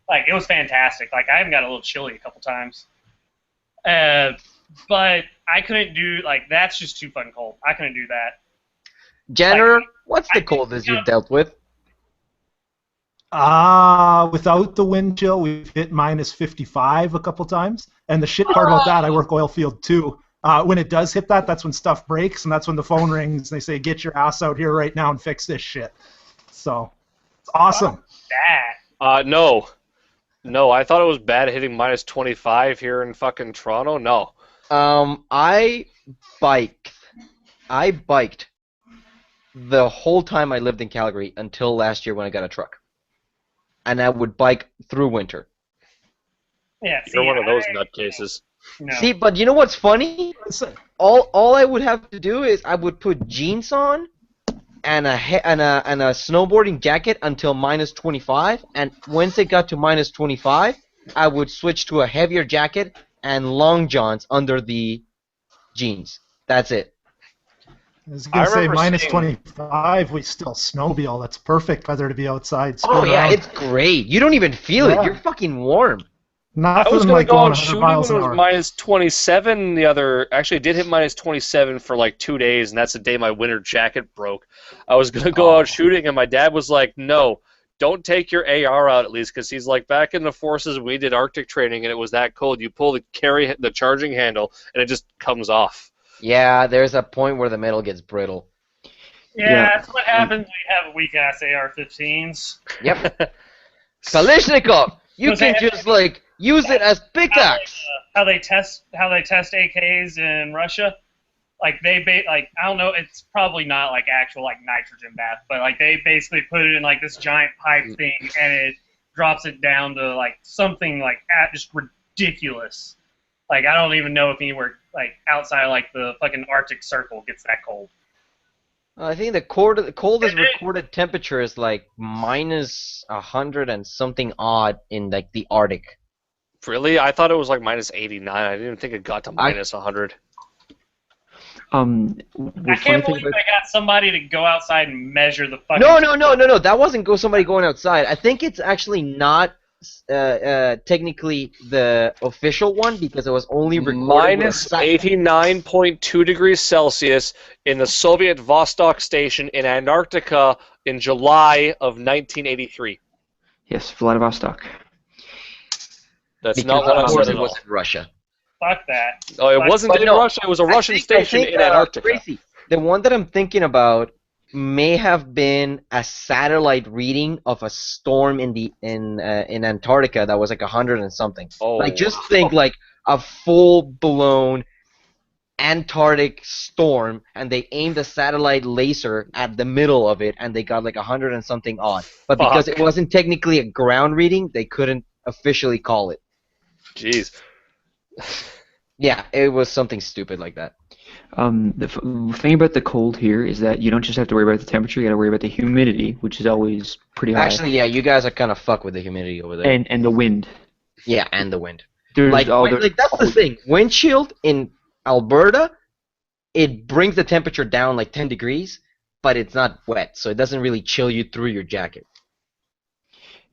Like, it was fantastic. Like, I even got a little chilly a couple times. But I couldn't do, like, that's just too fucking cold. I couldn't do that. Jenner, Like, what's the I- coldest you've dealt with? Without the wind chill, we've hit minus 55 a couple times. And the shit part about that, I work oil field too. When it does hit that, that's when stuff breaks, and that's when the phone rings, and they say, get your ass out here right now and fix this shit. So, it's awesome. That. No. No, I thought it was bad hitting minus 25 here in fucking Toronto. No. I biked the whole time I lived in Calgary until last year when I got a truck. And I would bike through winter. Yeah, You're one of those nutcases. No. See, but you know what's funny? All I would have to do is I would put jeans on and a snowboarding jacket until minus 25, and once it got to minus 25, I would switch to a heavier jacket and long johns under the jeans. That's it. I was going I to say, remember minus seeing- 25, we still snowmobile. That's perfect weather to be outside. Oh screwing yeah, around. it's great. You don't even feel it. Yeah. You're fucking warm. Nothing I was gonna like go going out 100 shooting miles when an it hour. was minus 27 the other. Actually, it did hit minus 27 for like 2 days, and that's the day my winter jacket broke. I was gonna go out shooting, and my dad was like, "No, don't take your AR out at least," because he's like, back in the forces, we did Arctic training, and it was that cold. You pull the charging handle, and it just comes off. Yeah, there's a point where the metal gets brittle. Yeah, that's what happens when you have weak-ass AR-15s. Yep. Kalishnikov, you Was can that- just like use it as pickaxe. How they test AKs in Russia, like I don't know, it's probably not like actual like nitrogen bath, but like they basically put it in like this giant pipe thing and it drops it down to like something like just ridiculous. Like I don't even know if anywhere like outside like the fucking Arctic Circle gets that cold. I think the coldest recorded temperature is like minus 100 and something odd in like the Arctic. Really? I thought it was like minus 89. I didn't even think it got to minus 100. I can't believe they got somebody to go outside and measure the fucking. No. That wasn't somebody going outside. I think it's actually not technically the official one because it was only recorded Minus 89.2 degrees Celsius in the Soviet Vostok station in Antarctica in July of 1983. Yes, Vladivostok. That's because not what I of course said it at all. was in Russia. Fuck that. Oh, it wasn't But in no, Russia. It was a Russian station in Antarctica. Tracy, the one that I'm thinking about may have been a satellite reading of a storm in Antarctica that was like 100 and something. Oh. Like just think like a full blown Antarctic storm, and they aimed a satellite laser at the middle of it, and they got like 100 and something odd. But because it wasn't technically a ground reading, they couldn't officially call it. Jeez. Yeah, it was something stupid like that. The thing about the cold here is that you don't just have to worry about the temperature, you got to worry about the humidity, which is always pretty high. Actually, yeah, you guys are kind of fucked with the humidity over there. And the wind. Yeah, and the wind. There's Like that's the thing. Wind chill in Alberta, it brings the temperature down like 10 degrees, but it's not wet, so it doesn't really chill you through your jacket.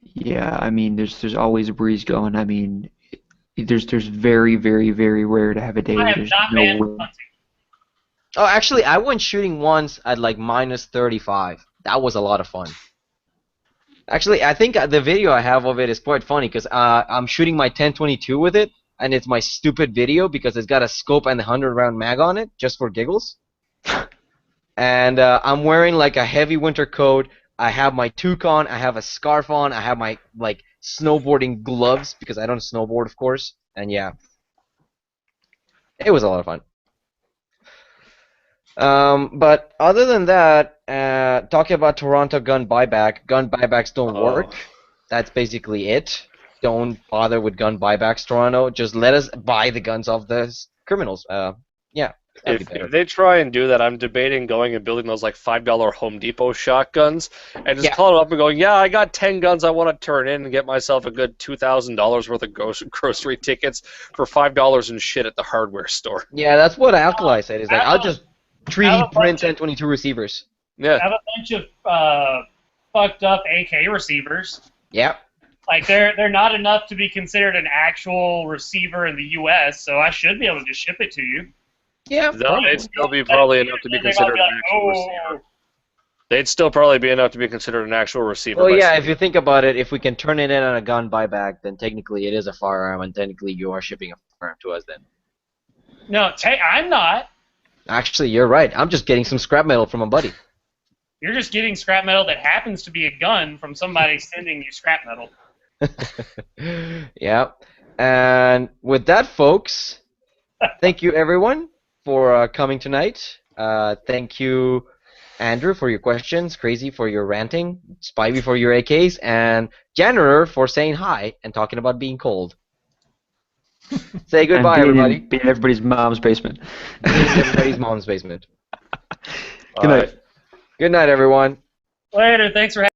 Yeah, I mean, there's always a breeze going. I mean, there's very, very, very rare to have a day I where have there's not no been wind. hunting. Oh, actually, I went shooting once at like minus 35. That was a lot of fun. Actually, I think the video I have of it is quite funny because I'm shooting my 1022 with it, and it's my stupid video because it's got a scope and a 100-round mag on it, just for giggles. And I'm wearing like a heavy winter coat. I have my toque on. I have a scarf on. I have my like snowboarding gloves because I don't snowboard, of course. And yeah, it was a lot of fun. But other than that, talking about Toronto gun buybacks don't work. That's basically it. Don't bother with gun buybacks, Toronto. Just let us buy the guns off the criminals. Yeah, that'd be better. If they try and do that, I'm debating going and building those like $5 Home Depot shotguns and just Yeah. calling them up and going, yeah, I got 10 guns I want to turn in and get myself a good $2,000 worth of grocery tickets for $5 and shit at the hardware store. Yeah, that's what Alkali said. Is like I'll just I 3D have a print bunch of- 1022 receivers. I Yeah. have a bunch of fucked up AK receivers. Yeah. Like they're not enough to be considered an actual receiver in the U.S. So I should be able to just ship it to you. Yeah. No, they'd still be probably enough to be They're gonna considered be an like, actual oh, receiver. They'd still probably be enough to be considered an actual receiver. Well, by yeah. some- If you think about it, if we can turn it in on a gun buyback, then technically it is a firearm, and technically you are shipping a firearm to us. Then. no, I'm not. Actually, you're right. I'm just getting some scrap metal from a buddy. You're just getting scrap metal that happens to be a gun from somebody sending you scrap metal. Yeah. And with that, folks, thank you everyone for coming tonight. Thank you, Andrew, for your questions, Crazy for your ranting, Spivey for your AKs, and Janitor for saying hi and talking about being cold. Say goodbye, and everybody. being in everybody's mom's basement. Being in everybody's mom's basement. Good night. Good night, everyone. Later. Thanks for having me.